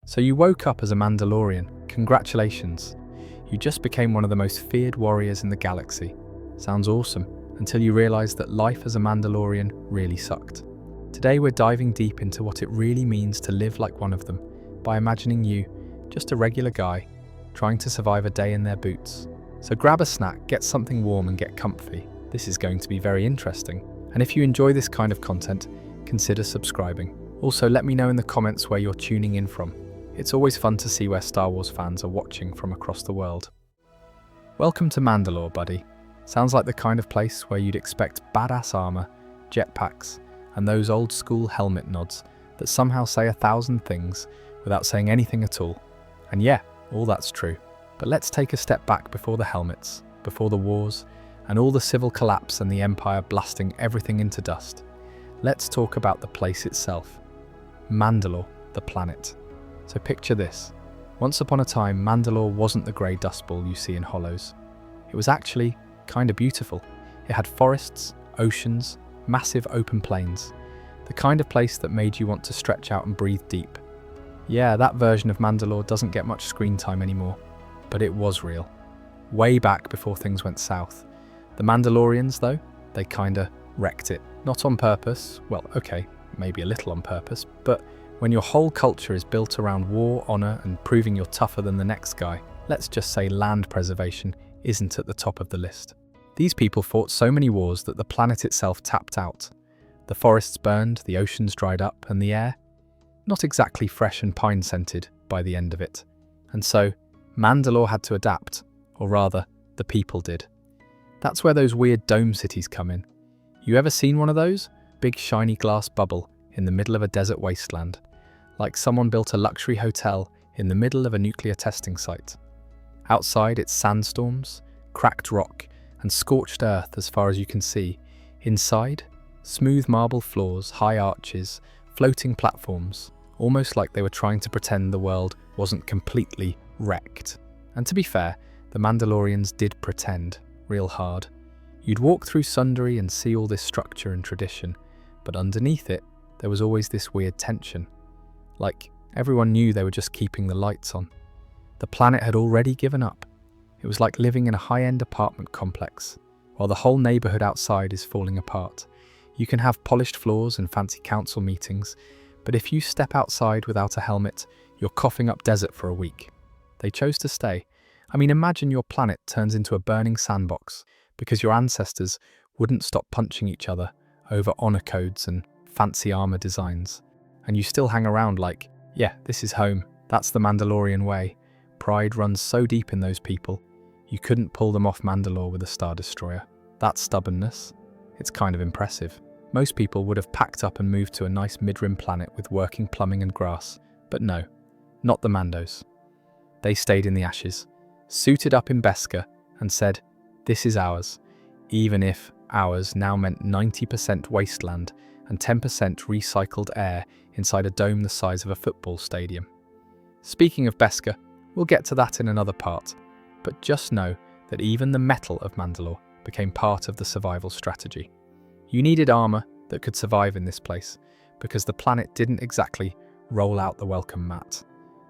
So you woke up as a Mandalorian. Congratulations. You just became one of the most feared warriors in the galaxy. Sounds awesome, until you realize that life as a Mandalorian really sucked. Today we're diving deep into what it really means to live like one of them, by imagining you, just a regular guy, trying to survive a day in their boots. So grab a snack, get something warm and get comfy. This is going to be very interesting. And if you enjoy this kind of content, consider subscribing. Also, let me know in the comments where you're tuning in from. It's always fun to see where Star Wars fans are watching from across the world. Welcome to Mandalore, buddy. Sounds like the kind of place where you'd expect badass armor, jetpacks, and those old school helmet nods that somehow say 1,000 things without saying anything at all. And yeah, all that's true. But let's take a step back before the helmets, before the wars, and all the civil collapse and the Empire blasting everything into dust. Let's talk about the place itself. Mandalore, the planet. So picture this. Once upon a time, Mandalore wasn't the grey dust ball you see in hollows. It was actually kind of beautiful. It had forests, oceans, massive open plains. The kind of place that made you want to stretch out and breathe deep. Yeah, that version of Mandalore doesn't get much screen time anymore. But it was real. Way back before things went south. The Mandalorians, though, they kinda wrecked it. Not on purpose. Well, okay, maybe a little on purpose, but when your whole culture is built around war, honor, and proving you're tougher than the next guy, let's just say land preservation isn't at the top of the list. These people fought so many wars that the planet itself tapped out. The forests burned, the oceans dried up, and the air, not exactly fresh and pine-scented by the end of it. And so, Mandalore had to adapt, or rather, the people did. That's where those weird dome cities come in. You ever seen one of those? Big shiny glass bubble in the middle of a desert wasteland. Like someone built a luxury hotel in the middle of a nuclear testing site. Outside it's sandstorms, cracked rock, and scorched earth as far as you can see. Inside, smooth marble floors, high arches, floating platforms, almost like they were trying to pretend the world wasn't completely wrecked. And to be fair, the Mandalorians did pretend, real hard. You'd walk through Sundari and see all this structure and tradition, but underneath it, there was always this weird tension. Like, everyone knew they were just keeping the lights on. The planet had already given up. It was like living in a high-end apartment complex, while the whole neighborhood outside is falling apart. You can have polished floors and fancy council meetings, but if you step outside without a helmet, you're coughing up desert for a week. They chose to stay. I mean, imagine your planet turns into a burning sandbox because your ancestors wouldn't stop punching each other over honor codes and fancy armor designs. And you still hang around like, yeah, this is home. That's the Mandalorian way. Pride runs so deep in those people, you couldn't pull them off Mandalore with a Star Destroyer. That stubbornness, it's kind of impressive. Most people would have packed up and moved to a nice mid-rim planet with working plumbing and grass. But no, not the Mandos. They stayed in the ashes, suited up in Beskar, and said, this is ours, even if ours now meant 90% wasteland and 10% recycled air inside a dome the size of a football stadium. Speaking of Beskar, we'll get to that in another part, but just know that even the metal of Mandalore became part of the survival strategy. You needed armor that could survive in this place, because the planet didn't exactly roll out the welcome mat.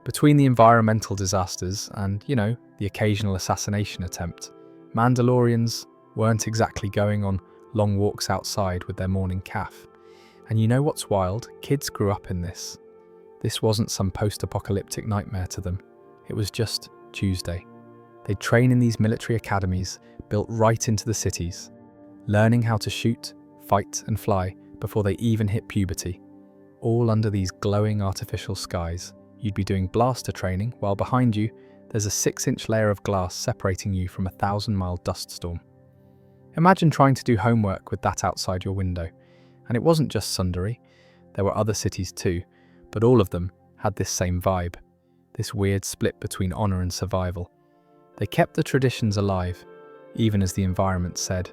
Between the environmental disasters and, the occasional assassination attempt, Mandalorians weren't exactly going on long walks outside with their morning caf. And you know what's wild? Kids grew up in this. This wasn't some post-apocalyptic nightmare to them. It was just Tuesday. They'd train in these military academies built right into the cities, learning how to shoot, fight and fly before they even hit puberty. All under these glowing artificial skies. You'd be doing blaster training while behind you there's a 6-inch layer of glass separating you from a 1,000-mile dust storm. Imagine trying to do homework with that outside your window. And it wasn't just Sundari, there were other cities too, but all of them had this same vibe, this weird split between honor and survival. They kept the traditions alive, even as the environment said,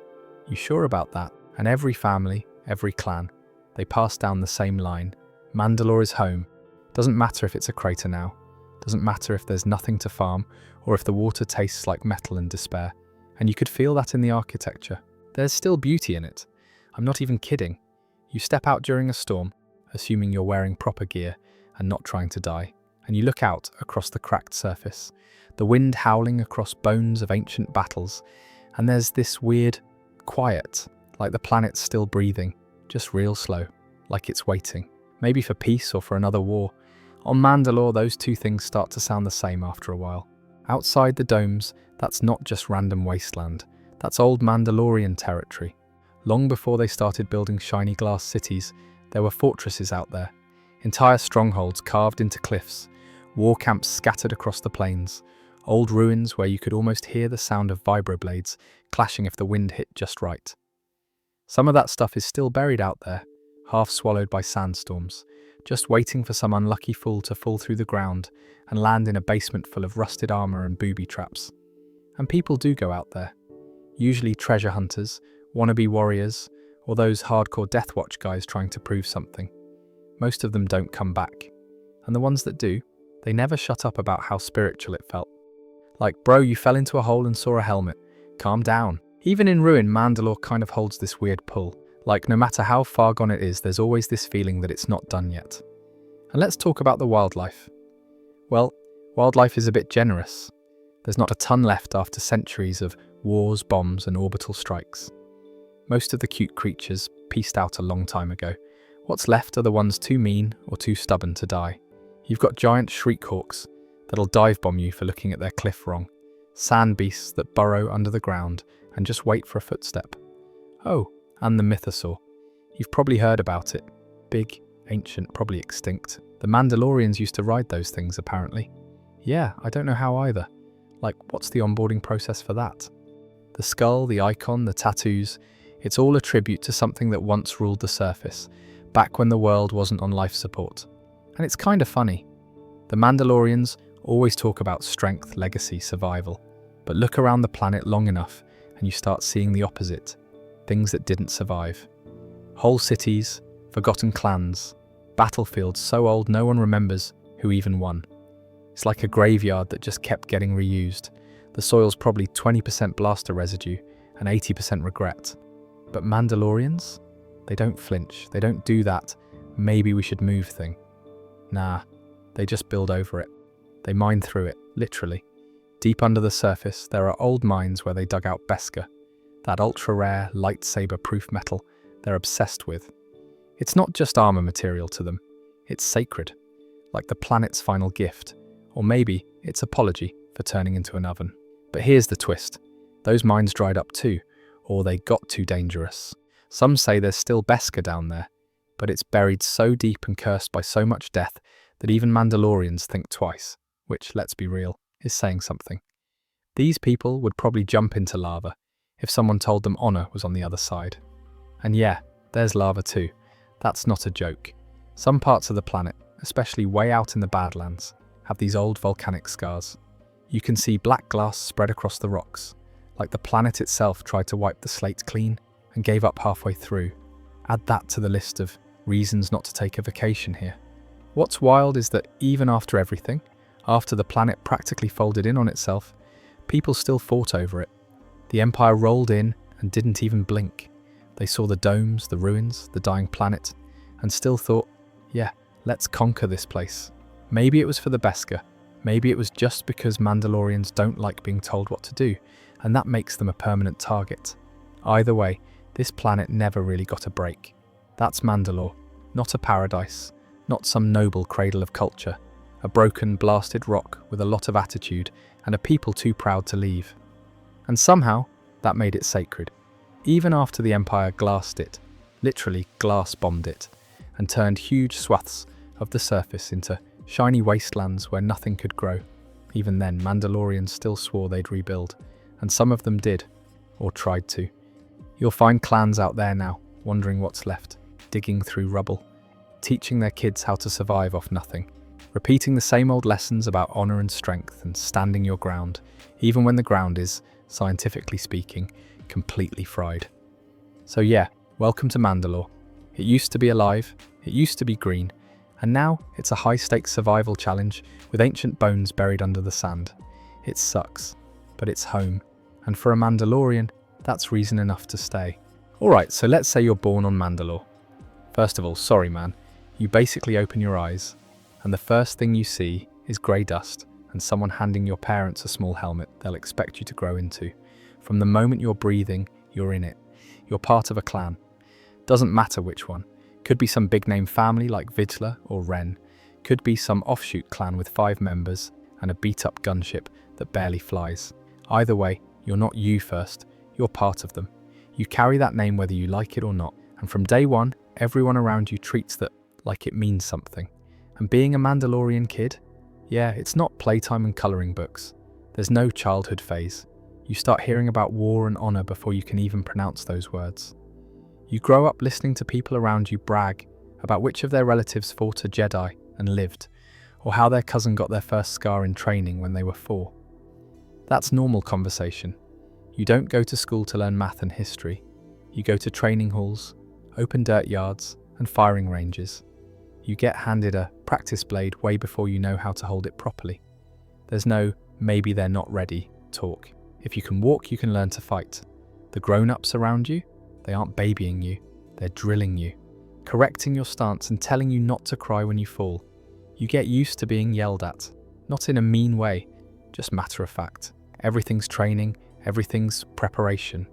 you sure about that? And every family, every clan, they passed down the same line. Mandalore is home. Doesn't matter if it's a crater now. Doesn't matter if there's nothing to farm, or if the water tastes like metal and despair. And you could feel that in the architecture. There's still beauty in it. I'm not even kidding. You step out during a storm, assuming you're wearing proper gear and not trying to die, and you look out across the cracked surface, the wind howling across bones of ancient battles, and there's this weird quiet, like the planet's still breathing, just real slow, like it's waiting, maybe for peace or for another war. On Mandalore, those two things start to sound the same after a while. Outside the domes, that's not just random wasteland, that's old Mandalorian territory. Long before they started building shiny glass cities, there were fortresses out there, entire strongholds carved into cliffs, war camps scattered across the plains, old ruins where you could almost hear the sound of vibroblades clashing if the wind hit just right. Some of that stuff is still buried out there, half swallowed by sandstorms, just waiting for some unlucky fool to fall through the ground and land in a basement full of rusted armor and booby traps. And people do go out there, usually treasure hunters, wannabe warriors, or those hardcore Death Watch guys trying to prove something. Most of them don't come back, and the ones that do, they never shut up about how spiritual it felt. Like, bro, you fell into a hole and saw a helmet. Calm down. Even in ruin, Mandalore kind of holds this weird pull. Like, no matter how far gone it is, there's always this feeling that it's not done yet. And let's talk about the wildlife. Well, wildlife is a bit generous. There's not a ton left after centuries of wars, bombs, and orbital strikes. Most of the cute creatures pieced out a long time ago. What's left are the ones too mean or too stubborn to die. You've got giant shriek-hawks that'll dive bomb you for looking at their cliff wrong, sand beasts that burrow under the ground and just wait for a footstep. Oh, and the mythosaur. You've probably heard about it. Big, ancient, probably extinct. The Mandalorians used to ride those things, apparently. Yeah, I don't know how either. Like, what's the onboarding process for that? The skull, the icon, the tattoos, it's all a tribute to something that once ruled the surface, back when the world wasn't on life support. And it's kind of funny. The Mandalorians always talk about strength, legacy, survival. But look around the planet long enough and you start seeing the opposite. Things that didn't survive. Whole cities, forgotten clans, battlefields so old no one remembers who even won. It's like a graveyard that just kept getting reused. The soil's probably 20% blaster residue and 80% regret. But Mandalorians? They don't flinch. They don't do that maybe we should move thing. Nah, they just build over it. They mine through it, literally. Deep under the surface, there are old mines where they dug out Beskar, that ultra-rare, lightsaber-proof metal they're obsessed with. It's not just armor material to them. It's sacred, like the planet's final gift, or maybe its apology for turning into an oven. But here's the twist. Those mines dried up too, or they got too dangerous. Some say there's still Beskar down there, but it's buried so deep and cursed by so much death that even Mandalorians think twice, which, let's be real, is saying something. These people would probably jump into lava if someone told them honor was on the other side. And yeah, there's lava too. That's not a joke. Some parts of the planet, especially way out in the Badlands, have these old volcanic scars. You can see black glass spread across the rocks, like the planet itself tried to wipe the slate clean and gave up halfway through. Add that to the list of reasons not to take a vacation here. What's wild is that even after everything, after the planet practically folded in on itself, people still fought over it. The Empire rolled in and didn't even blink. They saw the domes, the ruins, the dying planet, and still thought, yeah, let's conquer this place. Maybe it was for the Beskar. Maybe it was just because Mandalorians don't like being told what to do, and that makes them a permanent target. Either way, this planet never really got a break. That's Mandalore, not a paradise, not some noble cradle of culture. A broken, blasted rock with a lot of attitude and a people too proud to leave. And somehow, that made it sacred. Even after the Empire glassed it, literally glass-bombed it, and turned huge swaths of the surface into shiny wastelands where nothing could grow. Even then, Mandalorians still swore they'd rebuild, and some of them did, or tried to. You'll find clans out there now, wondering what's left, digging through rubble, teaching their kids how to survive off nothing, repeating the same old lessons about honor and strength and standing your ground, even when the ground is, scientifically speaking, completely fried. So yeah, welcome to Mandalore. It used to be alive, it used to be green, and now it's a high-stakes survival challenge with ancient bones buried under the sand. It sucks, but it's home, and for a Mandalorian, that's reason enough to stay. Alright, so let's say you're born on Mandalore. First of all, sorry man, you basically open your eyes, and the first thing you see is grey dust and someone handing your parents a small helmet they'll expect you to grow into. From the moment you're breathing, you're in it. You're part of a clan. Doesn't matter which one. Could be some big-name family like Vizla or Ren. Could be some offshoot clan with 5 members and a beat-up gunship that barely flies. Either way, you're not you first, you're part of them. You carry that name whether you like it or not, and from day one, everyone around you treats that like it means something. And being a Mandalorian kid? Yeah, it's not playtime and colouring books. There's no childhood phase. You start hearing about war and honour before you can even pronounce those words. You grow up listening to people around you brag about which of their relatives fought a Jedi and lived, or how their cousin got their first scar in training when they were 4. That's normal conversation. You don't go to school to learn math and history. You go to training halls, open dirt yards, and firing ranges. You get handed a practice blade way before you know how to hold it properly. There's no maybe they're not ready talk. If you can walk, you can learn to fight. The grown-ups around you, they aren't babying you, they're drilling you, correcting your stance and telling you not to cry when you fall. You get used to being yelled at, not in a mean way, just matter of fact. Everything's training, everything's preparation.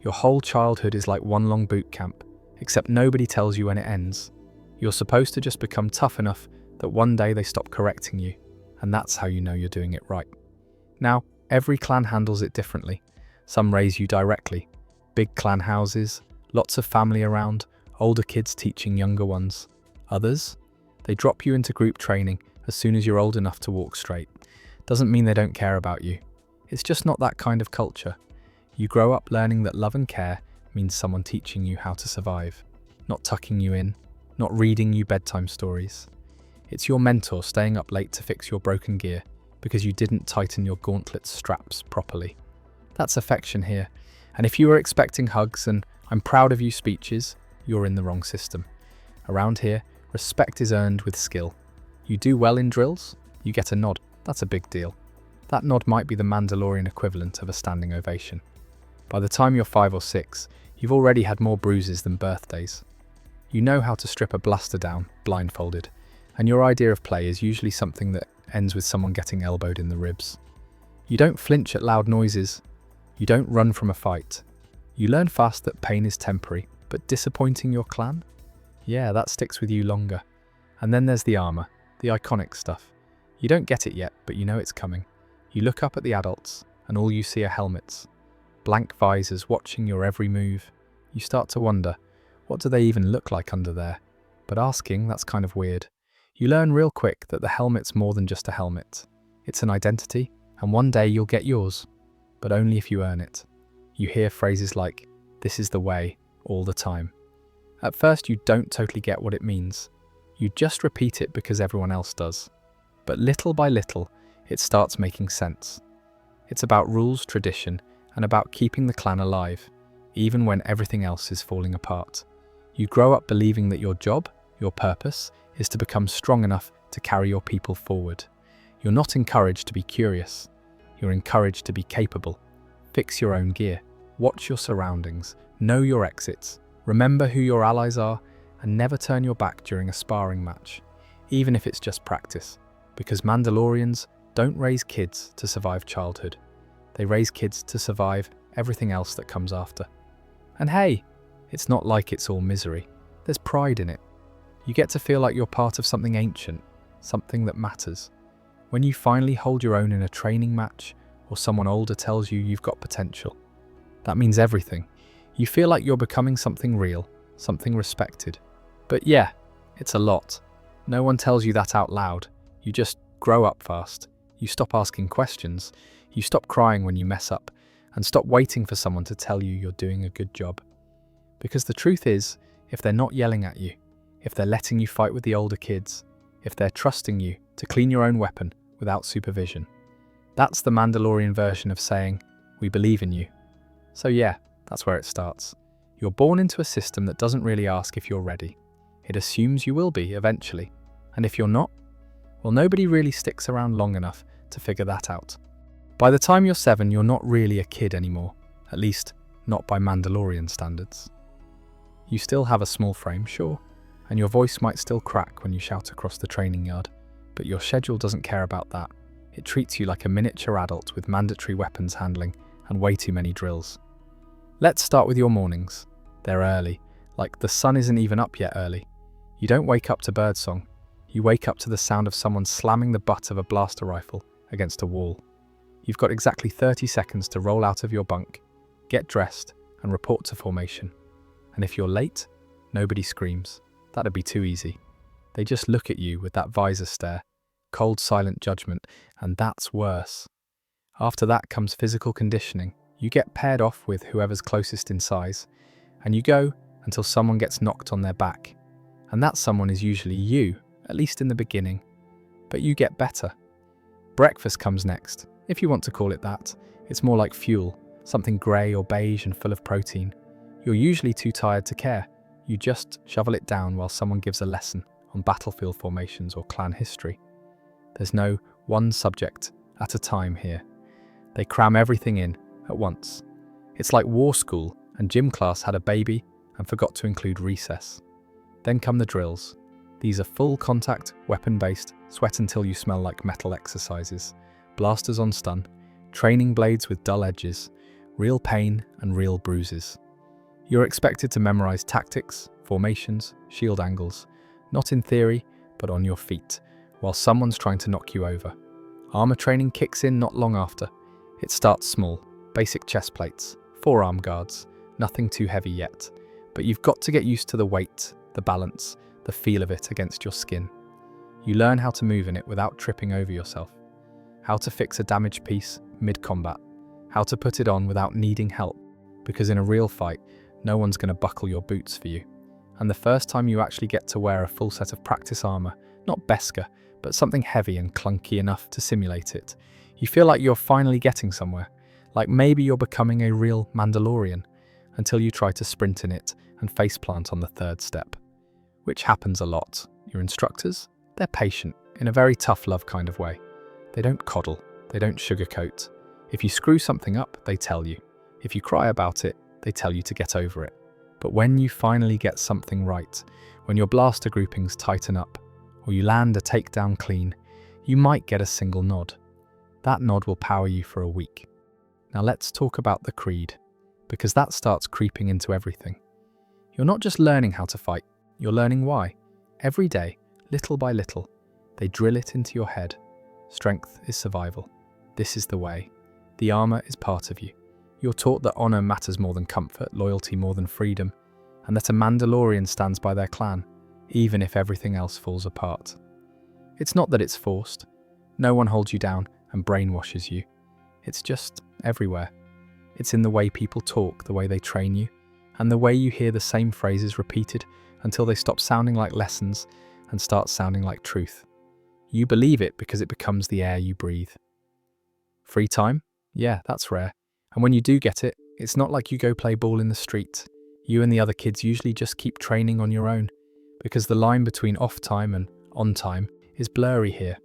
Your whole childhood is like one long boot camp, except nobody tells you when it ends. You're supposed to just become tough enough that one day they stop correcting you, and that's how you know you're doing it right. Now, every clan handles it differently. Some raise you directly. Big clan houses, lots of family around, older kids teaching younger ones. Others? They drop you into group training as soon as you're old enough to walk straight. Doesn't mean they don't care about you. It's just not that kind of culture. You grow up learning that love and care means someone teaching you how to survive, not tucking you in, not reading you bedtime stories. It's your mentor staying up late to fix your broken gear because you didn't tighten your gauntlet straps properly. That's affection here, and if you were expecting hugs and "I'm proud of you" speeches, you're in the wrong system. Around here, respect is earned with skill. You do well in drills, you get a nod. That's a big deal. That nod might be the Mandalorian equivalent of a standing ovation. By the time you're 5 or 6, you've already had more bruises than birthdays. You know how to strip a blaster down, blindfolded, and your idea of play is usually something that ends with someone getting elbowed in the ribs. You don't flinch at loud noises. You don't run from a fight. You learn fast that pain is temporary, but disappointing your clan? Yeah, that sticks with you longer. And then there's the armor, the iconic stuff. You don't get it yet, but you know it's coming. You look up at the adults, and all you see are helmets. Blank visors watching your every move. You start to wonder, what do they even look like under there? But asking, that's kind of weird. You learn real quick that the helmet's more than just a helmet. It's an identity, and one day you'll get yours, but only if you earn it. You hear phrases like, "This is the way," all the time. At first you don't totally get what it means. You just repeat it because everyone else does. But little by little, it starts making sense. It's about rules, tradition, and about keeping the clan alive, even when everything else is falling apart. You grow up believing that your job, your purpose, is to become strong enough to carry your people forward. You're not encouraged to be curious. You're encouraged to be capable. Fix your own gear. Watch your surroundings. Know your exits. Remember who your allies are, and never turn your back during a sparring match, even if it's just practice. Because Mandalorians don't raise kids to survive childhood. They raise kids to survive everything else that comes after. And hey, it's not like it's all misery. There's pride in it. You get to feel like you're part of something ancient, something that matters. When you finally hold your own in a training match, or someone older tells you you've got potential, that means everything. You feel like you're becoming something real, something respected. But yeah, it's a lot. No one tells you that out loud. You just grow up fast. You stop asking questions. You stop crying when you mess up, and stop waiting for someone to tell you you're doing a good job. Because the truth is, if they're not yelling at you, if they're letting you fight with the older kids, if they're trusting you to clean your own weapon without supervision, that's the Mandalorian version of saying, "We believe in you." So yeah, that's where it starts. You're born into a system that doesn't really ask if you're ready. It assumes you will be eventually. And if you're not, well, nobody really sticks around long enough to figure that out. By the time you're 7, you're not really a kid anymore, at least not by Mandalorian standards. You still have a small frame, sure, and your voice might still crack when you shout across the training yard, But your schedule doesn't care about that. It treats you like a miniature adult with mandatory weapons handling and way too many drills. Let's start with your mornings. They're early, like the sun isn't even up yet early. You don't wake up to birdsong. You wake up to the sound of someone slamming the butt of a blaster rifle against a wall. You've got exactly 30 seconds to roll out of your bunk, get dressed, and report to formation. And if you're late, nobody screams. That'd be too easy. They just look at you with that visor stare, cold, silent judgment, and that's worse. After that comes physical conditioning. You get paired off with whoever's closest in size, and you go until someone gets knocked on their back. And that someone is usually you, at least in the beginning. But you get better. Breakfast comes next, if you want to call it that. It's more like fuel, something grey or beige and full of protein. You're usually too tired to care. You just shovel it down while someone gives a lesson on battlefield formations or clan history. There's no one subject at a time here. They cram everything in at once. It's like war school, and gym class had a baby and forgot to include recess. Then come the drills. These are full contact, weapon-based, sweat until you smell like metal exercises, blasters on stun, training blades with dull edges, real pain and real bruises. You're expected to memorize tactics, formations, shield angles, not in theory, but on your feet, while someone's trying to knock you over. Armor training kicks in not long after. It starts small, basic chest plates, forearm guards, nothing too heavy yet, but you've got to get used to the weight, the balance, the feel of it against your skin. You learn how to move in it without tripping over yourself, how to fix a damaged piece mid-combat, how to put it on without needing help, because in a real fight, no one's going to buckle your boots for you. And the first time you actually get to wear a full set of practice armor, not Beskar, but something heavy and clunky enough to simulate it, you feel like you're finally getting somewhere, like maybe you're becoming a real Mandalorian, until you try to sprint in it and faceplant on the third step. Which happens a lot. Your instructors, they're patient, in a very tough love kind of way. They don't coddle, they don't sugarcoat. If you screw something up, they tell you. If you cry about it, they tell you to get over it. But when you finally get something right, when your blaster groupings tighten up, or you land a takedown clean, you might get a single nod. That nod will power you for a week. Now let's talk about the creed, because that starts creeping into everything. You're not just learning how to fight, you're learning why. Every day, little by little, they drill it into your head. Strength is survival. This is the way. The armor is part of you. You're taught that honor matters more than comfort, loyalty more than freedom, and that a Mandalorian stands by their clan, even if everything else falls apart. It's not that it's forced. No one holds you down and brainwashes you. It's just everywhere. It's in the way people talk, the way they train you, and the way you hear the same phrases repeated until they stop sounding like lessons and start sounding like truth. You believe it because it becomes the air you breathe. Free time? Yeah, that's rare. And when you do get it, it's not like you go play ball in the street. You and the other kids usually just keep training on your own, because the line between off time and on time is blurry here.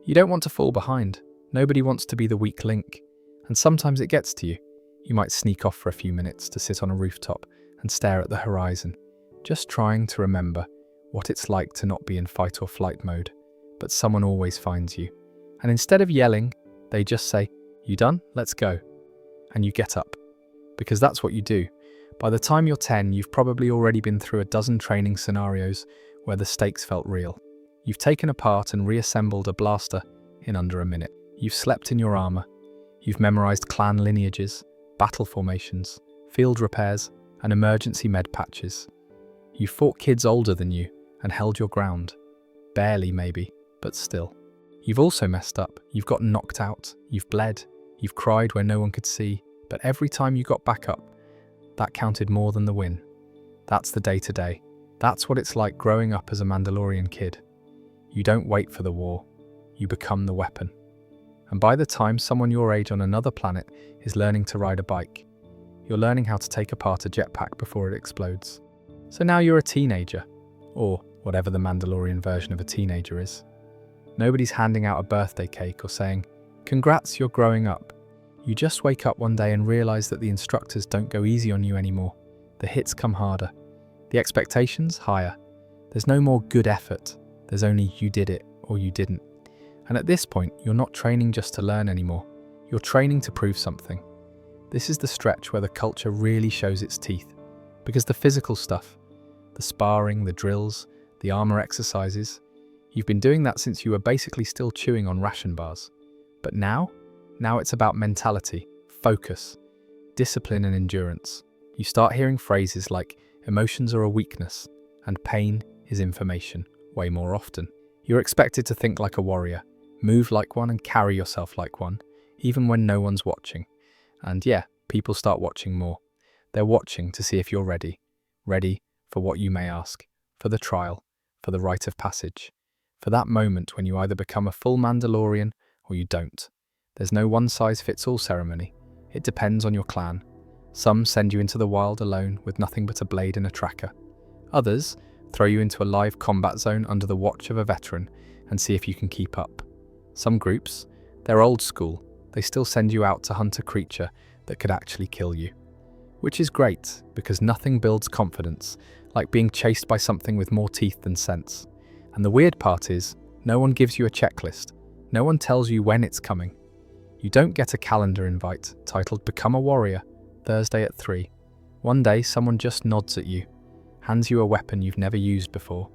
You don't want to fall behind. Nobody wants to be the weak link. And sometimes it gets to you. You might sneak off for a few minutes to sit on a rooftop and stare at the horizon, just trying to remember what it's like to not be in fight or flight mode. But someone always finds you. And instead of yelling, they just say, "You done? Let's go." And you get up. Because that's what you do. By the time you're 10, you've probably already been through a dozen training scenarios where the stakes felt real. You've taken apart and reassembled a blaster in under a minute. You've slept in your armor. You've memorized clan lineages, battle formations, field repairs, and emergency med patches. You've fought kids older than you and held your ground. Barely, maybe, but still. You've also messed up. You've gotten knocked out. You've bled. You've cried where no one could see. But every time you got back up, that counted more than the win. That's the day-to-day. That's what it's like growing up as a Mandalorian kid. You don't wait for the war. You become the weapon. And by the time someone your age on another planet is learning to ride a bike, you're learning how to take apart a jetpack before it explodes. So now you're a teenager, or whatever the Mandalorian version of a teenager is. Nobody's handing out a birthday cake or saying, "Congrats, you're growing up." You just wake up one day and realize that the instructors don't go easy on you anymore. The hits come harder. The expectations higher. There's no more good effort. There's only you did it or you didn't. And at this point, you're not training just to learn anymore. You're training to prove something. This is the stretch where the culture really shows its teeth. Because the physical stuff, the sparring, the drills, the armor exercises, you've been doing that since you were basically still chewing on ration bars. But now it's about mentality, focus, discipline and endurance. You start hearing phrases like emotions are a weakness and pain is information way more often. You're expected to think like a warrior, move like one and carry yourself like one, even when no one's watching. And yeah, people start watching more. They're watching to see if you're ready for what you may ask, for the trial, for the rite of passage, for that moment when you either become a full Mandalorian or you don't. There's no one-size-fits-all ceremony. It depends on your clan. Some send you into the wild alone with nothing but a blade and a tracker. Others throw you into a live combat zone under the watch of a veteran and see if you can keep up. Some groups, they're old school. They still send you out to hunt a creature that could actually kill you. Which is great, because nothing builds confidence like being chased by something with more teeth than sense. And the weird part is, no one gives you a checklist. No one tells you when it's coming. You don't get a calendar invite titled Become a Warrior, Thursday at 3. One day someone just nods at you, hands you a weapon you've never used before,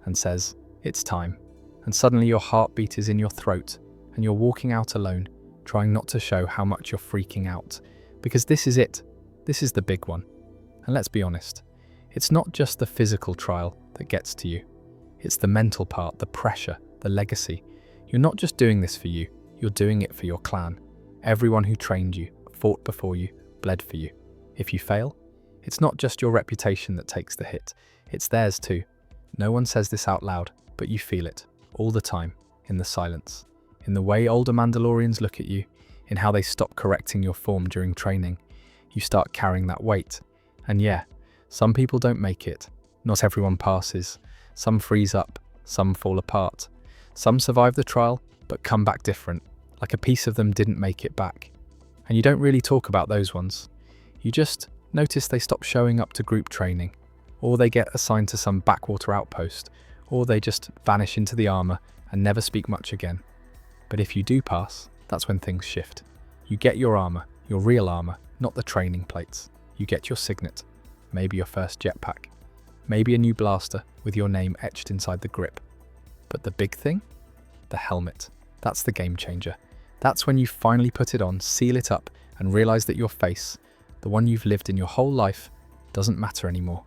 and says, it's time. And suddenly your heartbeat is in your throat, and you're walking out alone, trying not to show how much you're freaking out. Because this is it. This is the big one. And let's be honest, it's not just the physical trial that gets to you. It's the mental part, the pressure, the legacy. You're not just doing this for you, you're doing it for your clan. Everyone who trained you, fought before you, bled for you. If you fail, it's not just your reputation that takes the hit, it's theirs too. No one says this out loud, but you feel it, all the time, in the silence. In the way older Mandalorians look at you, in how they stop correcting your form during training. You start carrying that weight. And yeah, some people don't make it. Not everyone passes. Some freeze up, some fall apart. Some survive the trial, but come back different, like a piece of them didn't make it back. And you don't really talk about those ones. You just notice they stop showing up to group training, or they get assigned to some backwater outpost, or they just vanish into the armor and never speak much again. But if you do pass, that's when things shift. You get your armor, your real armor, not the training plates. You get your signet, maybe your first jetpack, maybe a new blaster with your name etched inside the grip. But the big thing? The helmet. That's the game changer. That's when you finally put it on, seal it up, and realize that your face, the one you've lived in your whole life, doesn't matter anymore.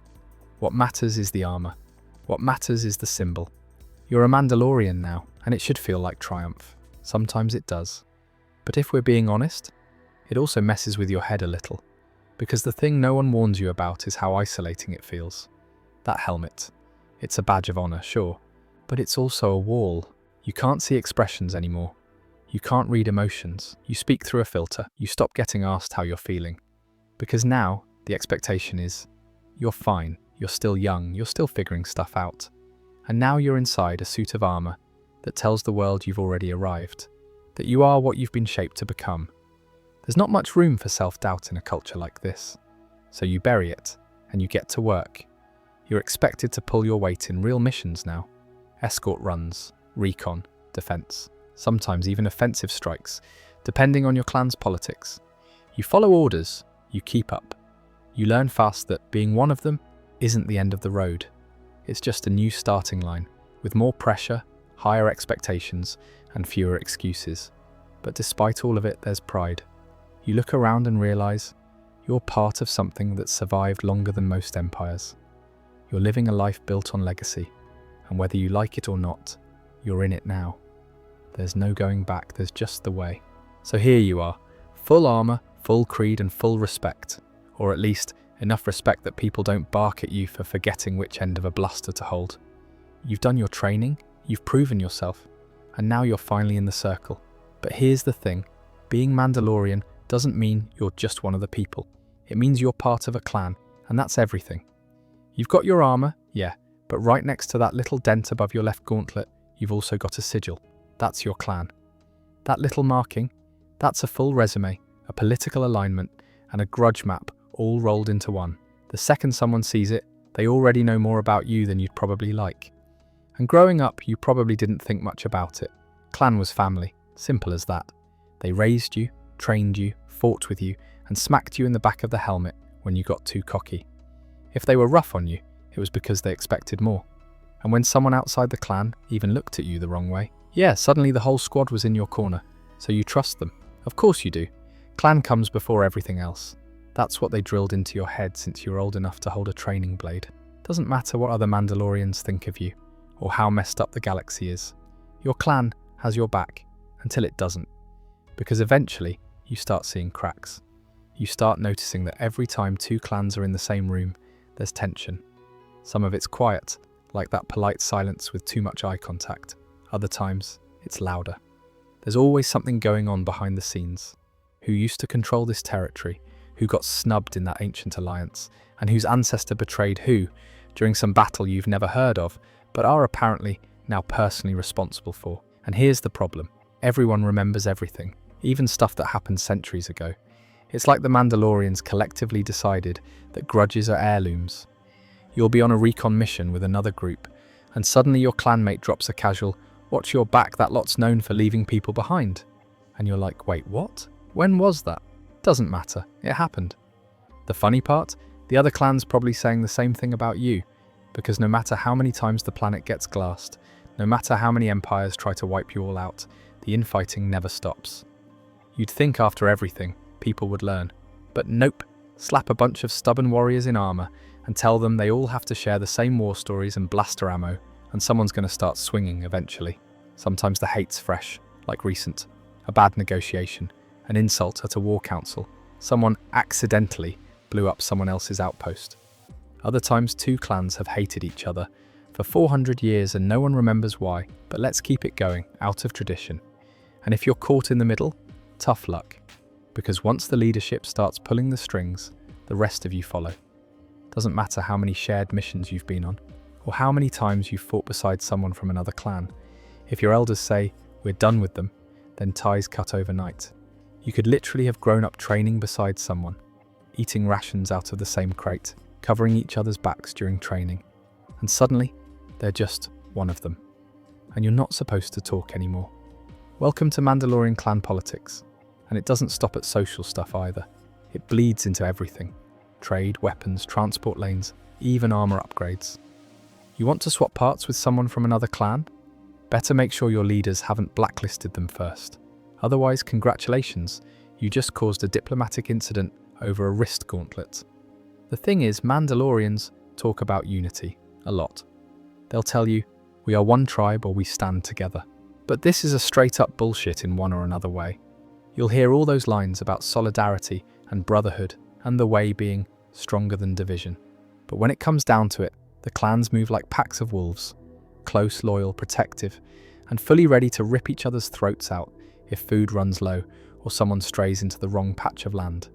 What matters is the armor. What matters is the symbol. You're a Mandalorian now, and it should feel like triumph. Sometimes it does. But if we're being honest, it also messes with your head a little. Because the thing no one warns you about is how isolating it feels. That helmet. It's a badge of honor, sure. But it's also a wall. You can't see expressions anymore. You can't read emotions. You speak through a filter. You stop getting asked how you're feeling. Because now, the expectation is, you're fine, you're still young, you're still figuring stuff out. And now you're inside a suit of armor that tells the world you've already arrived, that you are what you've been shaped to become. There's not much room for self-doubt in a culture like this. So you bury it, and you get to work. You're expected to pull your weight in real missions now. Escort runs, recon, defense, sometimes even offensive strikes, depending on your clan's politics. You follow orders, you keep up. You learn fast that being one of them isn't the end of the road. It's just a new starting line, with more pressure, higher expectations, and fewer excuses. But despite all of it, there's pride. You look around and realize you're part of something that's survived longer than most empires. You're living a life built on legacy, and whether you like it or not, you're in it now. There's no going back, there's just the way. So here you are, full armor, full creed and full respect, or at least enough respect that people don't bark at you for forgetting which end of a blaster to hold. You've done your training, you've proven yourself, and now you're finally in the circle. But here's the thing, being Mandalorian doesn't mean you're just one of the people. It means you're part of a clan, and that's everything. You've got your armor, yeah, but right next to that little dent above your left gauntlet, you've also got a sigil. That's your clan. That little marking, that's a full resume, a political alignment, and a grudge map all rolled into one. The second someone sees it, they already know more about you than you'd probably like. And growing up, you probably didn't think much about it. Clan was family, simple as that. They raised you, trained you, fought with you, and smacked you in the back of the helmet when you got too cocky. If they were rough on you, it was because they expected more. And when someone outside the clan even looked at you the wrong way, yeah, suddenly the whole squad was in your corner, so you trust them. Of course you do. Clan comes before everything else. That's what they drilled into your head since you were old enough to hold a training blade. Doesn't matter what other Mandalorians think of you, or how messed up the galaxy is. Your clan has your back, until it doesn't. Because eventually, you start seeing cracks. You start noticing that every time two clans are in the same room, there's tension. Some of it's quiet, like that polite silence with too much eye contact. Other times, it's louder. There's always something going on behind the scenes. Who used to control this territory, who got snubbed in that ancient alliance, and whose ancestor betrayed who, during some battle you've never heard of, but are apparently now personally responsible for. And here's the problem. Everyone remembers everything, even stuff that happened centuries ago. It's like the Mandalorians collectively decided that grudges are heirlooms. You'll be on a recon mission with another group, and suddenly your clanmate drops a casual, "Watch your back, that lot's known for leaving people behind." And you're like, wait, what? When was that? Doesn't matter, it happened. The funny part? The other clan's probably saying the same thing about you, because no matter how many times the planet gets glassed, no matter how many empires try to wipe you all out, the infighting never stops. You'd think after everything, people would learn. But nope, slap a bunch of stubborn warriors in armor and tell them they all have to share the same war stories and blaster ammo, and someone's going to start swinging eventually. Sometimes the hate's fresh, like recent. A bad negotiation, an insult at a war council. Someone accidentally blew up someone else's outpost. Other times two clans have hated each other for 400 years and no one remembers why, but let's keep it going, out of tradition. And if you're caught in the middle, tough luck. Because once the leadership starts pulling the strings, the rest of you follow. Doesn't matter how many shared missions you've been on, or how many times you've fought beside someone from another clan. If your elders say, "We're done with them," then ties cut overnight. You could literally have grown up training beside someone, eating rations out of the same crate, covering each other's backs during training. And suddenly, they're just one of them. And you're not supposed to talk anymore. Welcome to Mandalorian clan politics. And it doesn't stop at social stuff either. It bleeds into everything. Trade, weapons, transport lanes, even armor upgrades. You want to swap parts with someone from another clan? Better make sure your leaders haven't blacklisted them first. Otherwise, congratulations, you just caused a diplomatic incident over a wrist gauntlet. The thing is, Mandalorians talk about unity a lot. They'll tell you, we are one tribe or we stand together. But this is a straight up bullshit in one or another way. You'll hear all those lines about solidarity and brotherhood and the way being stronger than division. But when it comes down to it, the clans move like packs of wolves, close, loyal, protective, and fully ready to rip each other's throats out if food runs low or someone strays into the wrong patch of land.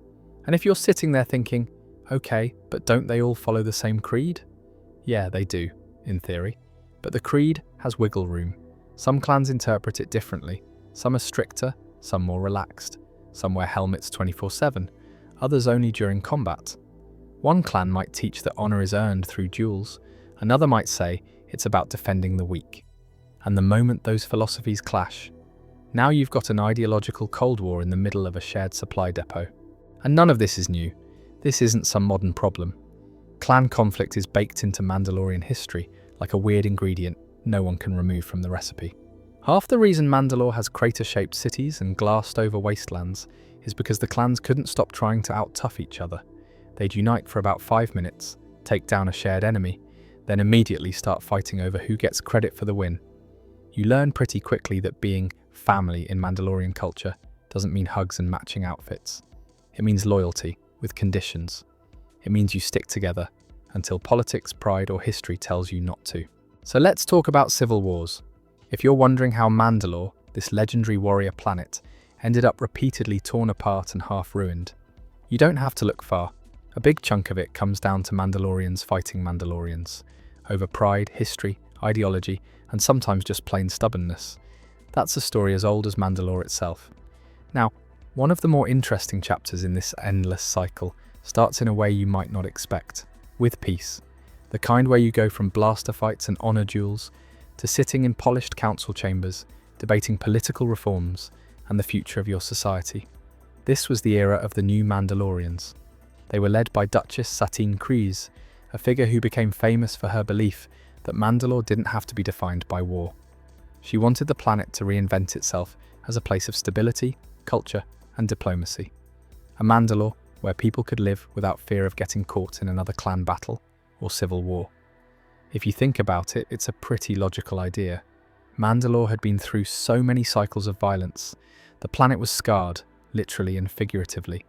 And if you're sitting there thinking, okay, but don't they all follow the same creed? Yeah, they do, in theory. But the creed has wiggle room. Some clans interpret it differently. Some are stricter, some more relaxed. Some wear helmets 24/7, others only during combat. One clan might teach that honor is earned through duels, another might say it's about defending the weak. And the moment those philosophies clash, now you've got an ideological Cold War in the middle of a shared supply depot. And none of this is new. This isn't some modern problem. Clan conflict is baked into Mandalorian history like a weird ingredient no one can remove from the recipe. Half the reason Mandalore has crater-shaped cities and glassed-over wastelands is because the clans couldn't stop trying to out-tough each other. They'd unite for about 5 minutes, take down a shared enemy, then immediately start fighting over who gets credit for the win. You learn pretty quickly that being family in Mandalorian culture doesn't mean hugs and matching outfits. It means loyalty, with conditions. It means you stick together until politics, pride, or history tells you not to. So let's talk about civil wars. If you're wondering how Mandalore, this legendary warrior planet, ended up repeatedly torn apart and half ruined, you don't have to look far. A big chunk of it comes down to Mandalorians fighting Mandalorians, over pride, history, ideology, and sometimes just plain stubbornness. That's a story as old as Mandalore itself. Now, one of the more interesting chapters in this endless cycle starts in a way you might not expect, with peace. The kind where you go from blaster fights and honor duels to sitting in polished council chambers, debating political reforms and the future of your society. This was the era of the new Mandalorians. They were led by Duchess Satine Kryze, a figure who became famous for her belief that Mandalore didn't have to be defined by war. She wanted the planet to reinvent itself as a place of stability, culture, and diplomacy. A Mandalore where people could live without fear of getting caught in another clan battle or civil war. If you think about it, it's a pretty logical idea. Mandalore had been through so many cycles of violence. The planet was scarred, literally and figuratively.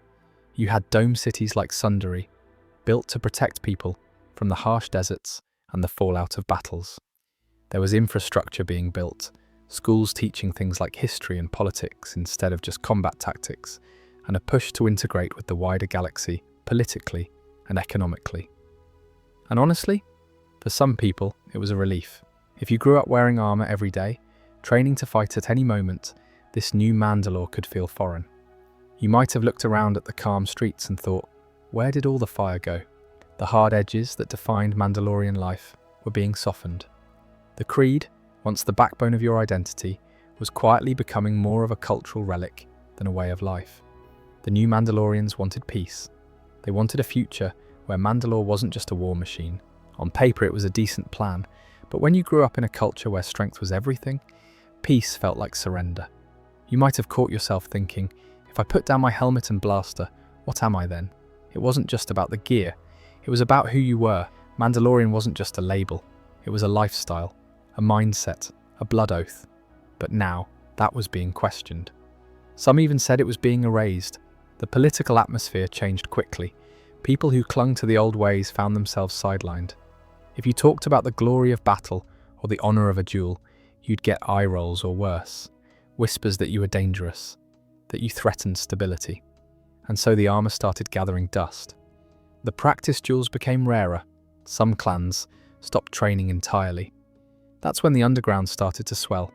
You had dome cities like Sundari, built to protect people from the harsh deserts and the fallout of battles. There was infrastructure being built, schools teaching things like history and politics instead of just combat tactics, and a push to integrate with the wider galaxy politically and economically. And honestly, for some people, it was a relief. If you grew up wearing armor every day, training to fight at any moment, this new Mandalore could feel foreign. You might have looked around at the calm streets and thought, where did all the fire go? The hard edges that defined Mandalorian life were being softened. The creed, once the backbone of your identity, was quietly becoming more of a cultural relic than a way of life. The new Mandalorians wanted peace. They wanted a future where Mandalore wasn't just a war machine. On paper, it was a decent plan, but when you grew up in a culture where strength was everything, peace felt like surrender. You might have caught yourself thinking, if I put down my helmet and blaster, what am I then? It wasn't just about the gear. It was about who you were. Mandalorian wasn't just a label. It was a lifestyle, a mindset, a blood oath. But now, that was being questioned. Some even said it was being erased. The political atmosphere changed quickly. People who clung to the old ways found themselves sidelined. If you talked about the glory of battle or the honor of a duel, you'd get eye rolls or worse, whispers that you were dangerous, that you threatened stability. And so the armor started gathering dust. The practice duels became rarer. Some clans stopped training entirely. That's when the underground started to swell.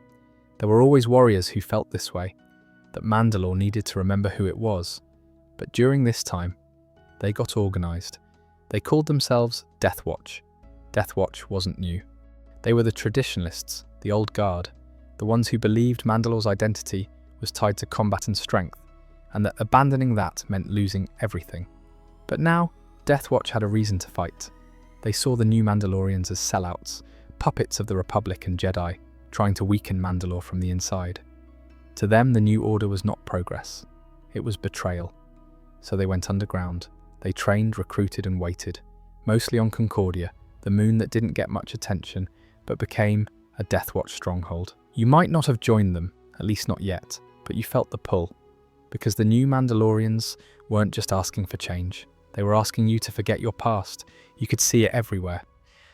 There were always warriors who felt this way, that Mandalore needed to remember who it was. But during this time, they got organized. They called themselves Death Watch. Death Watch wasn't new. They were the traditionalists, the old guard, the ones who believed Mandalore's identity was tied to combat and strength, and that abandoning that meant losing everything. But now, Death Watch had a reason to fight. They saw the new Mandalorians as sellouts, puppets of the Republic and Jedi, trying to weaken Mandalore from the inside. To them, the new order was not progress. It was betrayal. So they went underground. They trained, recruited, and waited, mostly on Concordia, the moon that didn't get much attention, but became a Death Watch stronghold. You might not have joined them, at least not yet, but you felt the pull, because the new Mandalorians weren't just asking for change. They were asking you to forget your past. You could see it everywhere.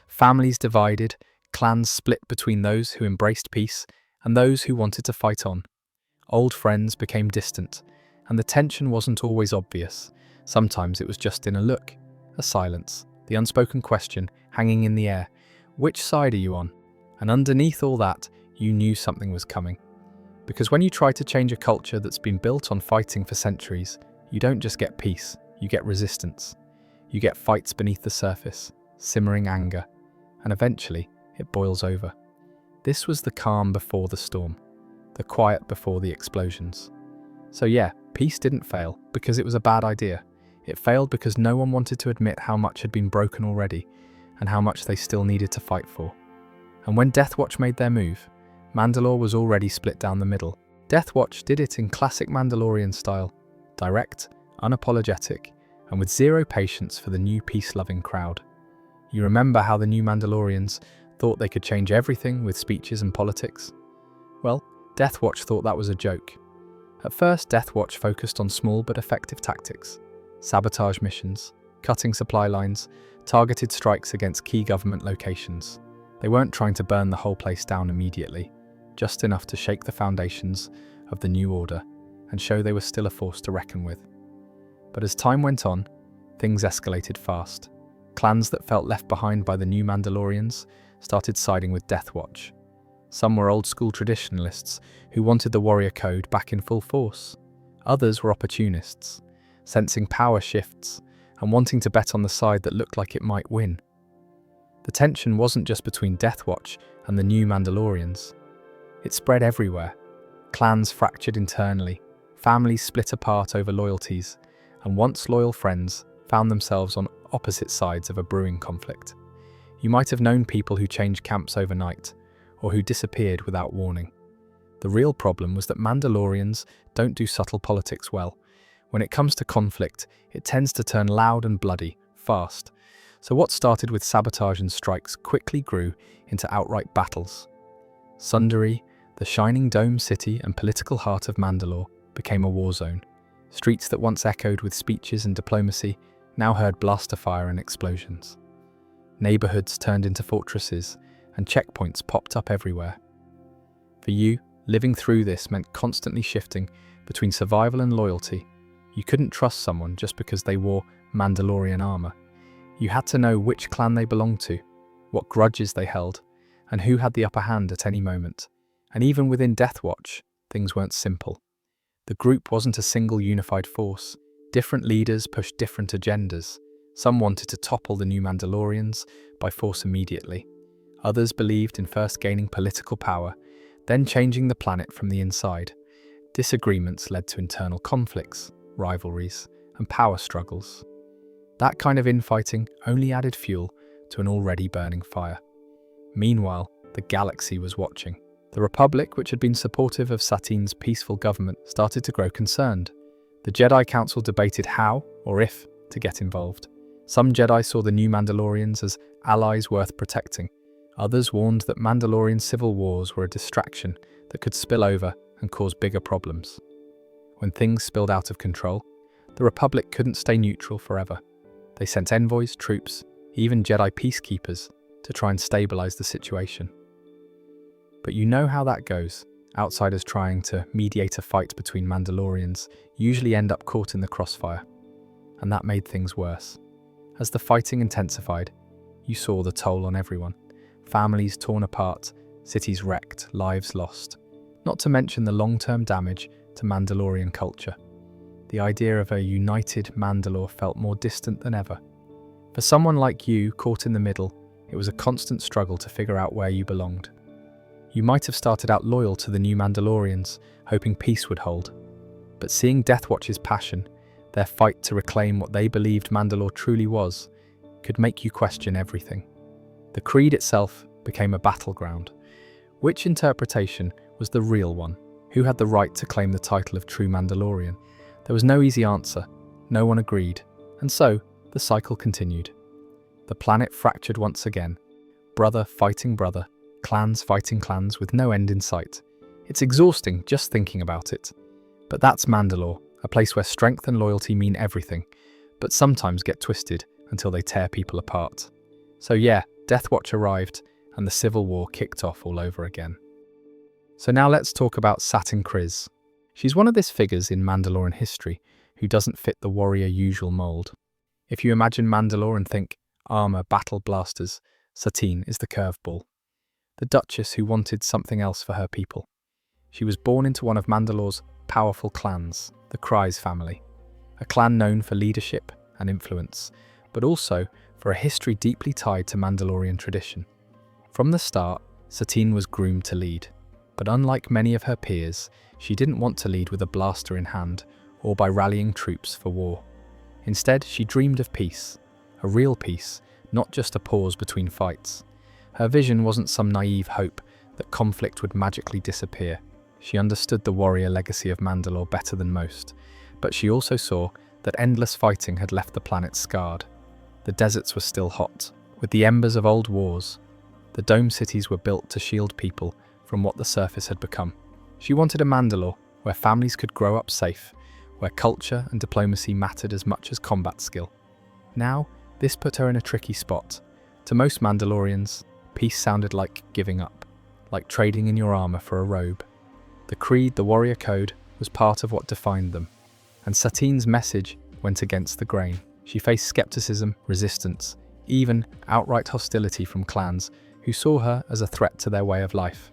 Families divided, clans split between those who embraced peace and those who wanted to fight on. Old friends became distant, and the tension wasn't always obvious. Sometimes it was just in a look, a silence, the unspoken question hanging in the air. Which side are you on? And underneath all that, you knew something was coming. Because when you try to change a culture that's been built on fighting for centuries, you don't just get peace, you get resistance. You get fights beneath the surface, simmering anger, and eventually it boils over. This was the calm before the storm, the quiet before the explosions. So yeah, peace didn't fail because it was a bad idea. It failed because no one wanted to admit how much had been broken already and how much they still needed to fight for. And when Death Watch made their move, Mandalore was already split down the middle. Death Watch did it in classic Mandalorian style, direct, unapologetic, and with zero patience for the new peace-loving crowd. You remember how the new Mandalorians thought they could change everything with speeches and politics? Well, Death Watch thought that was a joke. At first, Death Watch focused on small but effective tactics: sabotage missions, cutting supply lines, targeted strikes against key government locations. They weren't trying to burn the whole place down immediately, just enough to shake the foundations of the new order and show they were still a force to reckon with. But as time went on, things escalated fast. Clans that felt left behind by the new Mandalorians started siding with Death Watch. Some were old-school traditionalists who wanted the warrior code back in full force. Others were opportunists, sensing power shifts and wanting to bet on the side that looked like it might win. The tension wasn't just between Death Watch and the new Mandalorians. It spread everywhere. Clans fractured internally, families split apart over loyalties, and once loyal friends found themselves on opposite sides of a brewing conflict. You might have known people who changed camps overnight, or who disappeared without warning. The real problem was that Mandalorians don't do subtle politics well. When it comes to conflict, it tends to turn loud and bloody, fast. So what started with sabotage and strikes quickly grew into outright battles. Sundari, the shining dome city and political heart of Mandalore, became a war zone. Streets that once echoed with speeches and diplomacy now heard blaster fire and explosions. Neighborhoods turned into fortresses, and checkpoints popped up everywhere. For you, living through this meant constantly shifting between survival and loyalty. You couldn't trust someone just because they wore Mandalorian armor. You had to know which clan they belonged to, what grudges they held, and who had the upper hand at any moment. And even within Death Watch, things weren't simple. The group wasn't a single unified force. Different leaders pushed different agendas. Some wanted to topple the new Mandalorians by force immediately. Others believed in first gaining political power, then changing the planet from the inside. Disagreements led to internal conflicts, rivalries, and power struggles. That kind of infighting only added fuel to an already burning fire. Meanwhile, the galaxy was watching. The Republic, which had been supportive of Satine's peaceful government, started to grow concerned. The Jedi Council debated how, or if, to get involved. Some Jedi saw the new Mandalorians as allies worth protecting. Others warned that Mandalorian civil wars were a distraction that could spill over and cause bigger problems. When things spilled out of control, the Republic couldn't stay neutral forever. They sent envoys, troops, even Jedi peacekeepers to try and stabilize the situation. But you know how that goes. Outsiders trying to mediate a fight between Mandalorians usually end up caught in the crossfire. And that made things worse. As the fighting intensified, you saw the toll on everyone. Families torn apart, cities wrecked, lives lost. Not to mention the long-term damage to Mandalorian culture. The idea of a united Mandalore felt more distant than ever. For someone like you caught in the middle, it was a constant struggle to figure out where you belonged. You might have started out loyal to the new Mandalorians, hoping peace would hold. But seeing Death Watch's passion, their fight to reclaim what they believed Mandalore truly was, could make you question everything. The creed itself became a battleground. Which interpretation was the real one? Who had the right to claim the title of true Mandalorian? There was no easy answer. No one agreed. And so, the cycle continued. The planet fractured once again. Brother fighting brother. Clans fighting clans with no end in sight. It's exhausting just thinking about it. But that's Mandalore, a place where strength and loyalty mean everything, but sometimes get twisted until they tear people apart. So yeah, Death Watch arrived, and the Civil War kicked off all over again. So now let's talk about Satine Kryze. She's one of these figures in Mandalorian history who doesn't fit the warrior usual mold. If you imagine Mandalore and think armor, battle blasters, Satine is the curveball. The Duchess who wanted something else for her people. She was born into one of Mandalore's powerful clans, the Kryze family, a clan known for leadership and influence, but also for a history deeply tied to Mandalorian tradition. From the start, Satine was groomed to lead, but unlike many of her peers, she didn't want to lead with a blaster in hand or by rallying troops for war. Instead, she dreamed of peace, a real peace, not just a pause between fights. Her vision wasn't some naive hope that conflict would magically disappear. She understood the warrior legacy of Mandalore better than most, but she also saw that endless fighting had left the planet scarred. The deserts were still hot, with the embers of old wars. The dome cities were built to shield people from what the surface had become. She wanted a Mandalore where families could grow up safe, where culture and diplomacy mattered as much as combat skill. Now, this put her in a tricky spot. To most Mandalorians, peace sounded like giving up, like trading in your armor for a robe. The creed, the warrior code, was part of what defined them, and Satine's message went against the grain. She faced skepticism, resistance, even outright hostility from clans who saw her as a threat to their way of life.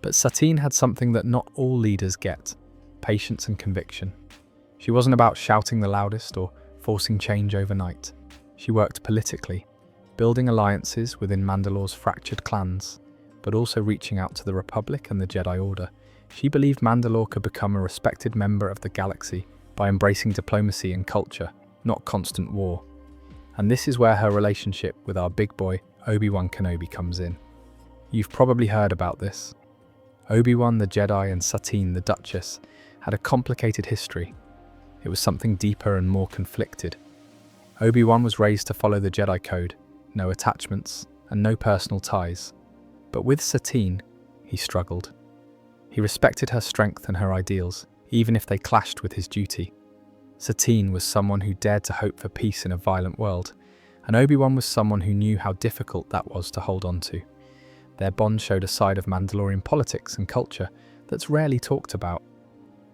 But Satine had something that not all leaders get: patience and conviction. She wasn't about shouting the loudest or forcing change overnight. She worked politically, building alliances within Mandalore's fractured clans, but also reaching out to the Republic and the Jedi Order. She believed Mandalore could become a respected member of the galaxy by embracing diplomacy and culture, not constant war. And this is where her relationship with our big boy, Obi-Wan Kenobi, comes in. You've probably heard about this. Obi-Wan the Jedi and Satine the Duchess had a complicated history. It was something deeper and more conflicted. Obi-Wan was raised to follow the Jedi Code, no attachments and no personal ties. But with Satine, he struggled. He respected her strength and her ideals, even if they clashed with his duty. Satine was someone who dared to hope for peace in a violent world, and Obi-Wan was someone who knew how difficult that was to hold on to. Their bond showed a side of Mandalorian politics and culture that's rarely talked about.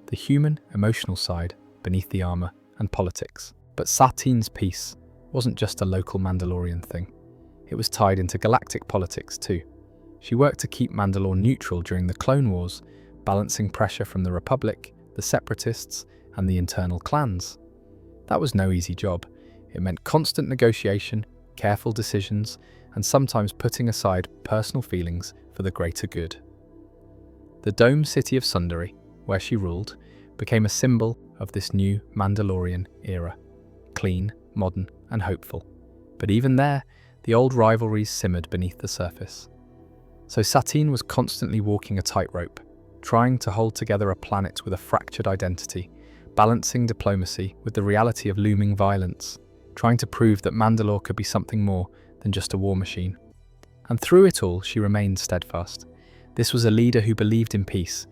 The human, emotional side beneath the armor and politics. But Satine's peace wasn't just a local Mandalorian thing. It was tied into galactic politics too. She worked to keep Mandalore neutral during the Clone Wars, balancing pressure from the Republic, the Separatists, and the internal clans. That was no easy job. It meant constant negotiation, careful decisions, and sometimes putting aside personal feelings for the greater good. The domed city of Sundari, where she ruled, became a symbol of this new Mandalorian era. Clean, modern, and hopeful. But even there, the old rivalries simmered beneath the surface. So Satine was constantly walking a tightrope, trying to hold together a planet with a fractured identity, balancing diplomacy with the reality of looming violence, trying to prove that Mandalore could be something more than just a war machine. And through it all, she remained steadfast. This was a leader who believed in peace,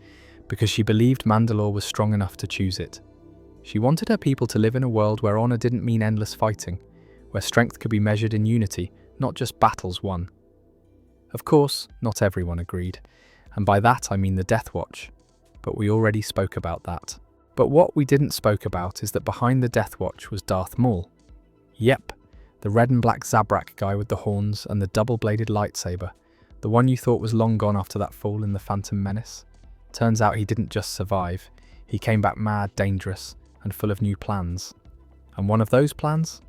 because she believed Mandalore was strong enough to choose it. She wanted her people to live in a world where honor didn't mean endless fighting, where strength could be measured in unity, not just battles won. Of course, not everyone agreed, and by that I mean the Death Watch, but we already spoke about that. But what we didn't spoke about is that behind the Death Watch was Darth Maul. Yep, the red and black Zabrak guy with the horns and the double-bladed lightsaber, the one you thought was long gone after that fall in the Phantom Menace. Turns out he didn't just survive, he came back mad, dangerous, and full of new plans. And one of those plans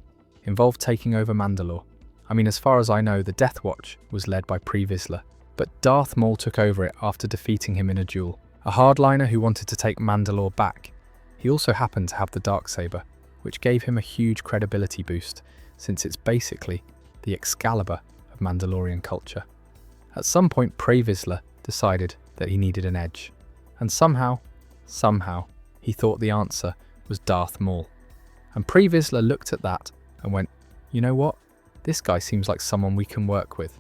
involved taking over Mandalore. I mean, as far as I know, the Death Watch was led by Vizla, but Darth Maul took over it after defeating him in a duel. A hardliner who wanted to take Mandalore back. He also happened to have the Darksaber, which gave him a huge credibility boost, since it's basically the Excalibur of Mandalorian culture. At some point, Vizla decided that he needed an edge. And somehow, he thought the answer was Darth Maul. And Vizla looked at that and went, you know what? This guy seems like someone we can work with.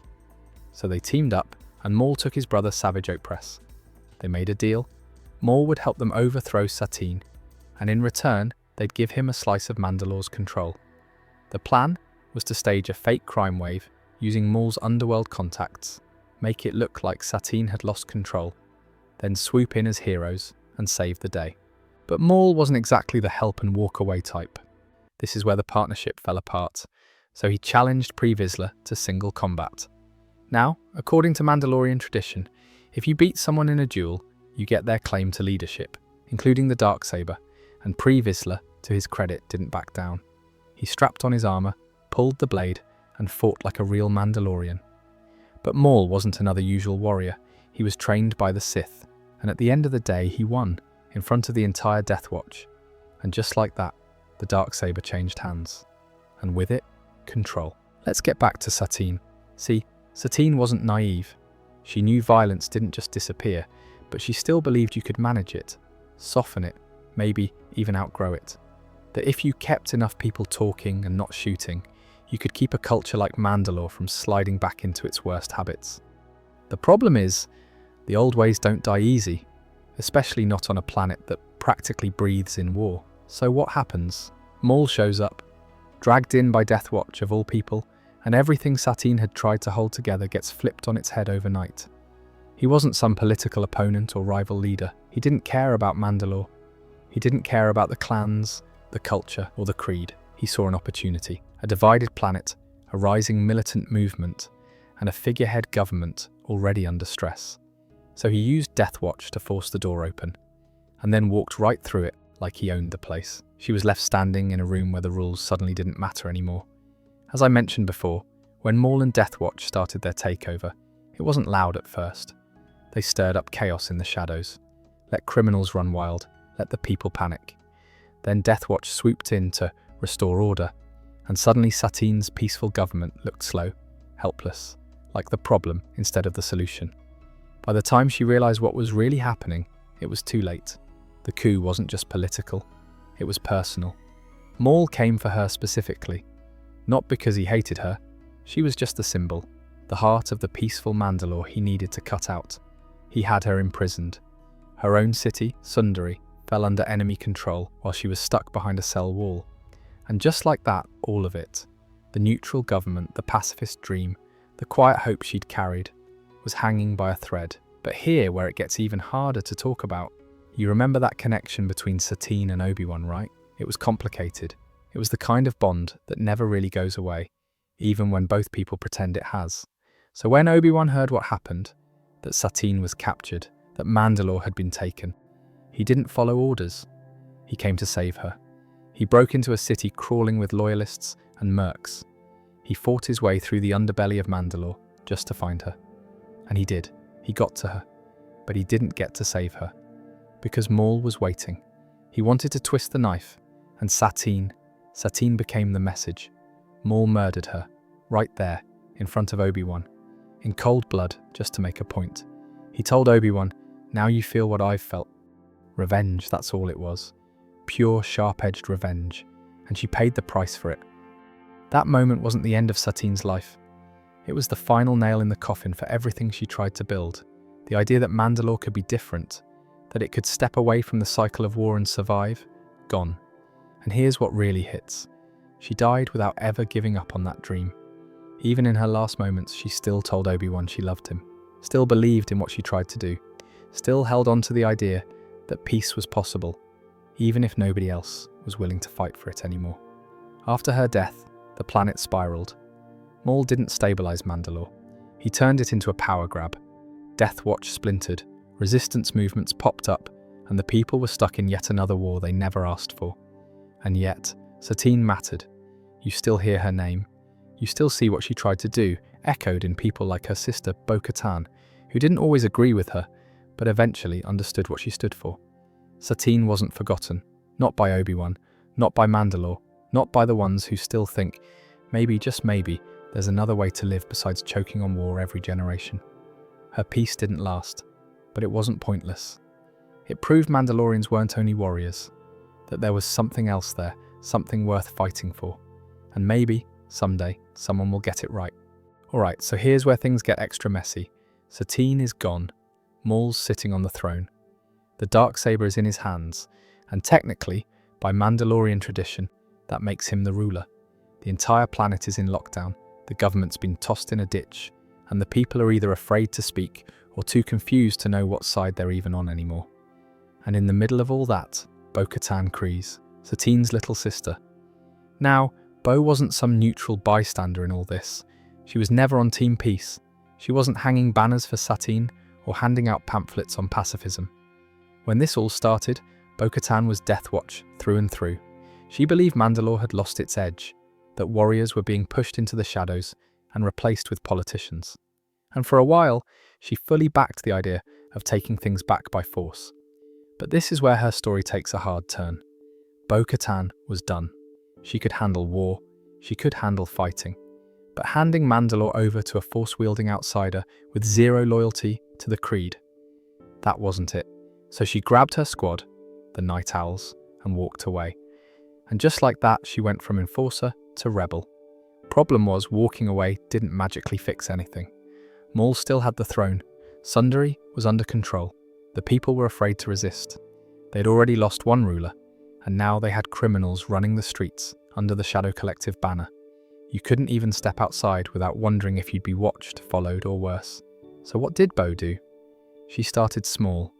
So they teamed up, and Maul took his brother Savage Opress. They made a deal. Maul would help them overthrow Satine, and in return, they'd give him a slice of Mandalore's control. The plan was to stage a fake crime wave using Maul's underworld contacts, make it look like Satine had lost control, then swoop in as heroes and save the day. But Maul wasn't exactly the help and walk away type. This is where the partnership fell apart, so he challenged Vizla to single combat. Now, according to Mandalorian tradition, if you beat someone in a duel, you get their claim to leadership, including the Darksaber, and Vizla, to his credit, didn't back down. He strapped on his armor, pulled the blade, and fought like a real Mandalorian. But Maul wasn't another usual warrior. He was trained by the Sith, and at the end of the day, he won, in front of the entire Death Watch. And just like that, the Darksaber changed hands. And with it, control. Let's get back to Satine. See, Satine wasn't naive. She knew violence didn't just disappear, but she still believed you could manage it, soften it, maybe even outgrow it. That if you kept enough people talking and not shooting, you could keep a culture like Mandalore from sliding back into its worst habits. The problem is, the old ways don't die easy, especially not on a planet that practically breathes in war. So what happens? Maul shows up, dragged in by Death Watch of all people, and everything Satine had tried to hold together gets flipped on its head overnight. He wasn't some political opponent or rival leader. He didn't care about Mandalore. He didn't care about the clans, the culture, or the creed. He saw an opportunity. A divided planet, a rising militant movement, and a figurehead government already under stress. So he used Death Watch to force the door open, and then walked right through it like he owned the place. She was left standing in a room where the rules suddenly didn't matter anymore. As I mentioned before, When Maul and Death Watch started their takeover, it wasn't loud at first. They stirred up chaos in the shadows. Let criminals run wild, let the people panic. Then Death Watch swooped in to restore order, and suddenly Satine's peaceful government looked slow, helpless, like the problem instead of the solution. By the time she realized what was really happening, it was too late. The coup wasn't just political, it was personal. Maul came for her specifically, not because he hated her. She was just a symbol, the heart of the peaceful Mandalore he needed to cut out. He had her imprisoned. Her own city, Sundari, fell under enemy control while she was stuck behind a cell wall. And just like that, all of it, the neutral government, the pacifist dream, the quiet hope she'd carried, was hanging by a thread. But here, where it gets even harder to talk about, you remember that connection between Satine and Obi-Wan, right? It was complicated. It was the kind of bond that never really goes away, even when both people pretend it has. So when Obi-Wan heard what happened, that Satine was captured, that Mandalore had been taken, he didn't follow orders. He came to save her. He broke into a city crawling with loyalists and mercs. He fought his way through the underbelly of Mandalore just to find her. And he did. He got to her. But he didn't get to save her. Because Maul was waiting. He wanted to twist the knife. And Satine became the message. Maul murdered her, right there, in front of Obi-Wan, in cold blood, just to make a point. He told Obi-Wan, "Now you feel what I've felt." Revenge, that's all it was. Pure, sharp-edged revenge. And she paid the price for it. That moment wasn't the end of Satine's life. It was the final nail in the coffin for everything she tried to build. The idea that Mandalore could be different, that it could step away from the cycle of war and survive, gone. And here's what really hits. She died without ever giving up on that dream. Even in her last moments, she still told Obi-Wan she loved him, still believed in what she tried to do, still held on to the idea that peace was possible, even if nobody else was willing to fight for it anymore. After her death, the planet spiraled. Maul didn't stabilize Mandalore. He turned it into a power grab. Death Watch splintered, resistance movements popped up, and the people were stuck in yet another war they never asked for. And yet, Satine mattered. You still hear her name. You still see what she tried to do, echoed in people like her sister Bo-Katan, who didn't always agree with her, but eventually understood what she stood for. Satine wasn't forgotten, not by Obi-Wan, not by Mandalore, not by the ones who still think, maybe, just maybe, there's another way to live besides choking on war every generation. Her peace didn't last, but it wasn't pointless. It proved Mandalorians weren't only warriors, that there was something else there, something worth fighting for. And maybe, someday, someone will get it right. Alright, so here's where things get extra messy. Satine is gone. Maul's sitting on the throne. The Darksaber is in his hands, and technically, by Mandalorian tradition, that makes him the ruler. The entire planet is in lockdown, the government's been tossed in a ditch, and the people are either afraid to speak or too confused to know what side they're even on anymore. And in the middle of all that, Bo-Katan Kryze, Satine's little sister. Now, Bo wasn't some neutral bystander in all this. She was never on Team Peace. She wasn't hanging banners for Satine or handing out pamphlets on pacifism. When this all started, Bo-Katan was Death Watch through and through. She believed Mandalore had lost its edge, that warriors were being pushed into the shadows and replaced with politicians. And for a while, she fully backed the idea of taking things back by force. But this is where her story takes a hard turn. Bo-Katan was done. She could handle war, she could handle fighting. But handing Mandalore over to a force-wielding outsider with zero loyalty to the Creed, that wasn't it. So she grabbed her squad, the Night Owls, and walked away. And just like that, she went from enforcer to rebel. Problem was, walking away didn't magically fix anything. Maul still had the throne. Sundari was under control. The people were afraid to resist. They'd already lost one ruler, and now they had criminals running the streets under the Shadow Collective banner. You couldn't even step outside without wondering if you'd be watched, followed, or worse. So what did Bo do? She started small,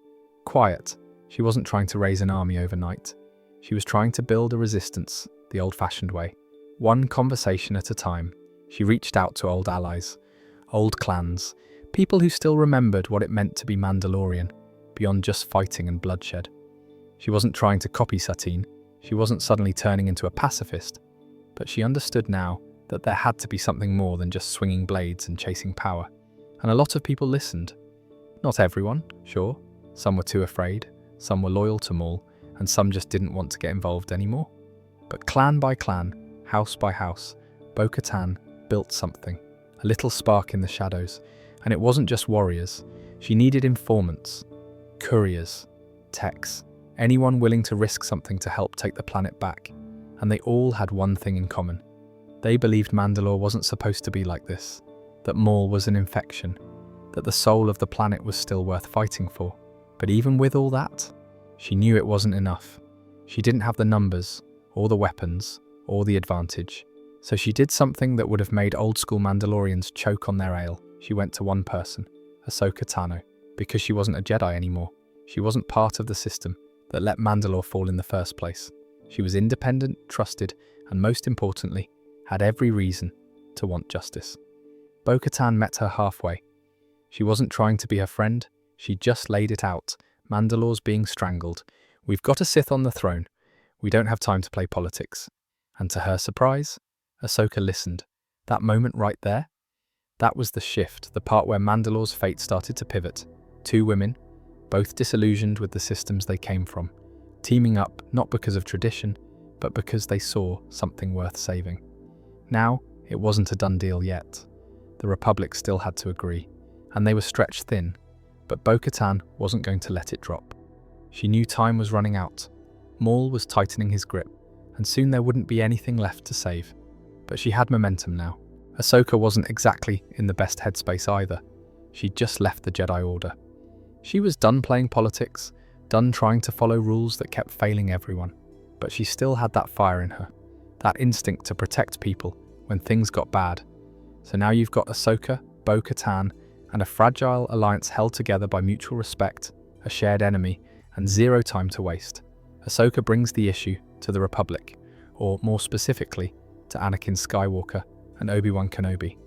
quiet. She wasn't trying to raise an army overnight. She was trying to build a resistance, the old-fashioned way. One conversation at a time. She reached out to old allies, old clans, people who still remembered what it meant to be Mandalorian, beyond just fighting and bloodshed. She wasn't trying to copy Satine. She wasn't suddenly turning into a pacifist. But she understood now that there had to be something more than just swinging blades and chasing power. And a lot of people listened. Not everyone, sure. Some were too afraid, some were loyal to Maul, and some just didn't want to get involved anymore. But clan by clan, house by house, Bo-Katan built something, a little spark in the shadows. And it wasn't just warriors. She needed informants, couriers, techs, anyone willing to risk something to help take the planet back. And they all had one thing in common. They believed Mandalore wasn't supposed to be like this, that Maul was an infection, that the soul of the planet was still worth fighting for. But even with all that, she knew it wasn't enough. She didn't have the numbers, or the weapons, or the advantage. So she did something that would have made old-school Mandalorians choke on their ale. She went to one person, Ahsoka Tano, because she wasn't a Jedi anymore. She wasn't part of the system that let Mandalore fall in the first place. She was independent, trusted, and most importantly, had every reason to want justice. Bo-Katan met her halfway. She wasn't trying to be her friend, she just laid it out. Mandalore's being strangled. We've got a Sith on the throne. We don't have time to play politics. And to her surprise, Ahsoka listened. That moment right there, that was the shift, the part where Mandalore's fate started to pivot. Two women, both disillusioned with the systems they came from, teaming up not because of tradition, but because they saw something worth saving. Now, it wasn't a done deal yet. The Republic still had to agree, and they were stretched thin, but Bo-Katan wasn't going to let it drop. She knew time was running out. Maul was tightening his grip, and soon there wouldn't be anything left to save. But she had momentum now. Ahsoka wasn't exactly in the best headspace either. She'd just left the Jedi Order. She was done playing politics, done trying to follow rules that kept failing everyone, but she still had that fire in her, that instinct to protect people when things got bad. So now you've got Ahsoka, Bo-Katan, and a fragile alliance held together by mutual respect, a shared enemy, and zero time to waste. Ahsoka brings the issue to the Republic, or more specifically, to Anakin Skywalker and Obi-Wan Kenobi.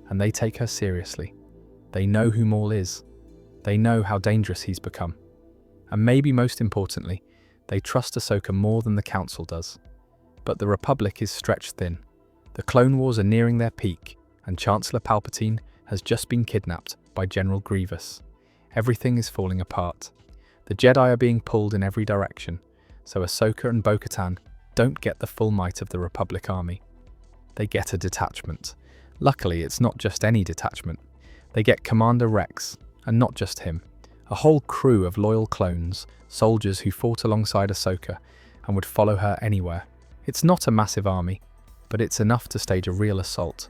And they take her seriously. They know who Maul is. They know how dangerous he's become. And maybe most importantly, they trust Ahsoka more than the Council does. But the Republic is stretched thin. The Clone Wars are nearing their peak, and Chancellor Palpatine has just been kidnapped by General Grievous. Everything is falling apart. The Jedi are being pulled in every direction, so Ahsoka and Bo-Katan don't get the full might of the Republic army. They get a detachment. Luckily, it's not just any detachment. They get Commander Rex, and not just him. A whole crew of loyal clones, soldiers who fought alongside Ahsoka and would follow her anywhere. It's not a massive army, but it's enough to stage a real assault.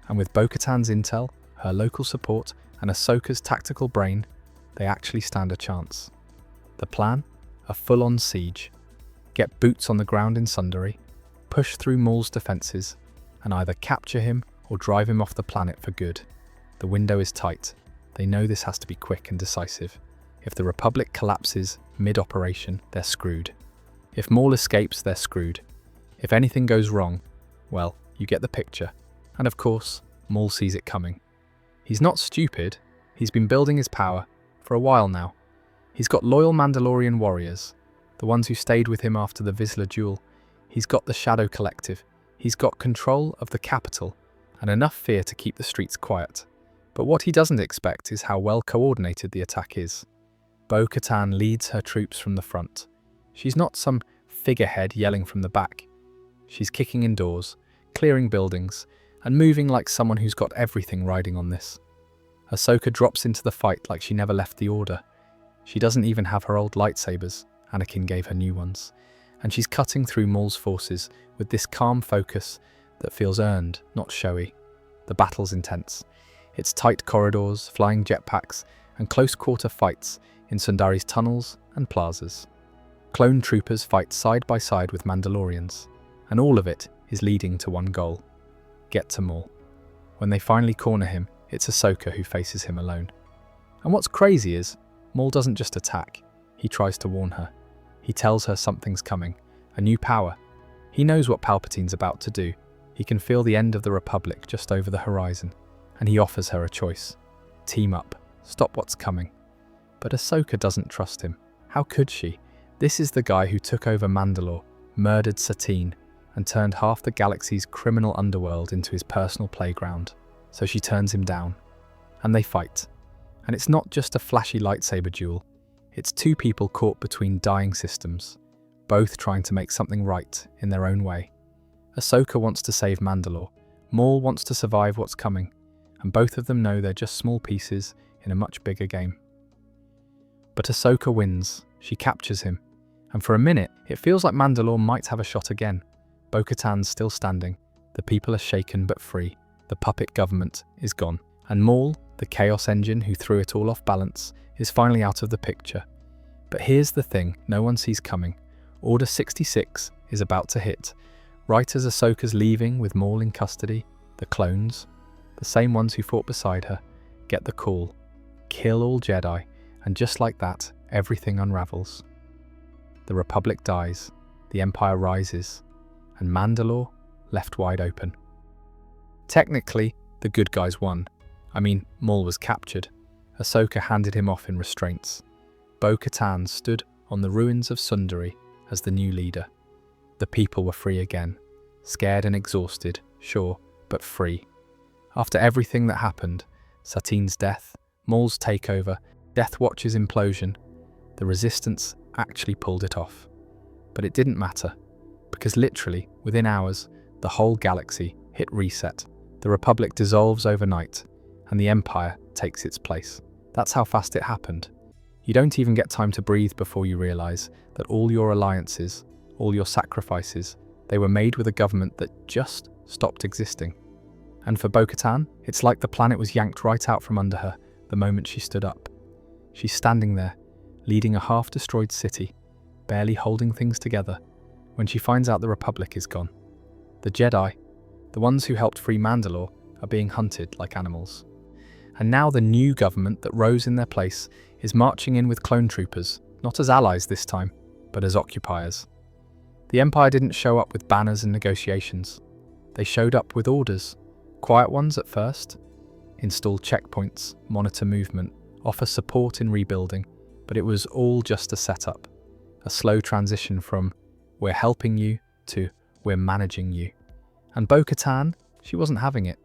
And with Bo-Katan's intel, her local support, and Ahsoka's tactical brain, they actually stand a chance. The plan? A full-on siege. Get boots on the ground in Sundari, push through Maul's defences, and either capture him or drive him off the planet for good. The window is tight. They know this has to be quick and decisive. If the Republic collapses mid-operation, they're screwed. If Maul escapes, they're screwed. If anything goes wrong, well, you get the picture. And of course, Maul sees it coming. He's not stupid. He's been building his power for a while now. He's got loyal Mandalorian warriors, the ones who stayed with him after the Vizla duel. He's got the Shadow Collective. He's got control of the capital and enough fear to keep the streets quiet. But what he doesn't expect is how well coordinated the attack is. Bo-Katan leads her troops from the front. She's not some figurehead yelling from the back. She's kicking indoors, clearing buildings, and moving like someone who's got everything riding on this. Ahsoka drops into the fight like she never left the Order. She doesn't even have her old lightsabers. Anakin gave her new ones. And she's cutting through Maul's forces with this calm focus that feels earned, not showy. The battle's intense. It's tight corridors, flying jetpacks, and close-quarter fights in Sundari's tunnels and plazas. Clone troopers fight side by side with Mandalorians, and all of it is leading to one goal: get to Maul. When they finally corner him, it's Ahsoka who faces him alone. And what's crazy is, Maul doesn't just attack, he tries to warn her. He tells her something's coming, a new power. He knows what Palpatine's about to do. He can feel the end of the Republic just over the horizon, and he offers her a choice. Team up, stop what's coming. But Ahsoka doesn't trust him. How could she? This is the guy who took over Mandalore, murdered Satine. and turned half the galaxy's criminal underworld into his personal playground. So she turns him down, and they fight. And it's not just a flashy lightsaber duel, it's two people caught between dying systems, both trying to make something right in their own way. Ahsoka wants to save Mandalore, Maul wants to survive what's coming, and both of them know they're just small pieces in a much bigger game. But Ahsoka wins, she captures him, and for a minute it feels like Mandalore might have a shot again. Bo-Katan's still standing, the people are shaken but free, the puppet government is gone, and Maul, the chaos engine who threw it all off balance, is finally out of the picture. But here's the thing no one sees coming. Order 66 is about to hit. Right as Ahsoka's leaving with Maul in custody, the clones, the same ones who fought beside her, get the call. Kill all Jedi, and just like that, everything unravels. The Republic dies, the Empire rises, and Mandalore left wide open. Technically, the good guys won. I mean, Maul was captured. Ahsoka handed him off in restraints. Bo-Katan stood on the ruins of Sundari as the new leader. The people were free again. Scared and exhausted, sure, but free. After everything that happened, Satine's death, Maul's takeover, Death Watch's implosion, the Resistance actually pulled it off. But it didn't matter, because literally, within hours, the whole galaxy hit reset. The Republic dissolves overnight, and the Empire takes its place. That's how fast it happened. You don't even get time to breathe before you realize that all your alliances, all your sacrifices, they were made with a government that just stopped existing. And for Bo-Katan, it's like the planet was yanked right out from under her the moment she stood up. She's standing there, leading a half-destroyed city, barely holding things together, when she finds out the Republic is gone. The Jedi, the ones who helped free Mandalore, are being hunted like animals. And now the new government that rose in their place is marching in with clone troopers, not as allies this time, but as occupiers. The Empire didn't show up with banners and negotiations. They showed up with orders, quiet ones at first, install checkpoints, monitor movement, offer support in rebuilding, but it was all just a setup, a slow transition from "we're helping you" to "we're managing you." And Bo-Katan, she wasn't having it.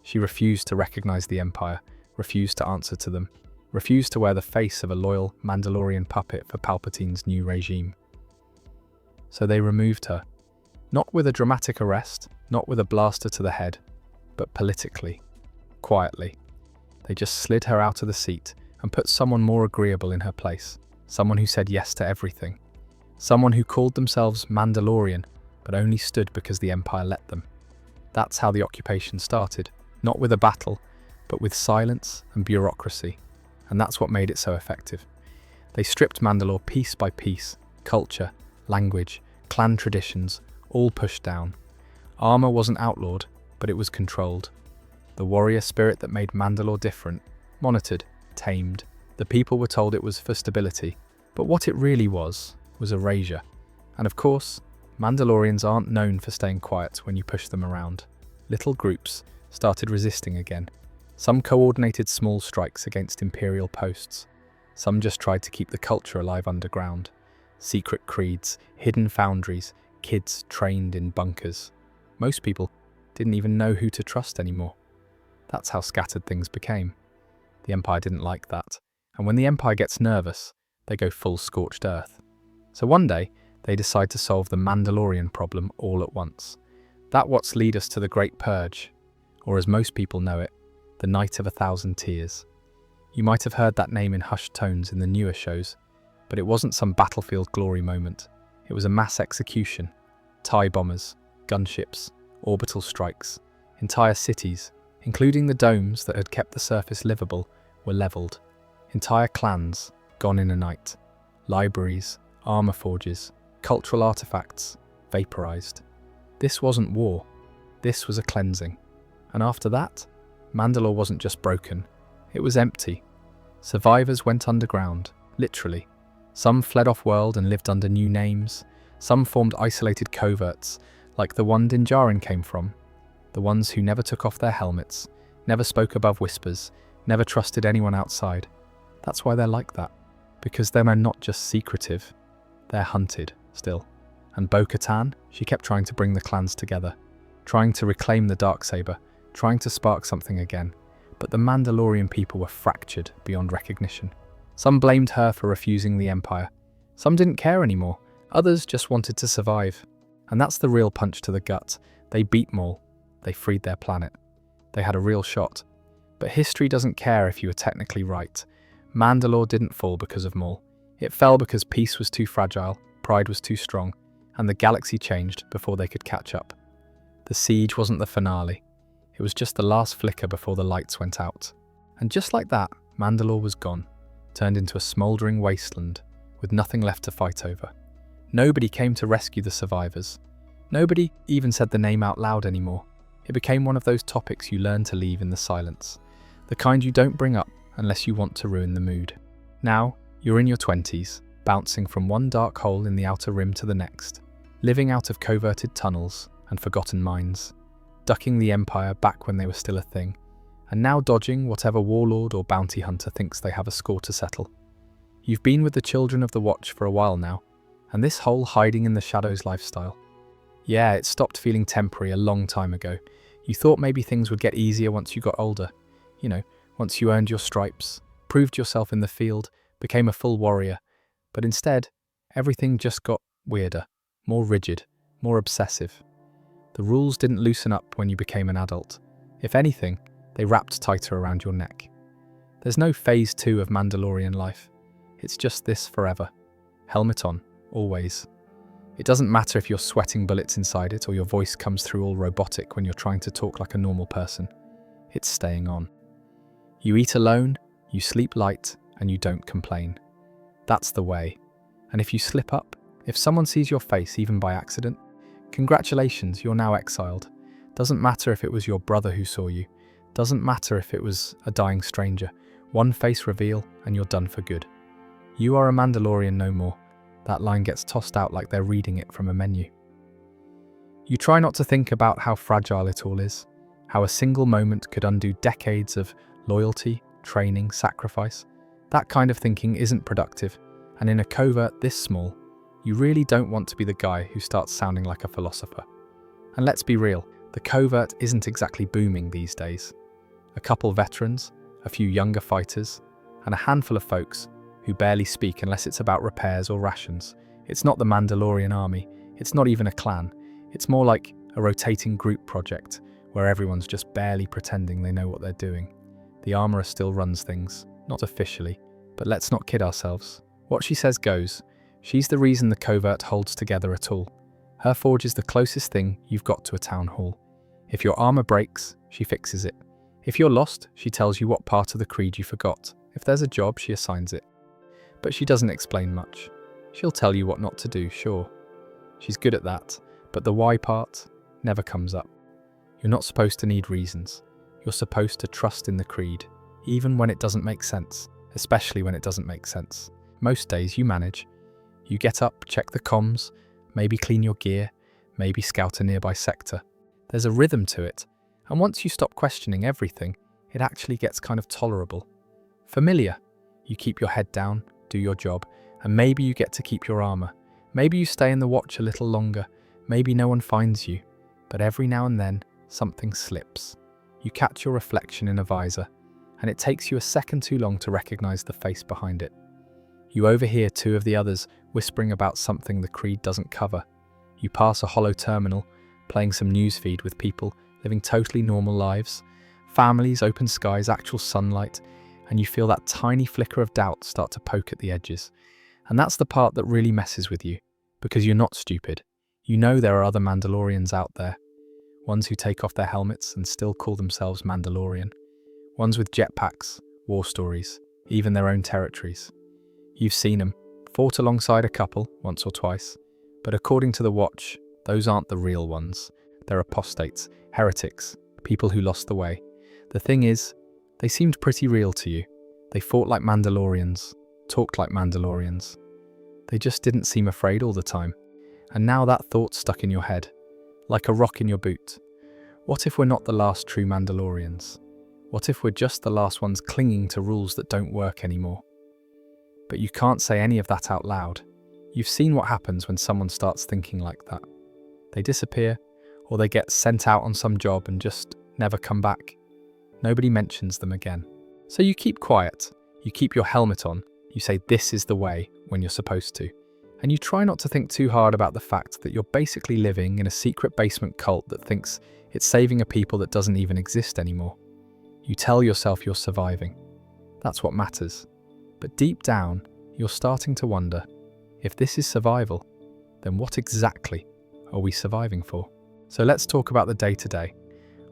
She refused to recognize the Empire, refused to answer to them, refused to wear the face of a loyal Mandalorian puppet for Palpatine's new regime. So they removed her, not with a dramatic arrest, not with a blaster to the head, but politically, quietly. They just slid her out of the seat and put someone more agreeable in her place, someone who said yes to everything, someone who called themselves Mandalorian, but only stood because the Empire let them. That's how the occupation started, not with a battle, but with silence and bureaucracy, and that's what made it so effective. They stripped Mandalore piece by piece, culture, language, clan traditions, all pushed down. Armor wasn't outlawed, but it was controlled. The warrior spirit that made Mandalore different, monitored, tamed. The people were told it was for stability, but what it really was erasure. And of course, Mandalorians aren't known for staying quiet when you push them around. Little groups started resisting again. Some coordinated small strikes against Imperial posts. Some just tried to keep the culture alive underground. Secret creeds, hidden foundries, kids trained in bunkers. Most people didn't even know who to trust anymore. That's how scattered things became. The Empire didn't like that, and when the Empire gets nervous, they go full scorched earth. So one day, they decide to solve the Mandalorian problem all at once. That's what leads us to the Great Purge, or as most people know it, the Night of 1,000 Tears. You might have heard that name in hushed tones in the newer shows, but it wasn't some battlefield glory moment. It was a mass execution. TIE bombers, gunships, orbital strikes, entire cities, including the domes that had kept the surface livable, were leveled. Entire clans gone in a night. Libraries, armor forges, cultural artifacts vaporized. This wasn't war. This was a cleansing. And after that, Mandalore wasn't just broken. It was empty. Survivors went underground, literally. Some fled off-world and lived under new names. Some formed isolated coverts, like the one Djarin came from. The ones who never took off their helmets, never spoke above whispers, never trusted anyone outside. That's why they're like that. Because they're not just secretive. They're hunted, still. And Bo-Katan, she kept trying to bring the clans together, trying to reclaim the Darksaber, trying to spark something again. But the Mandalorian people were fractured beyond recognition. Some blamed her for refusing the Empire. Some didn't care anymore. Others just wanted to survive. And that's the real punch to the gut. They beat Maul. They freed their planet. They had a real shot. But history doesn't care if you were technically right. Mandalore didn't fall because of Maul. It fell because peace was too fragile, pride was too strong, and the galaxy changed before they could catch up. The siege wasn't the finale. It was just the last flicker before the lights went out. And just like that, Mandalore was gone, turned into a smouldering wasteland with nothing left to fight over. Nobody came to rescue the survivors. Nobody even said the name out loud anymore. It became one of those topics you learn to leave in the silence, the kind you don't bring up unless you want to ruin the mood. Now, you're in your 20s, bouncing from one dark hole in the outer rim to the next, living out of coverted tunnels and forgotten mines, ducking the Empire back when they were still a thing, and now dodging whatever warlord or bounty hunter thinks they have a score to settle. You've been with the Children of the Watch for a while now, and this whole hiding in the shadows lifestyle, yeah, it stopped feeling temporary a long time ago. You thought maybe things would get easier once you got older. You know, once you earned your stripes, proved yourself in the field, became a full warrior. But instead, everything just got weirder, more rigid, more obsessive. The rules didn't loosen up when you became an adult. If anything, they wrapped tighter around your neck. There's no phase 2 of Mandalorian life. It's just this forever. Helmet on, always. It doesn't matter if you're sweating bullets inside it or your voice comes through all robotic when you're trying to talk like a normal person. It's staying on. You eat alone, you sleep light, and you don't complain. That's the way. And if you slip up, if someone sees your face even by accident, congratulations, you're now exiled. Doesn't matter if it was your brother who saw you. Doesn't matter if it was a dying stranger. One face reveal and you're done for good. You are a Mandalorian no more. That line gets tossed out like they're reading it from a menu. You try not to think about how fragile it all is, how a single moment could undo decades of loyalty, training, sacrifice. That kind of thinking isn't productive, and in a covert this small, you really don't want to be the guy who starts sounding like a philosopher. And let's be real, the covert isn't exactly booming these days. A couple veterans, a few younger fighters, and a handful of folks who barely speak unless it's about repairs or rations. It's not the Mandalorian army, it's not even a clan. It's more like a rotating group project where everyone's just barely pretending they know what they're doing. The armourer still runs things, not officially, but let's not kid ourselves. What she says goes. She's the reason the covert holds together at all. Her forge is the closest thing you've got to a town hall. If your armour breaks, she fixes it. If you're lost, she tells you what part of the creed you forgot. If there's a job, she assigns it. But she doesn't explain much. She'll tell you what not to do, sure. She's good at that, but the why part never comes up. You're not supposed to need reasons. You're supposed to trust in the creed, even when it doesn't make sense, especially when it doesn't make sense. Most days you manage. You get up, check the comms, maybe clean your gear, maybe scout a nearby sector. There's a rhythm to it, and once you stop questioning everything, it actually gets kind of tolerable. Familiar. You keep your head down, do your job, and maybe you get to keep your armour. Maybe you stay in the watch a little longer, maybe no one finds you, but every now and then, something slips. You catch your reflection in a visor, and it takes you a second too long to recognise the face behind it. You overhear two of the others whispering about something the creed doesn't cover. You pass a hollow terminal, playing some newsfeed with people living totally normal lives, families, open skies, actual sunlight, and you feel that tiny flicker of doubt start to poke at the edges. And that's the part that really messes with you, because you're not stupid. You know there are other Mandalorians out there. Ones who take off their helmets and still call themselves Mandalorian. Ones with jetpacks, war stories, even their own territories. You've seen them, fought alongside a couple, once or twice. But according to the Watch, those aren't the real ones. They're apostates, heretics, people who lost the way. The thing is, they seemed pretty real to you. They fought like Mandalorians, talked like Mandalorians. They just didn't seem afraid all the time. And now that thought's stuck in your head, like a rock in your boot. What if we're not the last true Mandalorians? What if we're just the last ones clinging to rules that don't work anymore? But you can't say any of that out loud. You've seen what happens when someone starts thinking like that. They disappear, or they get sent out on some job and just never come back. Nobody mentions them again. So you keep quiet, you keep your helmet on, you say this is the way when you're supposed to. And you try not to think too hard about the fact that you're basically living in a secret basement cult that thinks it's saving a people that doesn't even exist anymore. You tell yourself you're surviving. That's what matters. But deep down, you're starting to wonder, if this is survival, then what exactly are we surviving for? So let's talk about the day-to-day.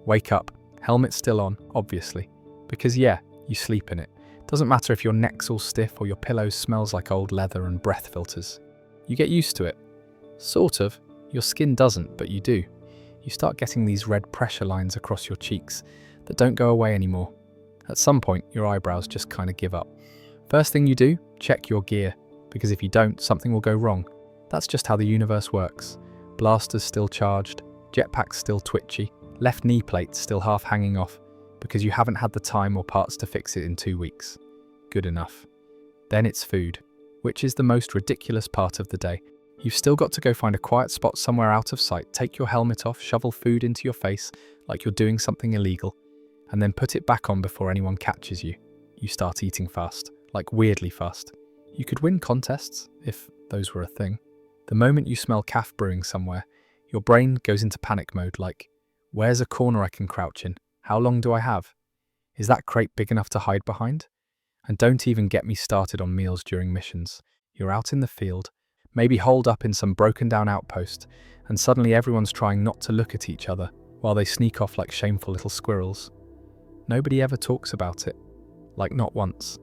Wake up, helmet still on, obviously. Because yeah, you sleep in it. Doesn't matter if your neck's all stiff or your pillow smells like old leather and breath filters. You get used to it. Sort of. Your skin doesn't, but you do. You start getting these red pressure lines across your cheeks that don't go away anymore. At some point, your eyebrows just kind of give up. First thing you do, check your gear, because if you don't, something will go wrong. That's just how the universe works. Blasters still charged, jetpacks still twitchy, left knee plates still half hanging off, because you haven't had the time or parts to fix it in 2 weeks. Good enough. Then it's food, which is the most ridiculous part of the day. You've still got to go find a quiet spot somewhere out of sight, take your helmet off, shovel food into your face like you're doing something illegal, and then put it back on before anyone catches you. You start eating fast, like weirdly fast. You could win contests, if those were a thing. The moment you smell calf brewing somewhere, your brain goes into panic mode like, where's a corner I can crouch in? How long do I have? Is that crate big enough to hide behind? And don't even get me started on meals during missions. You're out in the field, maybe holed up in some broken down outpost, and suddenly everyone's trying not to look at each other while they sneak off like shameful little squirrels. Nobody ever talks about it. Like not once.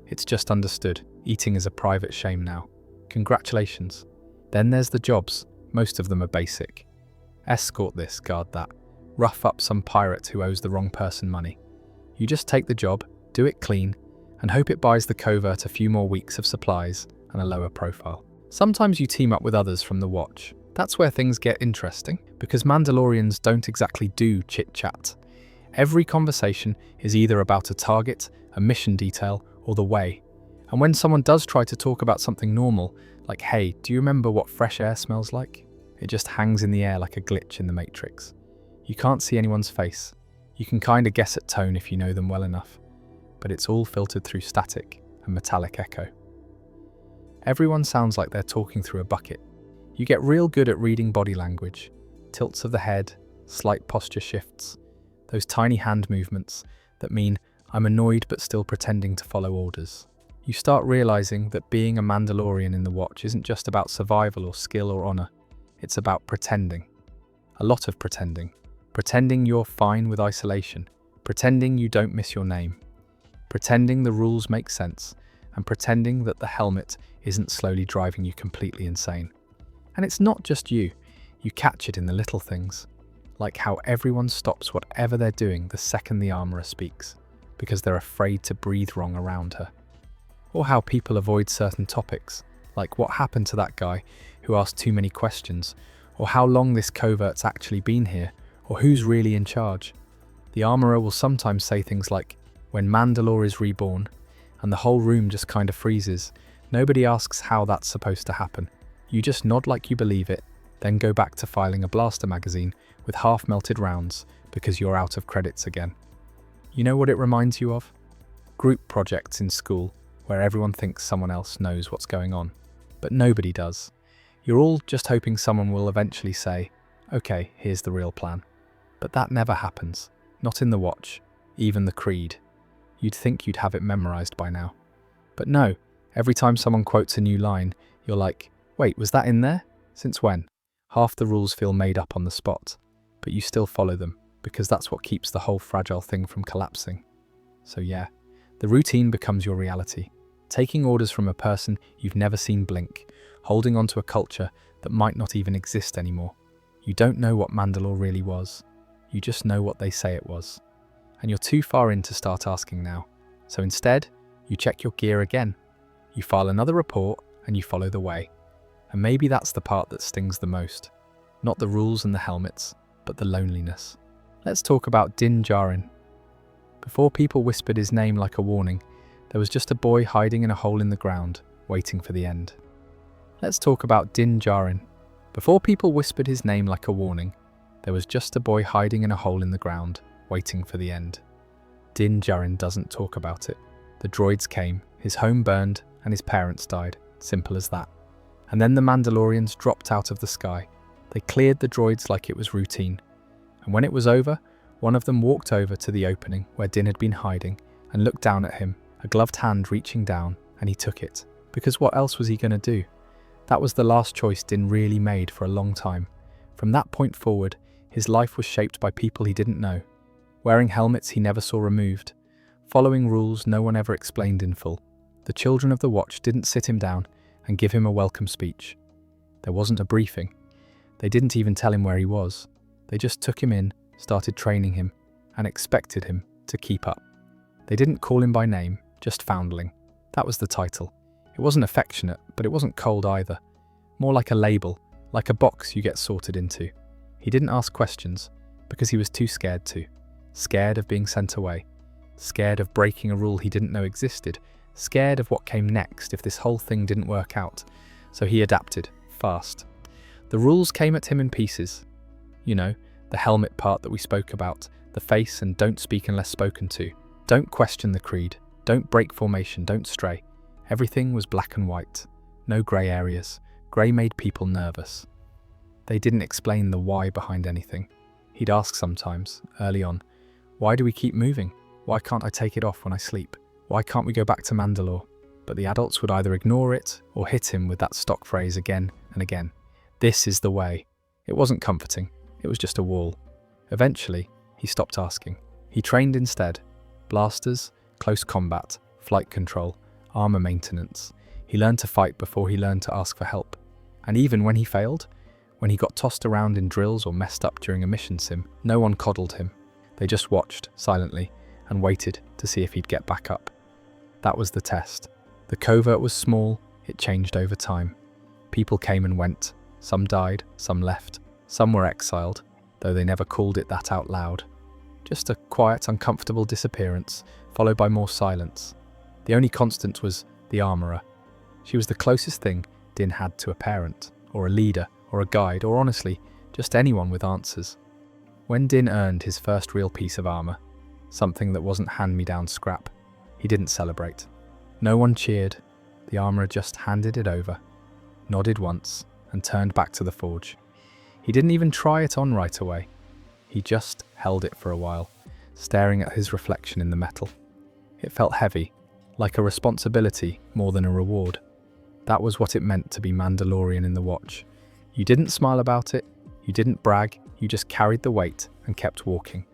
It's just understood. Eating is a private shame now. Congratulations. Then there's the jobs. Most of them are basic. Escort this, guard that. Rough up some pirate who owes the wrong person money. You just take the job, do it clean, and hope it buys the covert a few more weeks of supplies and a lower profile. Sometimes you team up with others from the Watch. That's where things get interesting, because Mandalorians don't exactly do chit-chat. Every conversation is either about a target, a mission detail, or the way. And when someone does try to talk about something normal, like, hey, do you remember what fresh air smells like? It just hangs in the air like a glitch in the Matrix. You can't see anyone's face. You can kind of guess at tone if you know them well enough. But it's all filtered through static and metallic echo. Everyone sounds like they're talking through a bucket. You get real good at reading body language, tilts of the head, slight posture shifts, those tiny hand movements that mean I'm annoyed but still pretending to follow orders. You start realizing that being a Mandalorian in the Watch isn't just about survival or skill or honor. It's about pretending. A lot of pretending. Pretending you're fine with isolation. Pretending you don't miss your name. Pretending the rules make sense. And pretending that the helmet isn't slowly driving you completely insane. And it's not just you. You catch it in the little things. Like how everyone stops whatever they're doing the second the armorer speaks, because they're afraid to breathe wrong around her. Or how people avoid certain topics, like what happened to that guy who asked too many questions, or how long this covert's actually been here, or who's really in charge. The armorer will sometimes say things like, when Mandalore is reborn, and the whole room just kind of freezes. Nobody asks how that's supposed to happen. You just nod like you believe it, then go back to filing a blaster magazine with half-melted rounds because you're out of credits again. You know what it reminds you of? Group projects in school where everyone thinks someone else knows what's going on, but nobody does. You're all just hoping someone will eventually say, okay, here's the real plan. But that never happens. Not in the Watch, even the Creed. You'd think you'd have it memorized by now. But no, every time someone quotes a new line, you're like, wait, was that in there? Since when? Half the rules feel made up on the spot, but you still follow them, because that's what keeps the whole fragile thing from collapsing. So yeah, the routine becomes your reality. Taking orders from a person you've never seen blink, holding on to a culture that might not even exist anymore. You don't know what Mandalore really was. You just know what they say it was. And you're too far in to start asking now. So instead, you check your gear again. You file another report and you follow the way. And maybe that's the part that stings the most. Not the rules and the helmets, but the loneliness. Let's talk about Din Djarin. Before people whispered his name like a warning, there was just a boy hiding in a hole in the ground, waiting for the end. Let's talk about Din Djarin. Before people whispered his name like a warning, there was just a boy hiding in a hole in the ground, waiting for the end. Din Djarin doesn't talk about it. The droids came, his home burned, and his parents died. Simple as that. And then the Mandalorians dropped out of the sky. They cleared the droids like it was routine. And when it was over, one of them walked over to the opening where Din had been hiding and looked down at him, a gloved hand reaching down, and he took it. Because what else was he going to do? That was the last choice Din really made for a long time. From that point forward, his life was shaped by people he didn't know, wearing helmets he never saw removed, following rules no one ever explained in full. The children of the Watch didn't sit him down and give him a welcome speech. There wasn't a briefing. They didn't even tell him where he was. They just took him in, started training him, and expected him to keep up. They didn't call him by name, just Foundling. That was the title. It wasn't affectionate, but it wasn't cold either. More like a label, like a box you get sorted into. He didn't ask questions, because he was too scared to. Scared of being sent away. Scared of breaking a rule he didn't know existed. Scared of what came next if this whole thing didn't work out. So he adapted, fast. The rules came at him in pieces. You know, the helmet part that we spoke about, the face and don't speak unless spoken to. Don't question the creed. Don't break formation, don't stray. Everything was black and white. No grey areas. Grey made people nervous. They didn't explain the why behind anything. He'd ask sometimes, early on, why do we keep moving? Why can't I take it off when I sleep? Why can't we go back to Mandalore? But the adults would either ignore it or hit him with that stock phrase again and again. This is the way. It wasn't comforting. It was just a wall. Eventually, he stopped asking. He trained instead. Blasters, close combat, flight control, armor maintenance. He learned to fight before he learned to ask for help. And even when he failed, when he got tossed around in drills or messed up during a mission sim, no one coddled him. They just watched, silently, and waited to see if he'd get back up. That was the test. The covert was small, it changed over time. People came and went. Some died, some left, some were exiled, though they never called it that out loud. Just a quiet, uncomfortable disappearance, followed by more silence. The only constant was the armourer. She was the closest thing Din had to a parent, or a leader, or a guide, or honestly, just anyone with answers. When Din earned his first real piece of armour, something that wasn't hand-me-down scrap, he didn't celebrate. No one cheered. The armourer just handed it over, nodded once, and turned back to the forge. He didn't even try it on right away. He just held it for a while, staring at his reflection in the metal. It felt heavy, like a responsibility more than a reward. That was what it meant to be Mandalorian in the Watch. You didn't smile about it, you didn't brag, you just carried the weight and kept walking.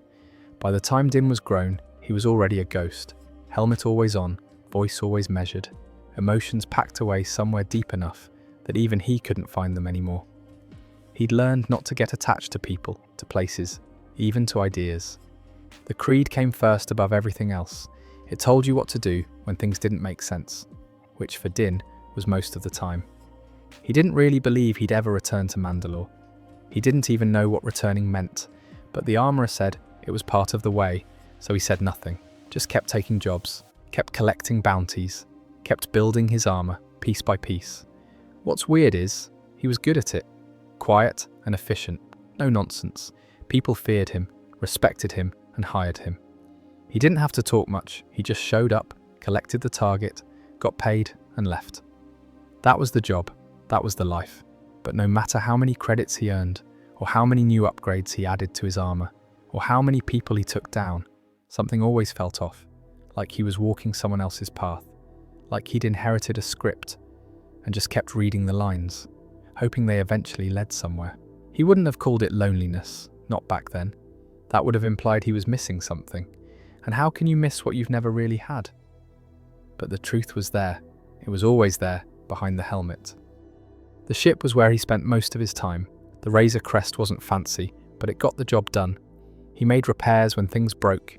By the time Din was grown, he was already a ghost. Helmet always on, voice always measured, emotions packed away somewhere deep enough that even he couldn't find them anymore. He'd learned not to get attached to people, to places, even to ideas. The creed came first above everything else. It told you what to do when things didn't make sense, which for Din was most of the time. He didn't really believe he'd ever return to Mandalore. He didn't even know what returning meant, but the armourer said it was part of the way, so he said nothing, just kept taking jobs, kept collecting bounties, kept building his armour piece by piece. What's weird is, he was good at it, quiet and efficient, no nonsense. People feared him, respected him, and hired him. He didn't have to talk much, he just showed up, collected the target, got paid, and left. That was the job, that was the life. But no matter how many credits he earned, or how many new upgrades he added to his armour, or how many people he took down, something always felt off, like he was walking someone else's path, like he'd inherited a script, and just kept reading the lines, hoping they eventually led somewhere. He wouldn't have called it loneliness, not back then. That would have implied he was missing something. And how can you miss what you've never really had? But the truth was there. It was always there, behind the helmet. The ship was where he spent most of his time. The Razor Crest wasn't fancy, but it got the job done. He made repairs when things broke,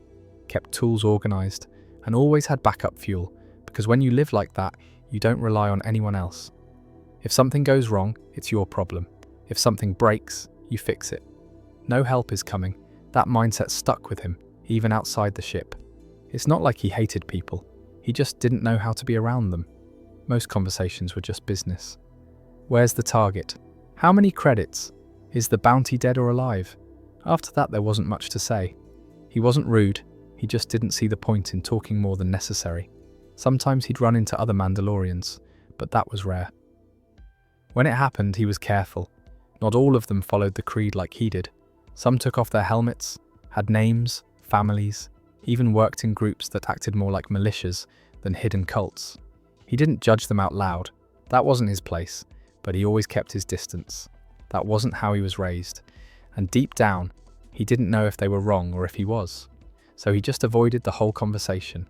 kept tools organised, and always had backup fuel, because when you live like that, you don't rely on anyone else. If something goes wrong, it's your problem. If something breaks, you fix it. No help is coming. That mindset stuck with him, even outside the ship. It's not like he hated people. He just didn't know how to be around them. Most conversations were just business. Where's the target? How many credits? Is the bounty dead or alive? After that, there wasn't much to say. He wasn't rude, he just didn't see the point in talking more than necessary. Sometimes he'd run into other Mandalorians, but that was rare. When it happened, he was careful. Not all of them followed the creed like he did. Some took off their helmets, had names, families, even worked in groups that acted more like militias than hidden cults. He didn't judge them out loud. That wasn't his place, but he always kept his distance. That wasn't how he was raised. And deep down, he didn't know if they were wrong or if he was. So he just avoided the whole conversation.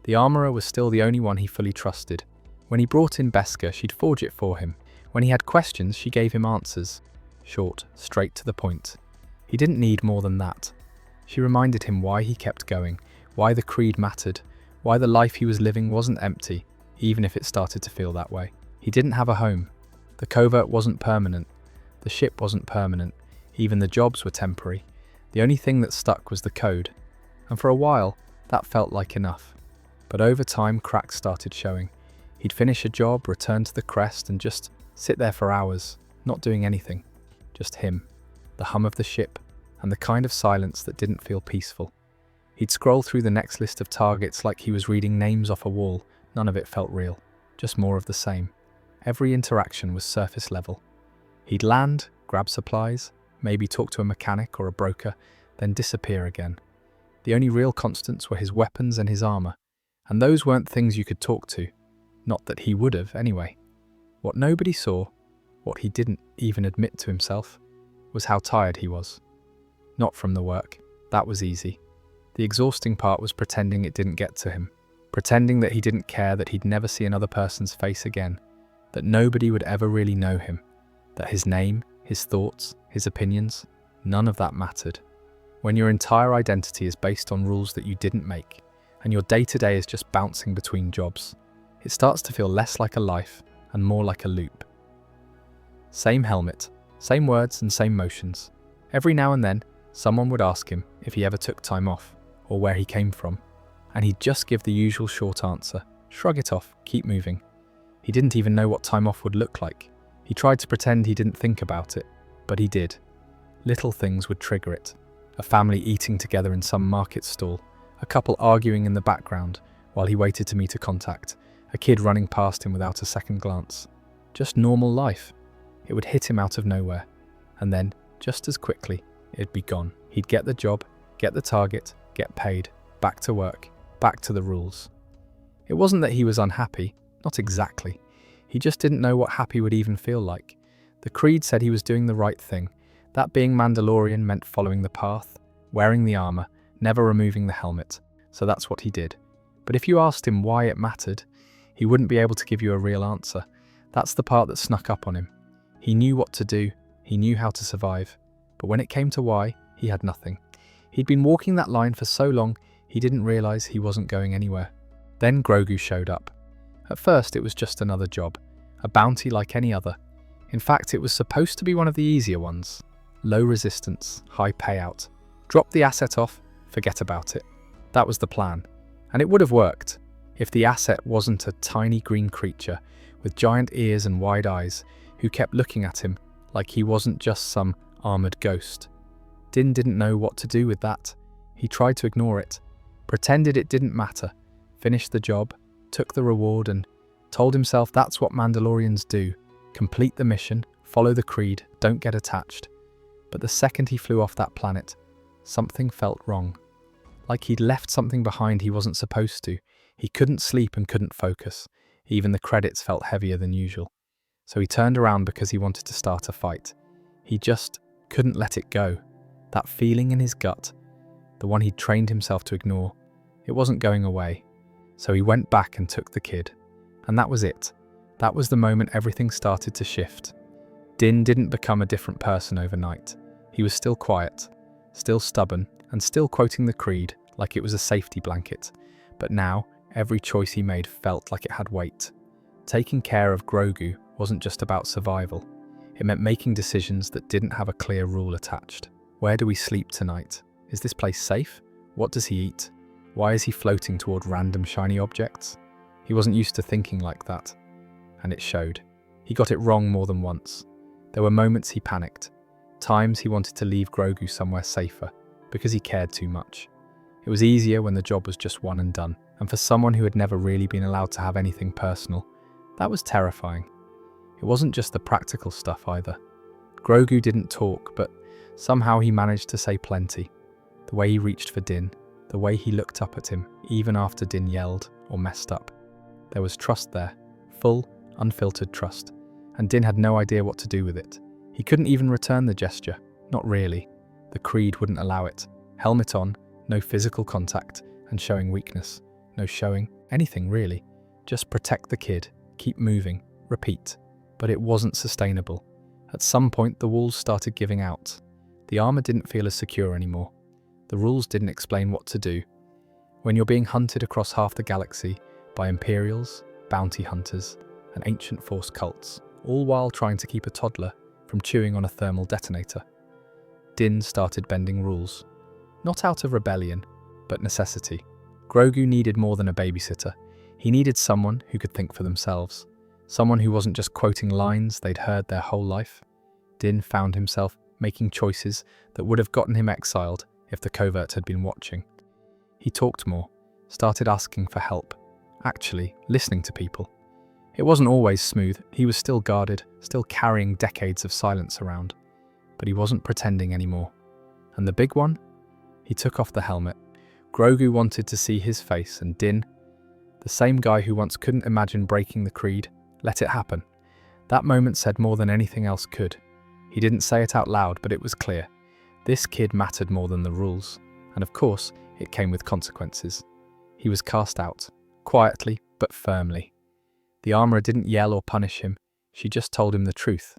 The armourer was still the only one he fully trusted. When he brought in Beskar, she'd forge it for him. When he had questions, she gave him answers. Short, straight to the point. He didn't need more than that. She reminded him why he kept going, why the creed mattered, why the life he was living wasn't empty, even if it started to feel that way. He didn't have a home. The covert wasn't permanent. The ship wasn't permanent. Even the jobs were temporary. The only thing that stuck was the code. And for a while, that felt like enough. But over time, cracks started showing. He'd finish a job, return to the crest, and just sit there for hours, not doing anything. Just him, the hum of the ship, and the kind of silence that didn't feel peaceful. He'd scroll through the next list of targets like he was reading names off a wall. None of it felt real, just more of the same. Every interaction was surface level. He'd land, grab supplies, maybe talk to a mechanic or a broker, then disappear again. The only real constants were his weapons and his armor, and those weren't things you could talk to. Not that he would have, anyway. What nobody saw, what he didn't even admit to himself, was how tired he was. Not from the work. That was easy. The exhausting part was pretending it didn't get to him. Pretending that he didn't care, that he'd never see another person's face again. That nobody would ever really know him. That his name, his thoughts, his opinions, none of that mattered. When your entire identity is based on rules that you didn't make, and your day-to-day is just bouncing between jobs, it starts to feel less like a life and more like a loop. Same helmet, same words and same motions. Every now and then, someone would ask him if he ever took time off, or where he came from, and he'd just give the usual short answer, shrug it off, keep moving. He didn't even know what time off would look like. He tried to pretend he didn't think about it, but he did. Little things would trigger it. A family eating together in some market stall, a couple arguing in the background while he waited to meet a contact, a kid running past him without a second glance. Just normal life. It would hit him out of nowhere, and then, just as quickly, it'd be gone. He'd get the job, get the target, get paid, back to work, back to the rules. It wasn't that he was unhappy, not exactly. He just didn't know what happy would even feel like. The creed said he was doing the right thing. That being Mandalorian meant following the path, wearing the armor, never removing the helmet. So that's what he did. But if you asked him why it mattered, he wouldn't be able to give you a real answer. That's the part that snuck up on him. He knew what to do, he knew how to survive. But when it came to why, he had nothing. He'd been walking that line for so long, he didn't realize he wasn't going anywhere. Then Grogu showed up. At first, it was just another job, a bounty like any other. In fact, it was supposed to be one of the easier ones. Low resistance, high payout. Drop the asset off, forget about it. That was the plan. And it would have worked if the asset wasn't a tiny green creature with giant ears and wide eyes who kept looking at him like he wasn't just some armored ghost. Din didn't know what to do with that. He tried to ignore it, pretended it didn't matter, finished the job, took the reward, and told himself that's what Mandalorians do. Complete the mission, follow the creed, don't get attached. But the second he flew off that planet, something felt wrong. Like he'd left something behind he wasn't supposed to. He couldn't sleep and couldn't focus. Even the credits felt heavier than usual. So he turned around because he wanted to start a fight. He just couldn't let it go. That feeling in his gut, the one he'd trained himself to ignore, it wasn't going away. So he went back and took the kid. And that was it. That was the moment everything started to shift. Din didn't become a different person overnight. He was still quiet, still stubborn, and still quoting the creed like it was a safety blanket. But now, every choice he made felt like it had weight. Taking care of Grogu wasn't just about survival. It meant making decisions that didn't have a clear rule attached. Where do we sleep tonight? Is this place safe? What does he eat? Why is he floating toward random shiny objects? He wasn't used to thinking like that. And it showed. He He got it wrong more than once. There were moments he panicked, times he wanted to leave Grogu somewhere safer, because he cared too much. It was easier when the job was just one and done, and for someone who had never really been allowed to have anything personal, that was terrifying. It wasn't just the practical stuff either. Grogu didn't talk, but somehow he managed to say plenty. The way he reached for Din, the way he looked up at him, even after Din yelled or messed up. There was trust there, full, unfiltered trust, and Din had no idea what to do with it. He couldn't even return the gesture, not really. The creed wouldn't allow it. Helmet on, no physical contact, and showing weakness. No showing anything really. Just protect the kid, keep moving, repeat. But it wasn't sustainable. At some point the walls started giving out. The armor didn't feel as secure anymore. The rules didn't explain what to do. When you're being hunted across half the galaxy by Imperials, bounty hunters, and ancient Force cults, all while trying to keep a toddler from chewing on a thermal detonator, Din started bending rules. Not out of rebellion, but necessity. Grogu needed more than a babysitter. He needed someone who could think for themselves. Someone who wasn't just quoting lines they'd heard their whole life. Din found himself making choices that would have gotten him exiled if the covert had been watching. He talked more, started asking for help, actually listening to people. It wasn't always smooth. He was still guarded, still carrying decades of silence around. But he wasn't pretending anymore. And the big one? He took off the helmet. Grogu wanted to see his face, and Din, the same guy who once couldn't imagine breaking the creed, let it happen. That moment said more than anything else could. He didn't say it out loud, but it was clear. This kid mattered more than the rules. And of course, it came with consequences. He was cast out, quietly but firmly. The armorer didn't yell or punish him. She just told him the truth,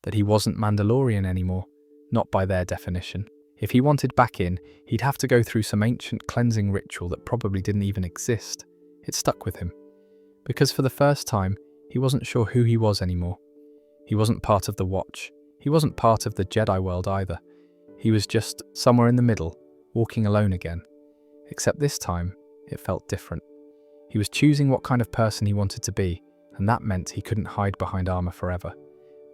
that he wasn't Mandalorian anymore, not by their definition. If he wanted back in, he'd have to go through some ancient cleansing ritual that probably didn't even exist. It stuck with him. Because for the first time, he wasn't sure who he was anymore. He wasn't part of the Watch. He wasn't part of the Jedi world either. He was just somewhere in the middle, walking alone again. Except this time, it felt different. He was choosing what kind of person he wanted to be, and that meant he couldn't hide behind armor forever.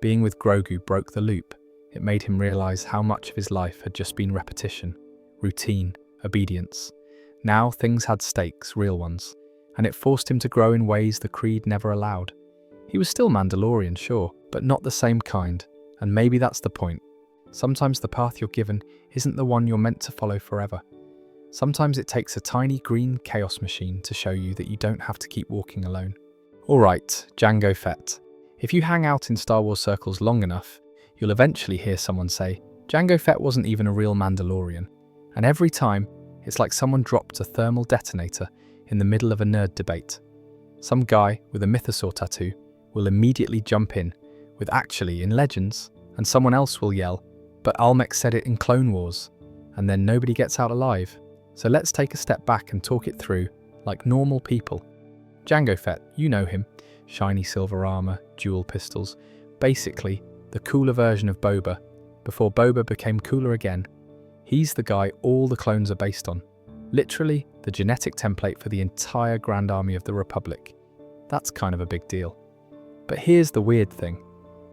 Being with Grogu broke the loop. It made him realize how much of his life had just been repetition, routine, obedience. Now things had stakes, real ones, and it forced him to grow in ways the creed never allowed. He was still Mandalorian, sure, but not the same kind, and maybe that's the point. Sometimes the path you're given isn't the one you're meant to follow forever. Sometimes it takes a tiny green chaos machine to show you that you don't have to keep walking alone. Alright, Jango Fett. If you hang out in Star Wars circles long enough, you'll eventually hear someone say, Jango Fett wasn't even a real Mandalorian. And every time, it's like someone dropped a thermal detonator in the middle of a nerd debate. Some guy with a mythosaur tattoo will immediately jump in with actually in Legends, and someone else will yell, but Almec said it in Clone Wars, and then nobody gets out alive. So let's take a step back and talk it through, like normal people. Jango Fett, you know him. Shiny silver armor, dual pistols. Basically, the cooler version of Boba, before Boba became cooler again. He's the guy all the clones are based on. Literally, the genetic template for the entire Grand Army of the Republic. That's kind of a big deal. But here's the weird thing.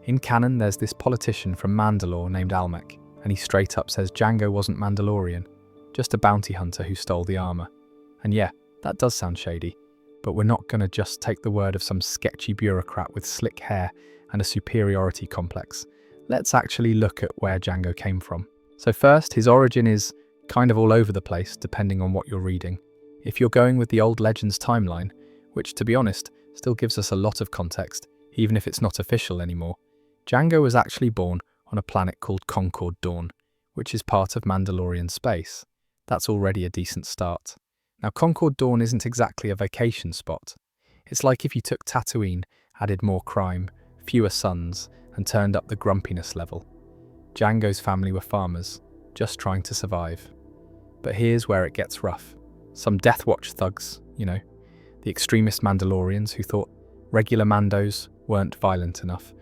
In canon, there's this politician from Mandalore named Almec, and he straight up says Jango wasn't Mandalorian, just a bounty hunter who stole the armor. And yeah, that does sound shady, but we're not going to just take the word of some sketchy bureaucrat with slick hair and a superiority complex. Let's actually look at where Jango came from. So first, his origin is kind of all over the place depending on what you're reading. If you're going with the old Legends timeline, which to be honest, still gives us a lot of context, even if it's not official anymore, Jango was actually born on a planet called Concord Dawn, which is part of Mandalorian space. That's already a decent start. Now, Concord Dawn isn't exactly a vacation spot. It's like if you took Tatooine, added more crime, fewer suns, and turned up the grumpiness level. Jango's family were farmers, just trying to survive. But here's where it gets rough. Some Death Watch thugs, the extremist Mandalorians who thought regular Mandos weren't violent enough,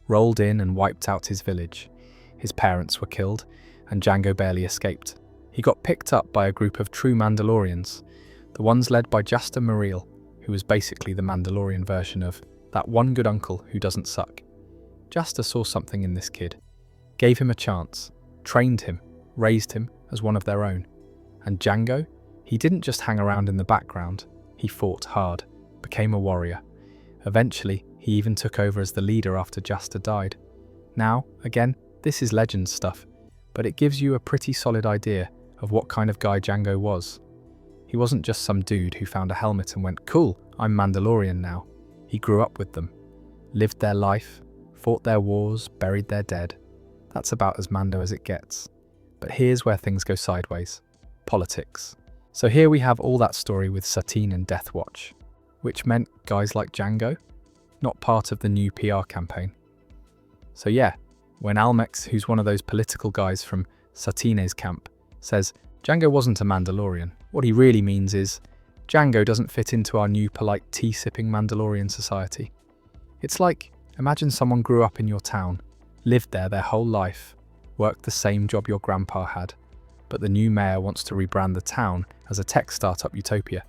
rolled in and wiped out his village. His parents were killed, and Jango barely escaped. He got picked up by a group of true Mandalorians, the ones led by Jasta Mareel, who was basically the Mandalorian version of that one good uncle who doesn't suck. Jasta saw something in this kid, gave him a chance, trained him, raised him as one of their own. And Jango? He didn't just hang around in the background. He fought hard, became a warrior. Eventually, he even took over as the leader after Jasta died. Now, again, this is legend stuff, but it gives you a pretty solid idea of what kind of guy Jango was. He wasn't just some dude who found a helmet and went, "Cool, I'm Mandalorian now." He grew up with them, lived their life, fought their wars, buried their dead. That's about as Mando as it gets. But here's where things go sideways. Politics. So here we have all that story with Satine and Death Watch, which meant guys like Jango, not part of the new PR campaign. So yeah, when Almex, who's one of those political guys from Satine's camp, says Jango wasn't a Mandalorian, what he really means is Jango doesn't fit into our new polite tea-sipping Mandalorian society. It's like, imagine someone grew up in your town, lived there their whole life, worked the same job your grandpa had, but the new mayor wants to rebrand the town as a tech startup utopia.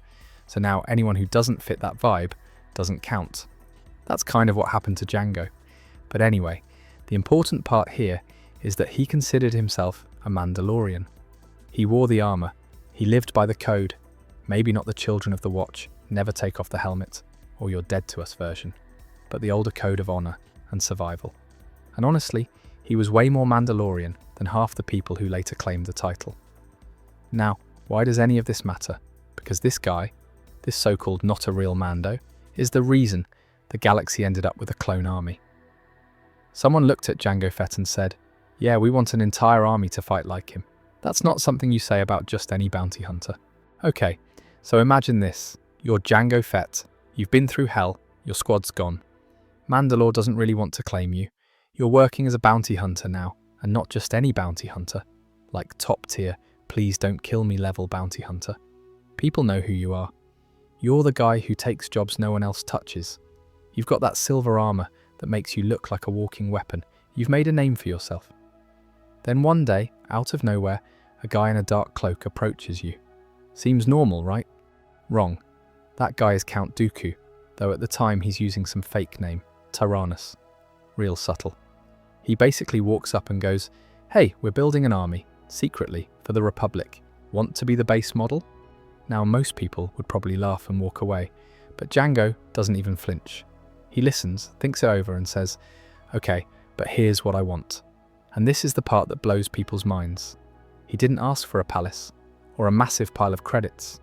So now anyone who doesn't fit that vibe doesn't count. That's kind of what happened to Jango. But anyway, the important part here is that he considered himself a Mandalorian. He wore the armor, he lived by the code, maybe not the children of the watch, never take off the helmet, or you're dead to us version, but the older code of honor and survival. And honestly, he was way more Mandalorian than half the people who later claimed the title. Now, why does any of this matter? Because this guy, this so-called not a real Mando, is the reason the galaxy ended up with a clone army. Someone looked at Jango Fett and said, "Yeah, we want an entire army to fight like him." That's not something you say about just any bounty hunter. Okay, so imagine this. You're Jango Fett, you've been through hell, your squad's gone. Mandalore doesn't really want to claim you. You're working as a bounty hunter now, and not just any bounty hunter, like top tier, please don't kill me level bounty hunter. People know who you are. You're the guy who takes jobs no one else touches. You've got that silver armor that makes you look like a walking weapon. You've made a name for yourself. Then one day, out of nowhere, a guy in a dark cloak approaches you. Seems normal, right? Wrong. That guy is Count Dooku, though at the time he's using some fake name, Tyrannus. Real subtle. He basically walks up and goes, "Hey, we're building an army, secretly, for the Republic. Want to be the base model?" Now most people would probably laugh and walk away, but Jango doesn't even flinch. He listens, thinks it over and says, "Okay, but here's what I want." And this is the part that blows people's minds. He didn't ask for a palace, or a massive pile of credits.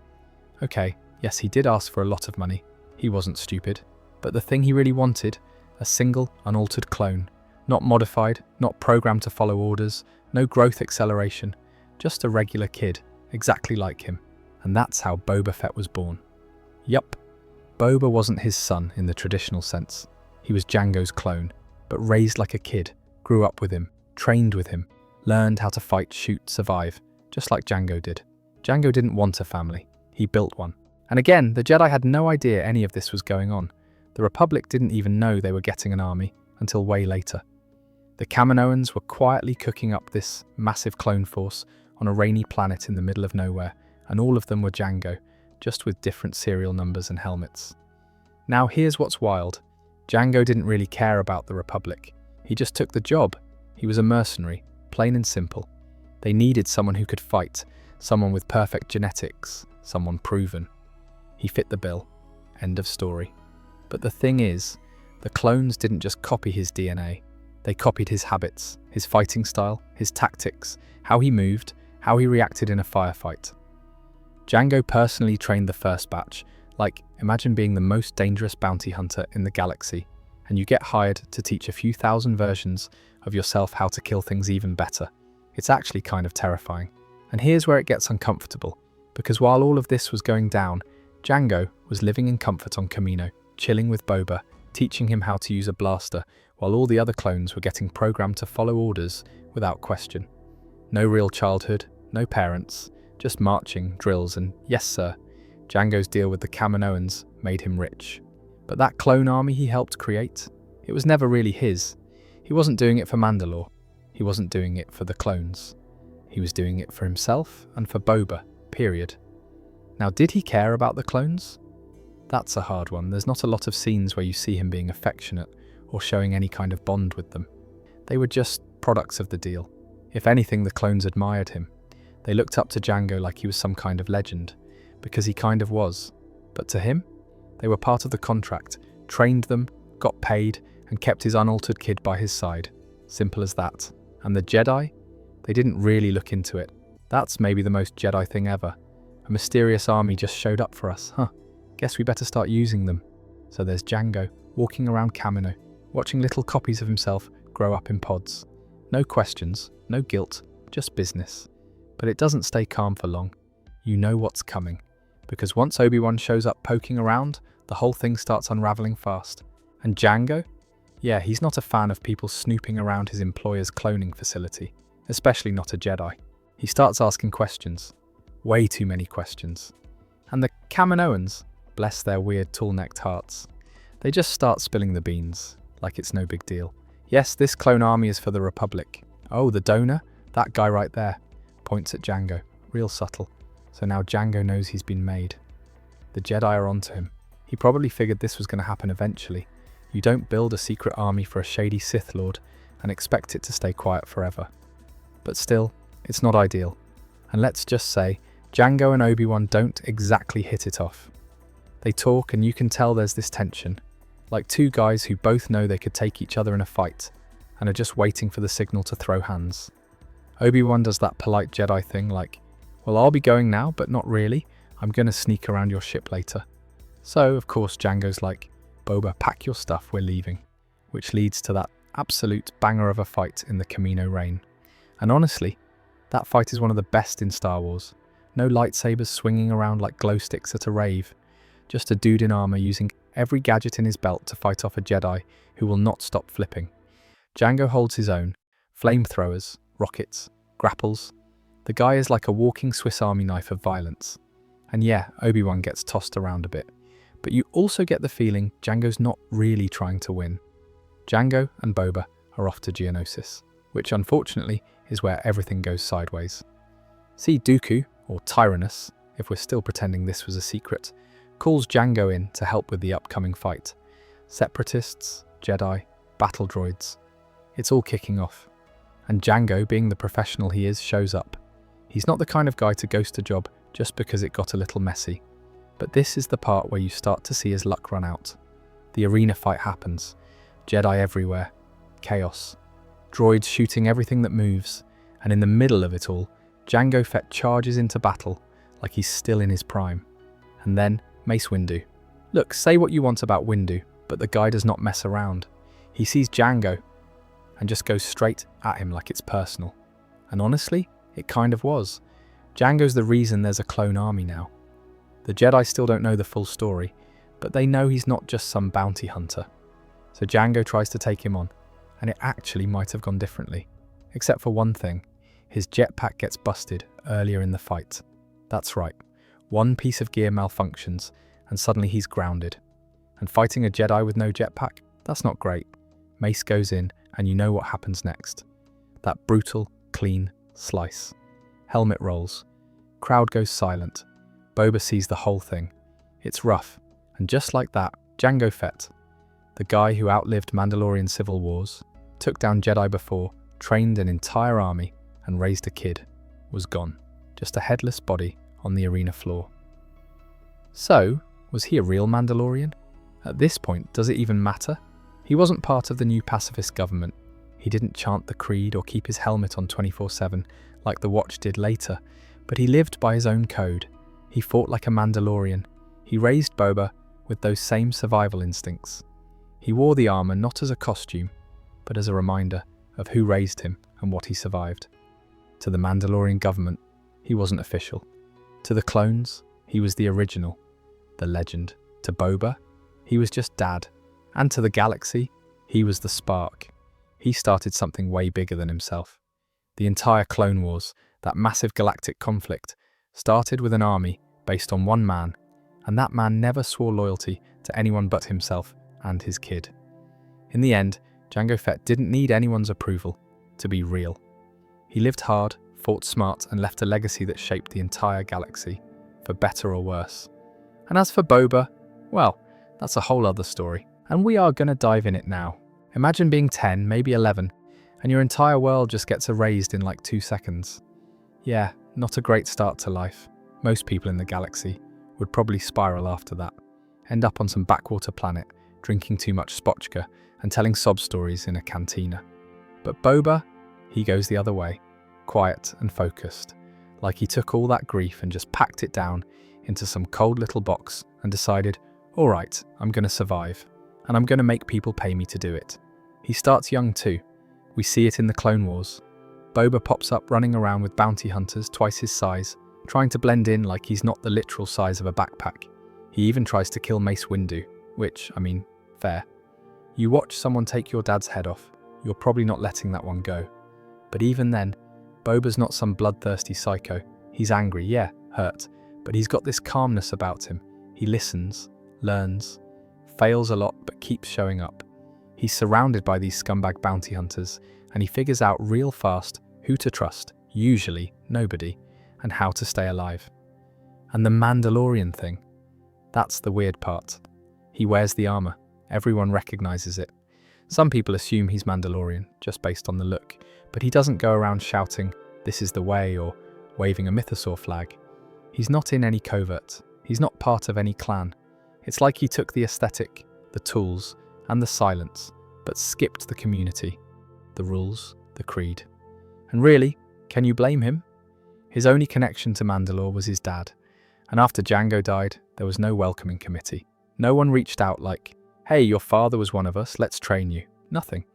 Okay, yes, he did ask for a lot of money. He wasn't stupid. But the thing he really wanted, a single, unaltered clone. Not modified, not programmed to follow orders, no growth acceleration, just a regular kid, exactly like him. And that's how Boba Fett was born. Yup, Boba wasn't his son in the traditional sense. He was Jango's clone, but raised like a kid, grew up with him, trained with him, learned how to fight, shoot, survive, just like Jango did. Jango didn't want a family, he built one. And again, the Jedi had no idea any of this was going on. The Republic didn't even know they were getting an army until way later. The Kaminoans were quietly cooking up this massive clone force on a rainy planet in the middle of nowhere, and all of them were Jango, just with different serial numbers and helmets. Now here's what's wild. Jango didn't really care about the Republic. He just took the job. He was a mercenary, plain and simple. They needed someone who could fight, someone with perfect genetics, someone proven. He fit the bill. End of story. But the thing is, the clones didn't just copy his DNA. They copied his habits, his fighting style, his tactics, how he moved, how he reacted in a firefight. Jango personally trained the first batch. Like, imagine being the most dangerous bounty hunter in the galaxy, and you get hired to teach a few thousand versions of yourself how to kill things even better. It's actually kind of terrifying. And here's where it gets uncomfortable, because while all of this was going down, Jango was living in comfort on Kamino, chilling with Boba, teaching him how to use a blaster, while all the other clones were getting programmed to follow orders without question. No real childhood, no parents, just marching, drills, and yes sir, Jango's deal with the Kaminoans made him rich. But that clone army he helped create, it was never really his. He wasn't doing it for Mandalore. He wasn't doing it for the clones. He was doing it for himself and for Boba, period. Now, did he care about the clones? That's a hard one. There's not a lot of scenes where you see him being affectionate or showing any kind of bond with them. They were just products of the deal. If anything, the clones admired him. They looked up to Jango like he was some kind of legend, because he kind of was. But to him, they were part of the contract, trained them, got paid, and kept his unaltered kid by his side. Simple as that. And the Jedi? They didn't really look into it. That's maybe the most Jedi thing ever. A mysterious army just showed up for us, Guess we better start using them. So there's Jango, walking around Kamino, watching little copies of himself grow up in pods. No questions, no guilt, just business. But it doesn't stay calm for long. You know what's coming. Because once Obi-Wan shows up poking around, the whole thing starts unraveling fast. And Jango? Yeah, he's not a fan of people snooping around his employer's cloning facility, especially not a Jedi. He starts asking questions. Way too many questions. And the Kaminoans, bless their weird tall-necked hearts, they just start spilling the beans, like it's no big deal. Yes, this clone army is for the Republic. Oh, the donor? That guy right there. Points at Jango. Real subtle. So now Jango knows he's been made. The Jedi are onto him. He probably figured this was going to happen eventually. You don't build a secret army for a shady Sith Lord and expect it to stay quiet forever. But still, it's not ideal. And let's just say, Jango and Obi-Wan don't exactly hit it off. They talk and you can tell there's this tension, like two guys who both know they could take each other in a fight and are just waiting for the signal to throw hands. Obi-Wan does that polite Jedi thing like, well, I'll be going now, but not really. I'm going to sneak around your ship later. So, of course, Jango's like, Boba, pack your stuff, we're leaving. Which leads to that absolute banger of a fight in the Kamino Rain. And honestly, that fight is one of the best in Star Wars. No lightsabers swinging around like glow sticks at a rave. Just a dude in armor using every gadget in his belt to fight off a Jedi who will not stop flipping. Jango holds his own. Flamethrowers, rockets, grapples. The guy is like a walking Swiss Army knife of violence. And yeah, Obi-Wan gets tossed around a bit. But you also get the feeling Jango's not really trying to win. Jango and Boba are off to Geonosis, which unfortunately is where everything goes sideways. See, Dooku, or Tyrannus, if we're still pretending this was a secret, calls Jango in to help with the upcoming fight. Separatists, Jedi, battle droids. It's all kicking off. And Jango, being the professional he is, shows up. He's not the kind of guy to ghost a job just because it got a little messy. But this is the part where you start to see his luck run out. The arena fight happens. Jedi everywhere. Chaos. Droids shooting everything that moves. And in the middle of it all, Jango Fett charges into battle like he's still in his prime. And then, Mace Windu. Look, say what you want about Windu, but the guy does not mess around. He sees Jango and just goes straight at him like it's personal. And honestly, it kind of was. Jango's the reason there's a clone army now. The Jedi still don't know the full story, but they know he's not just some bounty hunter. So Jango tries to take him on, and it actually might have gone differently. Except for one thing, his jetpack gets busted earlier in the fight. That's right, one piece of gear malfunctions, and suddenly he's grounded. And fighting a Jedi with no jetpack? That's not great. Mace goes in, and you know what happens next. That brutal, clean slice. Helmet rolls. Crowd goes silent. Boba sees the whole thing. It's rough, and just like that, Jango Fett, the guy who outlived Mandalorian civil wars, took down Jedi before, trained an entire army, and raised a kid, was gone. Just a headless body on the arena floor. So, was he a real Mandalorian? At this point, does it even matter? He wasn't part of the new pacifist government. He didn't chant the creed or keep his helmet on 24/7 like the Watch did later, but he lived by his own code. He fought like a Mandalorian. He raised Boba with those same survival instincts. He wore the armor not as a costume, but as a reminder of who raised him and what he survived. To the Mandalorian government, he wasn't official. To the clones, he was the original, the legend. To Boba, he was just dad. And to the galaxy, he was the spark. He started something way bigger than himself. The entire Clone Wars, that massive galactic conflict, started with an army based on one man, and that man never swore loyalty to anyone but himself and his kid. In the end, Jango Fett didn't need anyone's approval to be real. He lived hard, fought smart, and left a legacy that shaped the entire galaxy, for better or worse. And as for Boba, well, that's a whole other story, and we are going to dive in it now. Imagine being 10, maybe 11, and your entire world just gets erased in like 2 seconds. Yeah, not a great start to life. Most people in the galaxy would probably spiral after that, end up on some backwater planet, drinking too much spotchka and telling sob stories in a cantina. But Boba, he goes the other way, quiet and focused, like he took all that grief and just packed it down into some cold little box and decided, all right, I'm going to survive, and I'm going to make people pay me to do it. He starts young too. We see it in the Clone Wars. Boba pops up running around with bounty hunters twice his size, trying to blend in like he's not the literal size of a backpack. He even tries to kill Mace Windu, which, I mean, fair. You watch someone take your dad's head off, you're probably not letting that one go. But even then, Boba's not some bloodthirsty psycho. He's angry, yeah, hurt, but he's got this calmness about him. He listens, learns, fails a lot but keeps showing up. He's surrounded by these scumbag bounty hunters, and he figures out real fast who to trust, usually nobody, and how to stay alive. And the Mandalorian thing, that's the weird part. He wears the armor. Everyone recognizes it. Some people assume he's Mandalorian, just based on the look, but he doesn't go around shouting, "This is the way," or waving a mythosaur flag. He's not in any covert. He's not part of any clan. It's like he took the aesthetic, the tools, and the silence, but skipped the community, the rules, the creed. And really, can you blame him? His only connection to Mandalore was his dad, and after Jango died, there was no welcoming committee. No one reached out like, "Hey, your father was one of us, let's train you." Nothing.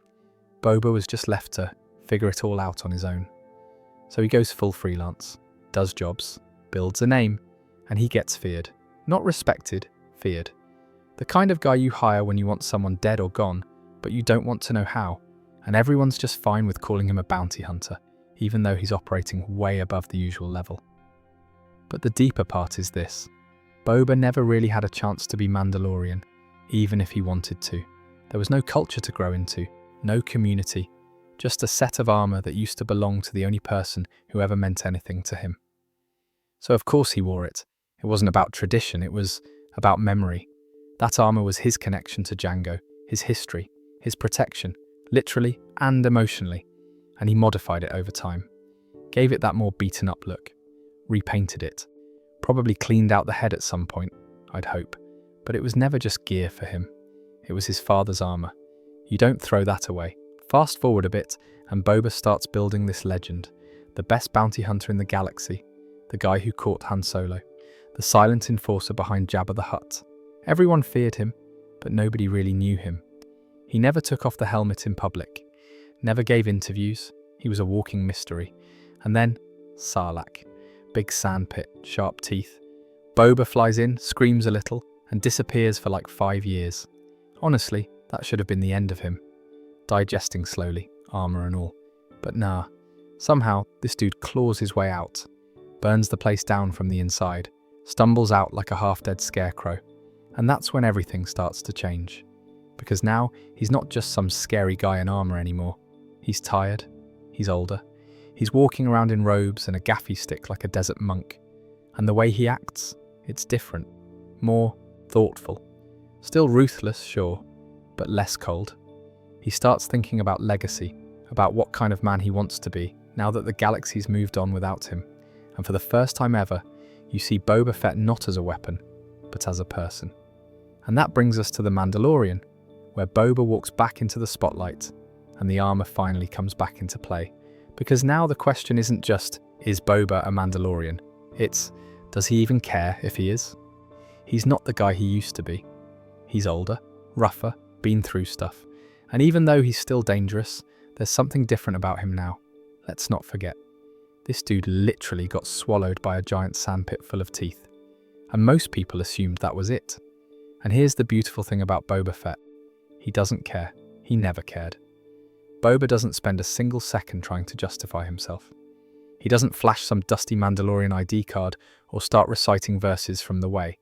Boba was just left to figure it all out on his own. So he goes full freelance, does jobs, builds a name, and he gets feared. Not respected, feared. The kind of guy you hire when you want someone dead or gone, but you don't want to know how, and everyone's just fine with calling him a bounty hunter, even though he's operating way above the usual level. But the deeper part is this. Boba never really had a chance to be Mandalorian, even if he wanted to. There was no culture to grow into, no community, just a set of armor that used to belong to the only person who ever meant anything to him. So of course he wore it. It wasn't about tradition, it was about memory. That armor was his connection to Jango, his history, his protection, literally and emotionally, and he modified it over time. Gave it that more beaten up look, repainted it, probably cleaned out the head at some point, I'd hope, but it was never just gear for him. It was his father's armor. You don't throw that away. Fast forward a bit, and Boba starts building this legend, the best bounty hunter in the galaxy, the guy who caught Han Solo, the silent enforcer behind Jabba the Hutt. Everyone feared him, but nobody really knew him. He never took off the helmet in public, never gave interviews, he was a walking mystery. And then, Sarlacc. Big sandpit, sharp teeth. Boba flies in, screams a little, and disappears for like 5 years. Honestly, that should have been the end of him. Digesting slowly, armor and all. But nah, somehow this dude claws his way out, burns the place down from the inside, stumbles out like a half-dead scarecrow. And that's when everything starts to change. Because now, he's not just some scary guy in armor anymore. He's tired, he's older, he's walking around in robes and a gaffy stick like a desert monk. And the way he acts, it's different, more thoughtful. Still ruthless, sure, but less cold. He starts thinking about legacy, about what kind of man he wants to be, now that the galaxy's moved on without him. And for the first time ever, you see Boba Fett not as a weapon, but as a person. And that brings us to The Mandalorian, where Boba walks back into the spotlight, and the armor finally comes back into play. Because now the question isn't just, is Boba a Mandalorian? It's, does he even care if he is? He's not the guy he used to be. He's older, rougher, been through stuff. And even though he's still dangerous, there's something different about him now. Let's not forget. This dude literally got swallowed by a giant sandpit full of teeth. And most people assumed that was it. And here's the beautiful thing about Boba Fett. He doesn't care. He never cared. Boba doesn't spend a single second trying to justify himself. He doesn't flash some dusty Mandalorian ID card or start reciting verses from The Way.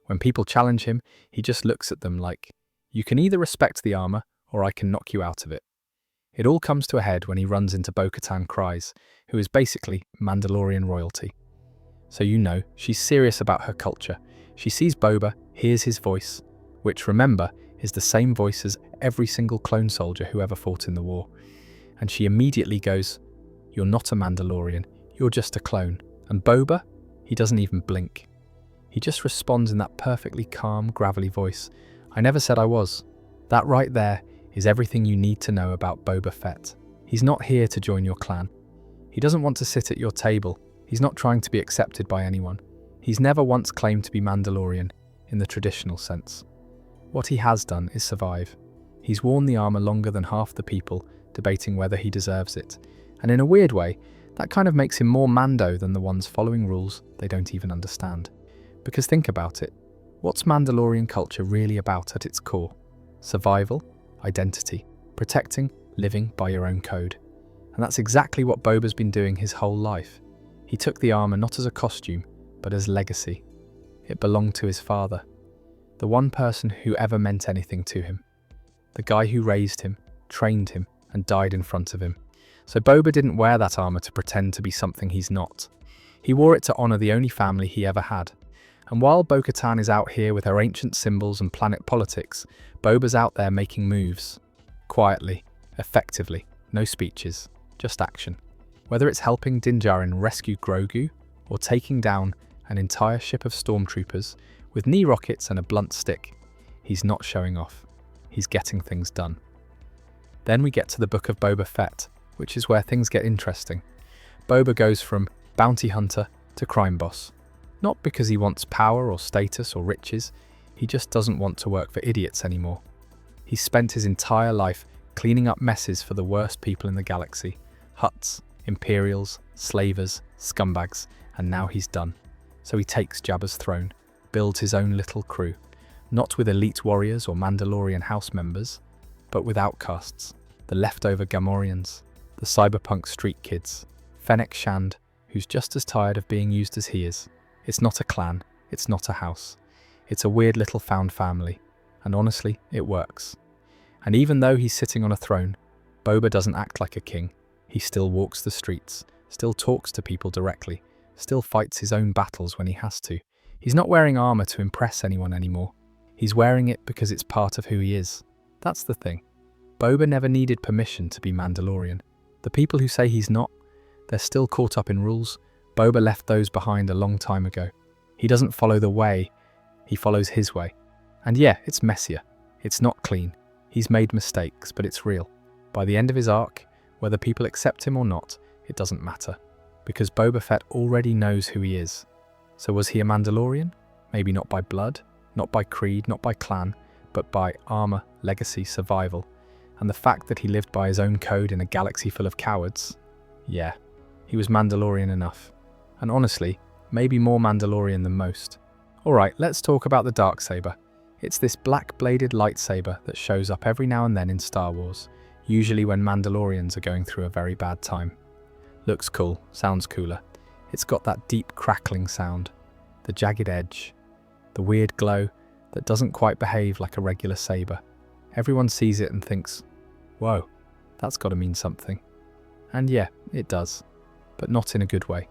When people challenge him, he just looks at them like, you can either respect the armor or I can knock you out of it. It all comes to a head when he runs into Bo-Katan Kryze, who is basically Mandalorian royalty. So you know, she's serious about her culture. She sees Boba, hears his voice, which, remember, is the same voice as every single clone soldier who ever fought in the war. And she immediately goes, "You're not a Mandalorian, you're just a clone." And Boba, he doesn't even blink. He just responds in that perfectly calm, gravelly voice. "I never said I was." That right there is everything you need to know about Boba Fett. He's not here to join your clan. He doesn't want to sit at your table. He's not trying to be accepted by anyone. He's never once claimed to be Mandalorian in the traditional sense. What he has done is survive. He's worn the armor longer than half the people, debating whether he deserves it. And in a weird way, that kind of makes him more Mando than the ones following rules they don't even understand. Because think about it, what's Mandalorian culture really about at its core? Survival, identity, protecting, living by your own code. And that's exactly what Boba's been doing his whole life. He took the armor not as a costume, but as legacy. It belonged to his father, the one person who ever meant anything to him. The guy who raised him, trained him, and died in front of him. So Boba didn't wear that armor to pretend to be something he's not. He wore it to honor the only family he ever had. And while Bo-Katan is out here with her ancient symbols and planet politics, Boba's out there making moves. Quietly, effectively, no speeches, just action. Whether it's helping Din Djarin rescue Grogu, or taking down an entire ship of stormtroopers with knee rockets and a blunt stick, he's not showing off. He's getting things done. Then we get to the book of Boba Fett, which is where things get interesting. Boba goes from bounty hunter to crime boss. Not because he wants power or status or riches, he just doesn't want to work for idiots anymore. He's spent his entire life cleaning up messes for the worst people in the galaxy. Hutts, Imperials, slavers, scumbags, and now he's done. So he takes Jabba's throne, builds his own little crew, not with elite warriors or Mandalorian house members, but with outcasts, the leftover Gamorreans, the cyberpunk street kids, Fennec Shand, who's just as tired of being used as he is. It's not a clan, it's not a house. It's a weird little found family, and honestly, it works. And even though he's sitting on a throne, Boba doesn't act like a king. He still walks the streets, still talks to people directly, still fights his own battles when he has to. He's not wearing armor to impress anyone anymore. He's wearing it because it's part of who he is. That's the thing. Boba never needed permission to be Mandalorian. The people who say he's not, they're still caught up in rules. Boba left those behind a long time ago. He doesn't follow the way, he follows his way. And yeah, it's messier. It's not clean. He's made mistakes, but it's real. By the end of his arc, whether people accept him or not, it doesn't matter. Because Boba Fett already knows who he is. So was he a Mandalorian? Maybe not by blood, not by creed, not by clan, but by armor, legacy, survival. And the fact that he lived by his own code in a galaxy full of cowards? Yeah, he was Mandalorian enough. And honestly, maybe more Mandalorian than most. Alright, let's talk about the Darksaber. It's this black-bladed lightsaber that shows up every now and then in Star Wars, usually when Mandalorians are going through a very bad time. Looks cool, sounds cooler. It's got that deep crackling sound, the jagged edge, the weird glow that doesn't quite behave like a regular saber. Everyone sees it and thinks, whoa, that's got to mean something. And yeah, it does, but not in a good way.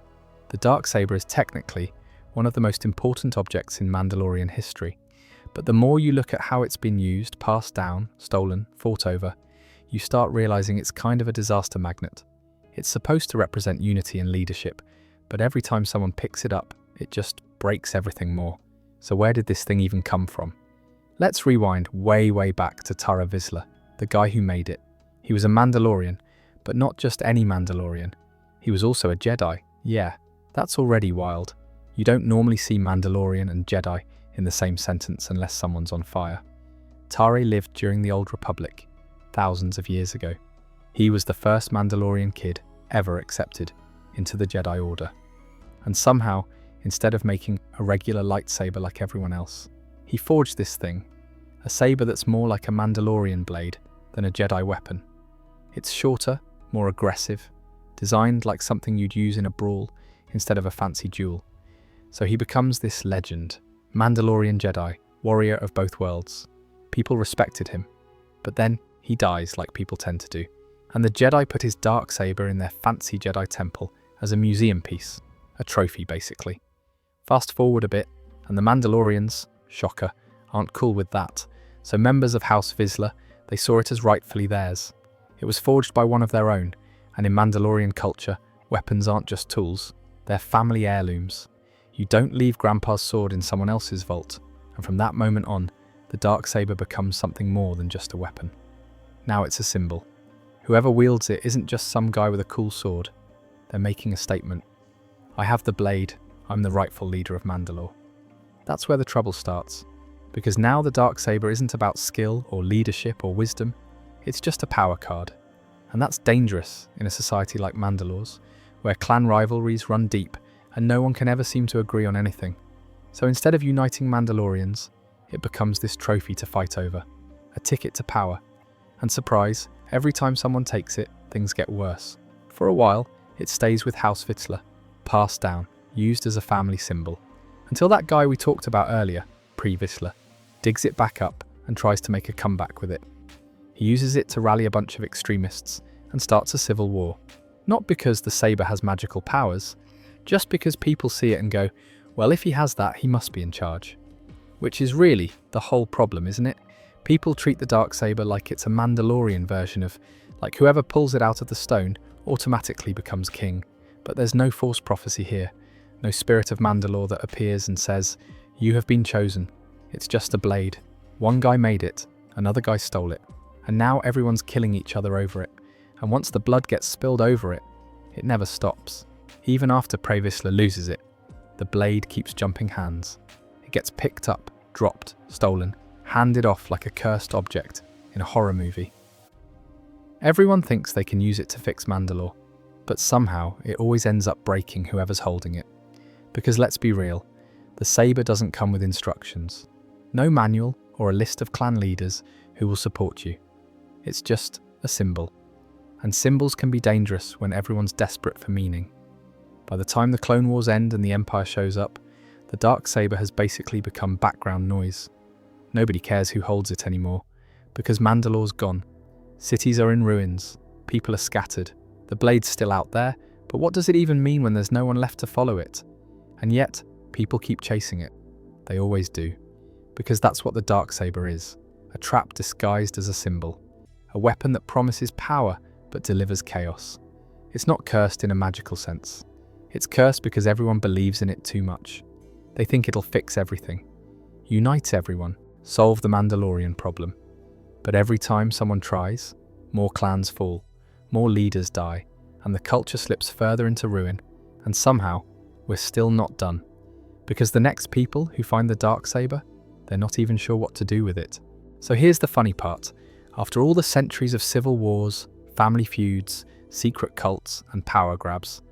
The Darksaber is technically one of the most important objects in Mandalorian history, but the more you look at how it's been used, passed down, stolen, fought over, you start realizing it's kind of a disaster magnet. It's supposed to represent unity and leadership, but every time someone picks it up, it just breaks everything more. So where did this thing even come from? Let's rewind way back to Tara Vizla, the guy who made it. He was a Mandalorian, but not just any Mandalorian. He was also a Jedi. Yeah, that's already wild. You don't normally see Mandalorian and Jedi in the same sentence unless someone's on fire. Tara lived during the Old Republic, thousands of years ago. He was the first Mandalorian kid ever accepted into the Jedi Order. And somehow, instead of making a regular lightsaber like everyone else, he forged this thing, a saber that's more like a Mandalorian blade than a Jedi weapon. It's shorter, more aggressive, designed like something you'd use in a brawl instead of a fancy duel. So he becomes this legend, Mandalorian Jedi, warrior of both worlds. People respected him, but then he dies like people tend to do. And the Jedi put his Darksaber in their fancy Jedi temple as a museum piece, a trophy basically. Fast forward a bit, and the Mandalorians, shocker, aren't cool with that. So members of House Vizla, they saw it as rightfully theirs. It was forged by one of their own, and in Mandalorian culture, weapons aren't just tools, they're family heirlooms. You don't leave Grandpa's sword in someone else's vault, and from that moment on, the Darksaber becomes something more than just a weapon. Now it's a symbol. Whoever wields it isn't just some guy with a cool sword. They're making a statement. I have the blade, I'm the rightful leader of Mandalore. That's where the trouble starts, because now the Darksaber isn't about skill or leadership or wisdom, it's just a power card. And that's dangerous in a society like Mandalore's, where clan rivalries run deep and no one can ever seem to agree on anything. So instead of uniting Mandalorians, it becomes this trophy to fight over, a ticket to power. And surprise, every time someone takes it, things get worse. For a while, it stays with House Vizla, passed down, used as a family symbol, until that guy we talked about earlier, pre-Vizla, digs it back up and tries to make a comeback with it. He uses it to rally a bunch of extremists and starts a civil war. Not because the saber has magical powers, just because people see it and go, well, if he has that, he must be in charge. Which is really the whole problem, isn't it? People treat the Darksaber like it's a Mandalorian version of, like whoever pulls it out of the stone automatically becomes king. But there's no Force prophecy here, no spirit of Mandalore that appears and says, you have been chosen. It's just a blade. One guy made it, another guy stole it, and now everyone's killing each other over it. And once the blood gets spilled over it, it never stops. Even after Vizla loses it, the blade keeps jumping hands. It gets picked up, dropped, stolen, handed off like a cursed object in a horror movie. Everyone thinks they can use it to fix Mandalore, but somehow it always ends up breaking whoever's holding it. Because let's be real, the saber doesn't come with instructions. No manual or a list of clan leaders who will support you. It's just a symbol. And symbols can be dangerous when everyone's desperate for meaning. By the time the Clone Wars end and the Empire shows up, the Darksaber has basically become background noise. Nobody cares who holds it anymore, because Mandalore's gone. Cities are in ruins, people are scattered, the blade's still out there, but what does it even mean when there's no one left to follow it? And yet, people keep chasing it. They always do. Because that's what the Darksaber is, a trap disguised as a symbol. A weapon that promises power, but delivers chaos. It's not cursed in a magical sense. It's cursed because everyone believes in it too much. They think it'll fix everything. Unite everyone, solve the Mandalorian problem. But every time someone tries, more clans fall, more leaders die, and the culture slips further into ruin, and somehow, we're still not done. Because the next people who find the Darksaber, they're not even sure what to do with it. So here's the funny part. After all the centuries of civil wars, family feuds, secret cults, and power grabs,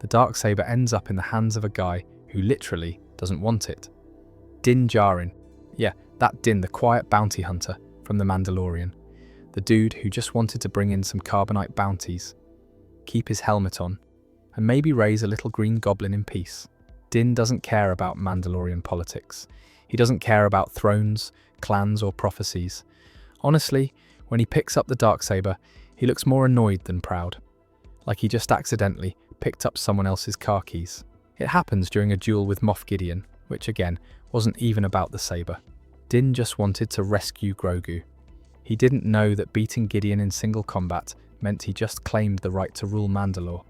the Darksaber ends up in the hands of a guy who literally doesn't want it. Djarin. Yeah, that Din, the quiet bounty hunter from The Mandalorian. The dude who just wanted to bring in some carbonite bounties, keep his helmet on, and maybe raise a little green goblin in peace. Din doesn't care about Mandalorian politics. He doesn't care about thrones, clans, or prophecies. Honestly, when he picks up the Darksaber, he looks more annoyed than proud. Like he just accidentally picked up someone else's car keys. It happens during a duel with Moff Gideon, which again, wasn't even about the saber. Din just wanted to rescue Grogu. He didn't know that beating Gideon in single combat meant he just claimed the right to rule Mandalore.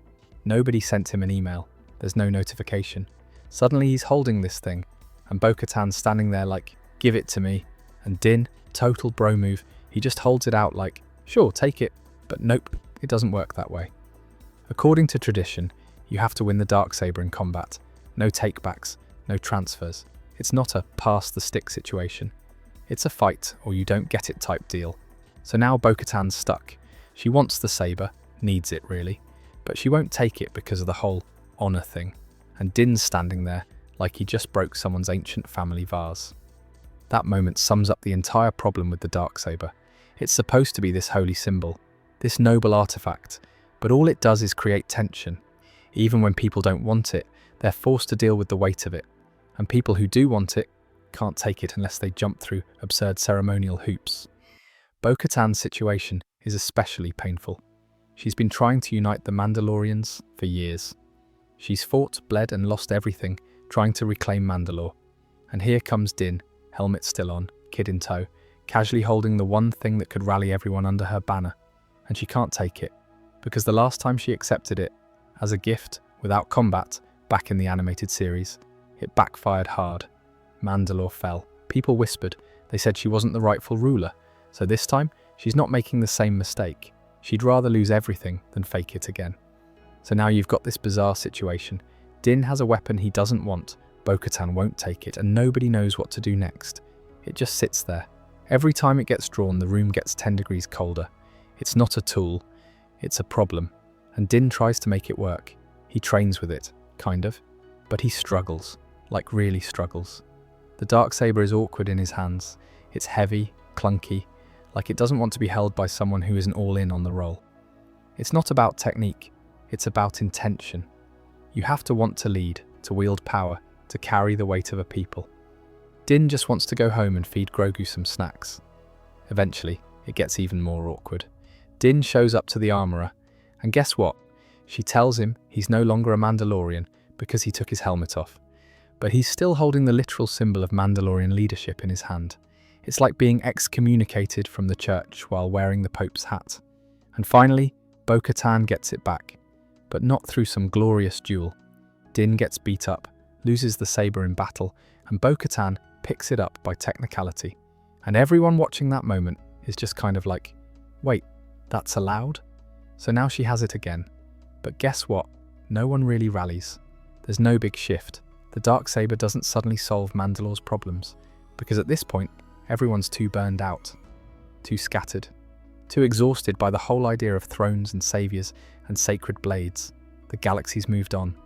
Nobody sent him an email. There's no notification. Suddenly he's holding this thing, and Bo-Katan standing there like, give it to me. And Din, total bro move, he just holds it out like, sure, take it. But nope, it doesn't work that way. According to tradition, you have to win the Darksaber in combat. No takebacks, no transfers. It's not a pass the stick situation. It's a fight or you don't get it type deal. So now Bo-Katan's stuck. She wants the saber, needs it really, but she won't take it because of the whole honor thing. And Din's standing there like he just broke someone's ancient family vase. That moment sums up the entire problem with the Darksaber. It's supposed to be this holy symbol, this noble artifact, but all it does is create tension. Even when people don't want it, they're forced to deal with the weight of it. And people who do want it can't take it unless they jump through absurd ceremonial hoops. Bo-Katan's situation is especially painful. She's been trying to unite the Mandalorians for years. She's fought, bled and lost everything, trying to reclaim Mandalore. And here comes Din, helmet still on, kid in tow, casually holding the one thing that could rally everyone under her banner. And she can't take it, because the last time she accepted it, as a gift, without combat, back in the animated series, it backfired hard. Mandalore fell. People whispered. They said she wasn't the rightful ruler. So this time, she's not making the same mistake. She'd rather lose everything than fake it again. So now you've got this bizarre situation. Din has a weapon he doesn't want, Bo-Katan won't take it, and nobody knows what to do next. It just sits there. Every time it gets drawn, the room gets 10 degrees colder. It's not a tool, it's a problem. And Din tries to make it work. He trains with it, kind of. But he struggles, like really struggles. The Darksaber is awkward in his hands. It's heavy, clunky, like it doesn't want to be held by someone who isn't all in on the role. It's not about technique, it's about intention. You have to want to lead, to wield power, to carry the weight of a people. Din just wants to go home and feed Grogu some snacks. Eventually, it gets even more awkward. Din shows up to the armorer, and guess what? She tells him he's no longer a Mandalorian because he took his helmet off. But he's still holding the literal symbol of Mandalorian leadership in his hand. It's like being excommunicated from the church while wearing the Pope's hat. And finally, Bo-Katan gets it back. But not through some glorious duel. Din gets beat up, loses the saber in battle, and Bo-Katan picks it up by technicality. And everyone watching that moment is just kind of like, wait, that's allowed? So now she has it again. But guess what? No one really rallies. There's no big shift. The Darksaber doesn't suddenly solve Mandalore's problems, because at this point, everyone's too burned out, too scattered, too exhausted by the whole idea of thrones and saviors and sacred blades. The galaxy's moved on,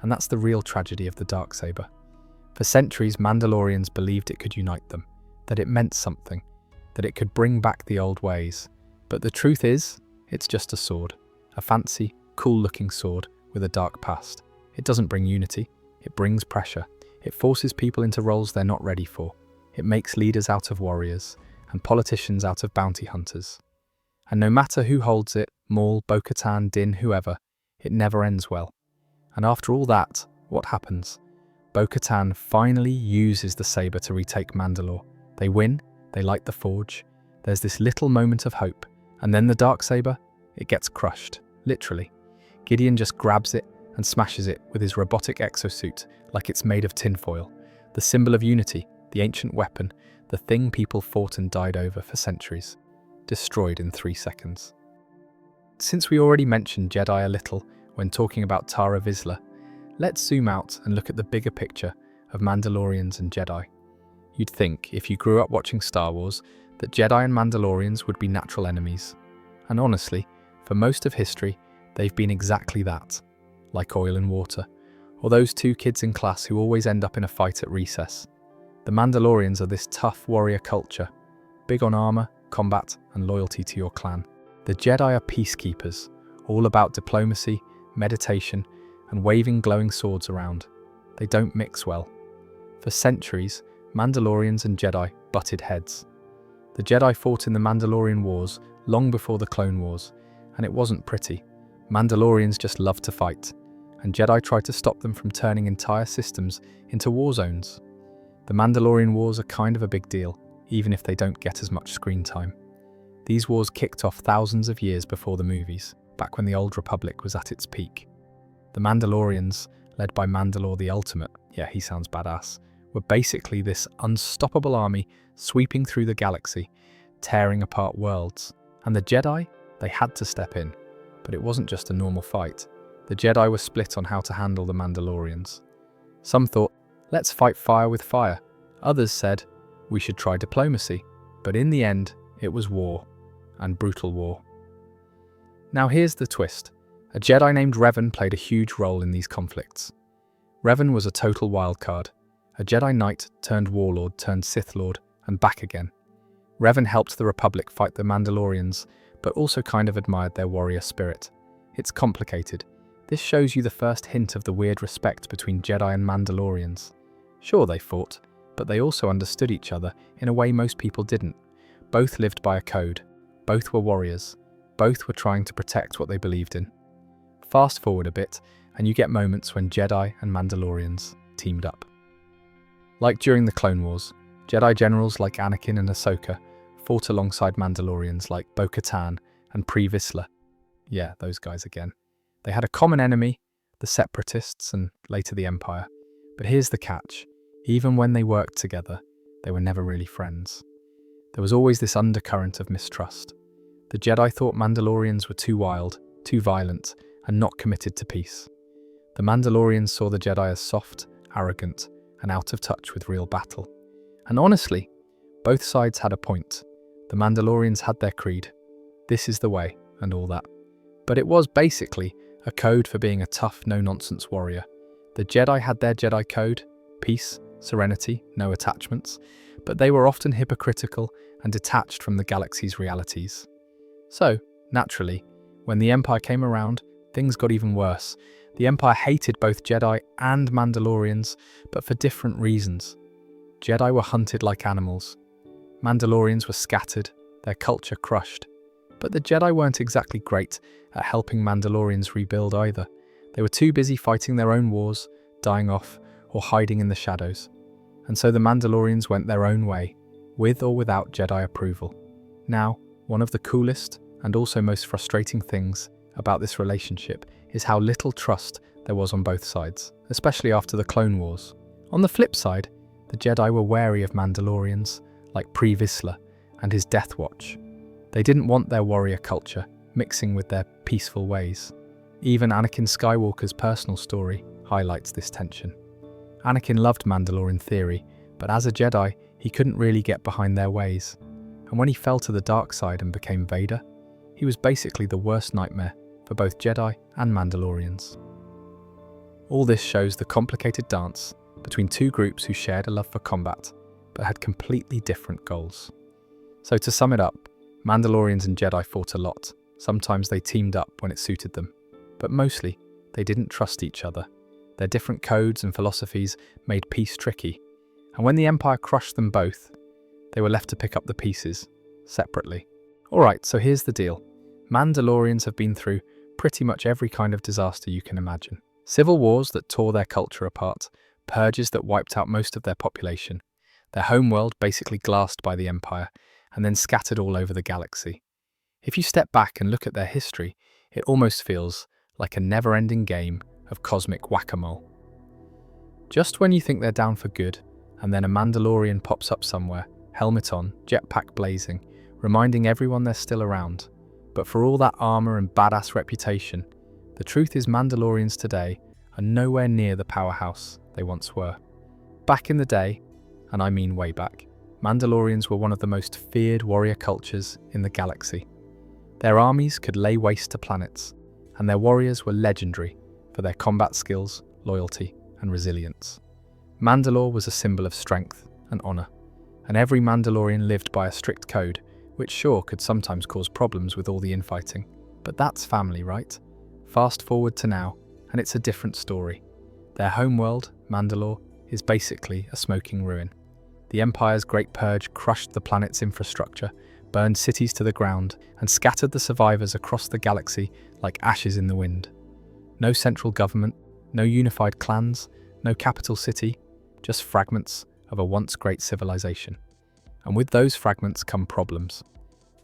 and that's the real tragedy of the Darksaber. For centuries, Mandalorians believed it could unite them, that it meant something, that it could bring back the old ways. But the truth is, it's just a sword, a fancy, cool-looking sword with a dark past. It doesn't bring unity, it brings pressure. It forces people into roles they're not ready for. It makes leaders out of warriors, and politicians out of bounty hunters. And no matter who holds it, Maul, Bo-Katan, Din, whoever, it never ends well. And after all that, what happens? Bo-Katan finally uses the saber to retake Mandalore. They win, they light the forge, there's this little moment of hope, and then the Darksaber, it gets crushed, literally. Gideon just grabs it and smashes it with his robotic exosuit like it's made of tinfoil. The symbol of unity, the ancient weapon, the thing people fought and died over for centuries. Destroyed in 3 seconds. Since we already mentioned Jedi a little when talking about Tara Vizla, let's zoom out and look at the bigger picture of Mandalorians and Jedi. You'd think, if you grew up watching Star Wars, that Jedi and Mandalorians would be natural enemies. And honestly, for most of history, they've been exactly that. Like oil and water, or those two kids in class who always end up in a fight at recess. The Mandalorians are this tough warrior culture, big on armor, combat, and loyalty to your clan. The Jedi are peacekeepers, all about diplomacy, meditation, and waving glowing swords around. They don't mix well. For centuries, Mandalorians and Jedi butted heads. The Jedi fought in the Mandalorian Wars long before the Clone Wars, and it wasn't pretty. Mandalorians just loved to fight, and Jedi tried to stop them from turning entire systems into war zones. The Mandalorian Wars are kind of a big deal, even if they don't get as much screen time. These wars kicked off thousands of years before the movies, back when the Old Republic was at its peak. The Mandalorians, led by Mandalore the Ultimate, yeah, he sounds badass, were basically this unstoppable army sweeping through the galaxy, tearing apart worlds. And the Jedi, they had to step in. But it wasn't just a normal fight. The Jedi were split on how to handle the Mandalorians. Some thought, let's fight fire with fire. Others said, we should try diplomacy. But in the end, it was war, and brutal war. Now here's the twist. A Jedi named Revan played a huge role in these conflicts. Revan was a total wildcard, a Jedi Knight turned Warlord turned Sith Lord, and back again. Revan helped the Republic fight the Mandalorians, but also kind of admired their warrior spirit. It's complicated. This shows you the first hint of the weird respect between Jedi and Mandalorians. Sure, they fought, but they also understood each other in a way most people didn't. Both lived by a code. Both were warriors. Both were trying to protect what they believed in. Fast forward a bit, and you get moments when Jedi and Mandalorians teamed up. Like during the Clone Wars, Jedi generals like Anakin and Ahsoka fought alongside Mandalorians like Bo-Katan and Vizla. Yeah, those guys again. They had a common enemy, the Separatists and later the Empire. But here's the catch. Even when they worked together, they were never really friends. There was always this undercurrent of mistrust. The Jedi thought Mandalorians were too wild, too violent, and not committed to peace. The Mandalorians saw the Jedi as soft, arrogant, and out of touch with real battle. And honestly, both sides had a point. The Mandalorians had their creed. This is the way, and all that. But it was basically a code for being a tough, no-nonsense warrior. The Jedi had their Jedi code, peace, serenity, no attachments, but they were often hypocritical and detached from the galaxy's realities. So, naturally, when the Empire came around, things got even worse. The Empire hated both Jedi and Mandalorians, but for different reasons. Jedi were hunted like animals. Mandalorians were scattered, their culture crushed. But the Jedi weren't exactly great at helping Mandalorians rebuild either. They were too busy fighting their own wars, dying off, or hiding in the shadows. And so the Mandalorians went their own way, with or without Jedi approval. Now, one of the coolest and also most frustrating things about this relationship is how little trust there was on both sides, especially after the Clone Wars. On the flip side, the Jedi were wary of Mandalorians, like Vizla and his Death Watch. They didn't want their warrior culture mixing with their peaceful ways. Even Anakin Skywalker's personal story highlights this tension. Anakin loved Mandalore in theory, but as a Jedi, he couldn't really get behind their ways. And when he fell to the dark side and became Vader, he was basically the worst nightmare for both Jedi and Mandalorians. All this shows the complicated dance between two groups who shared a love for combat, but had completely different goals. So to sum it up, Mandalorians and Jedi fought a lot. Sometimes they teamed up when it suited them, but mostly they didn't trust each other. Their different codes and philosophies made peace tricky, and when the Empire crushed them both, they were left to pick up the pieces, separately. Alright, so here's the deal. Mandalorians have been through pretty much every kind of disaster you can imagine. Civil wars that tore their culture apart, purges that wiped out most of their population, their homeworld basically glassed by the Empire, and then scattered all over the galaxy. If you step back and look at their history, it almost feels like a never-ending game of cosmic whack-a-mole. Just when you think they're down for good, and then a Mandalorian pops up somewhere, helmet on, jetpack blazing, reminding everyone they're still around. But for all that armor and badass reputation, the truth is Mandalorians today are nowhere near the powerhouse they once were. Back in the day, and I mean way back, Mandalorians were one of the most feared warrior cultures in the galaxy. Their armies could lay waste to planets, and their warriors were legendary for their combat skills, loyalty, and resilience. Mandalore was a symbol of strength and honor, and every Mandalorian lived by a strict code, which sure could sometimes cause problems with all the infighting. But that's family, right? Fast forward to now, and it's a different story. Their homeworld, Mandalore, is basically a smoking ruin. The Empire's Great Purge crushed the planet's infrastructure, burned cities to the ground, and scattered the survivors across the galaxy like ashes in the wind. No central government, no unified clans, no capital city, just fragments of a once great civilization. And with those fragments come problems.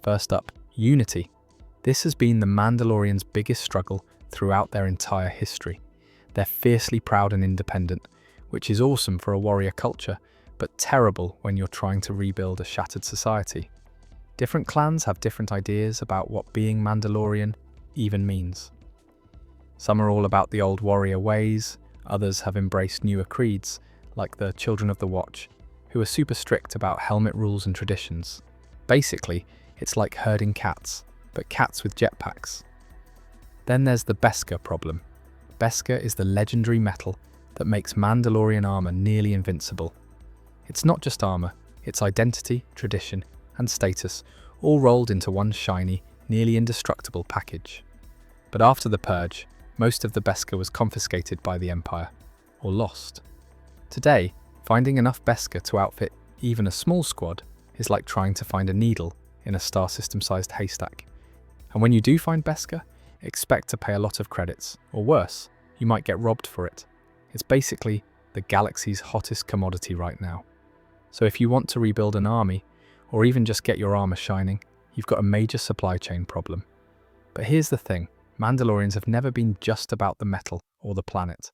First up, unity. This has been the Mandalorians' biggest struggle throughout their entire history. They're fiercely proud and independent, which is awesome for a warrior culture, but terrible when you're trying to rebuild a shattered society. Different clans have different ideas about what being Mandalorian even means. Some are all about the old warrior ways, others have embraced newer creeds, like the Children of the Watch, who are super strict about helmet rules and traditions. Basically, it's like herding cats, but cats with jetpacks. Then there's the Beskar problem. Beskar is the legendary metal that makes Mandalorian armor nearly invincible. It's not just armor, it's identity, tradition, and status, all rolled into one shiny, nearly indestructible package. But after the Purge, most of the Beskar was confiscated by the Empire, or lost. Today, finding enough Beskar to outfit even a small squad is like trying to find a needle in a star system-sized haystack. And when you do find Beskar, expect to pay a lot of credits, or worse, you might get robbed for it. It's basically the galaxy's hottest commodity right now. So if you want to rebuild an army, or even just get your armor shining, you've got a major supply chain problem. But here's the thing, Mandalorians have never been just about the metal or the planet.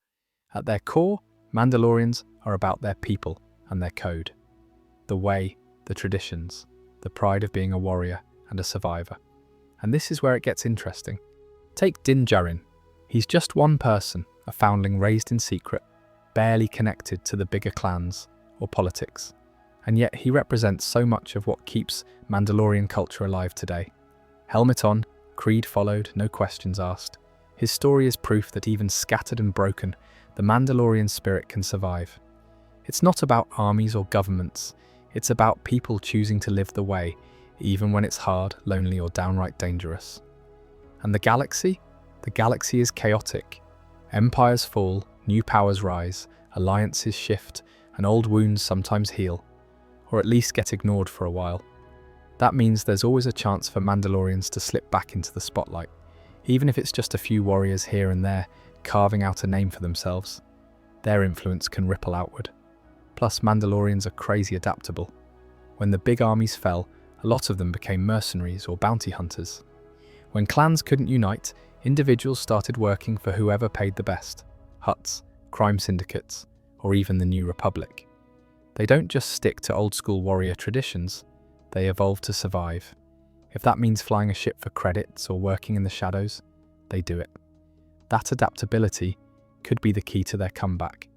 At their core, Mandalorians are about their people and their code. The way, the traditions, the pride of being a warrior and a survivor. And this is where it gets interesting. Take Djarin. He's just one person, a foundling raised in secret, barely connected to the bigger clans or politics. And yet he represents so much of what keeps Mandalorian culture alive today. Helmet on, creed followed, no questions asked. His story is proof that even scattered and broken, the Mandalorian spirit can survive. It's not about armies or governments, it's about people choosing to live the way, even when it's hard, lonely, or downright dangerous. And the galaxy? The galaxy is chaotic. Empires fall, new powers rise, alliances shift, and old wounds sometimes heal, or at least get ignored for a while. That means there's always a chance for Mandalorians to slip back into the spotlight, even if it's just a few warriors here and there carving out a name for themselves. Their influence can ripple outward. Plus, Mandalorians are crazy adaptable. When the big armies fell, a lot of them became mercenaries or bounty hunters. When clans couldn't unite, individuals started working for whoever paid the best. Hutts, crime syndicates, or even the New Republic. They don't just stick to old-school warrior traditions, they evolve to survive. If that means flying a ship for credits or working in the shadows, they do it. That adaptability could be the key to their comeback.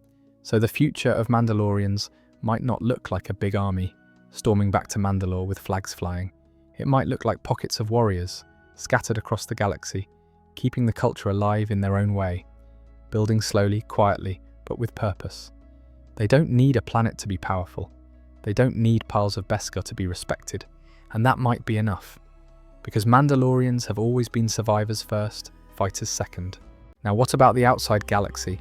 So the future of Mandalorians might not look like a big army storming back to Mandalore with flags flying. It might look like pockets of warriors scattered across the galaxy, keeping the culture alive in their own way, building slowly, quietly, but with purpose. They don't need a planet to be powerful. They don't need piles of Beskar to be respected. And that might be enough. Because Mandalorians have always been survivors first, fighters second. Now what about the outside galaxy?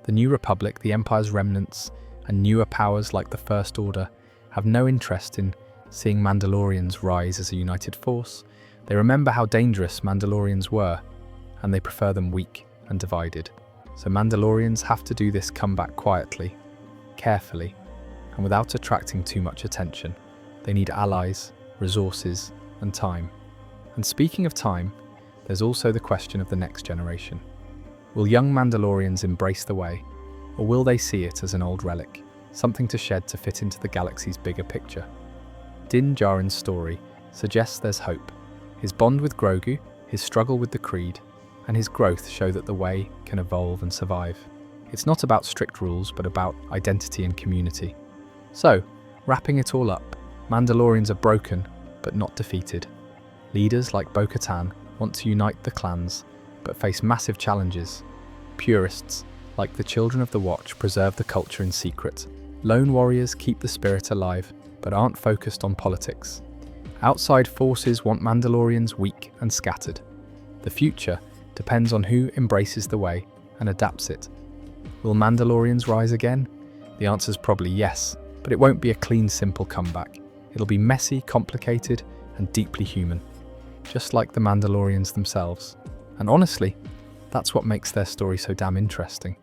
The New Republic, the Empire's remnants, and newer powers like the First Order have no interest in seeing Mandalorians rise as a united force. They remember how dangerous Mandalorians were, and they prefer them weak and divided. So Mandalorians have to do this comeback quietly, carefully, and without attracting too much attention. They need allies, resources, and time. And speaking of time, there's also the question of the next generation. Will young Mandalorians embrace the way, or will they see it as an old relic, something to shed to fit into the galaxy's bigger picture? Din Djarin's story suggests there's hope. His bond with Grogu, his struggle with the Creed, and his growth show that the way can evolve and survive. It's not about strict rules, but about identity and community. So, wrapping it all up, Mandalorians are broken, but not defeated. Leaders like Bo-Katan want to unite the clans, but face massive challenges. Purists, like the Children of the Watch, preserve the culture in secret. Lone warriors keep the spirit alive, but aren't focused on politics. Outside forces want Mandalorians weak and scattered. The future depends on who embraces the way and adapts it. Will Mandalorians rise again? The answer's probably yes, but it won't be a clean, simple comeback. It'll be messy, complicated, and deeply human, just like the Mandalorians themselves. And honestly, that's what makes their story so damn interesting.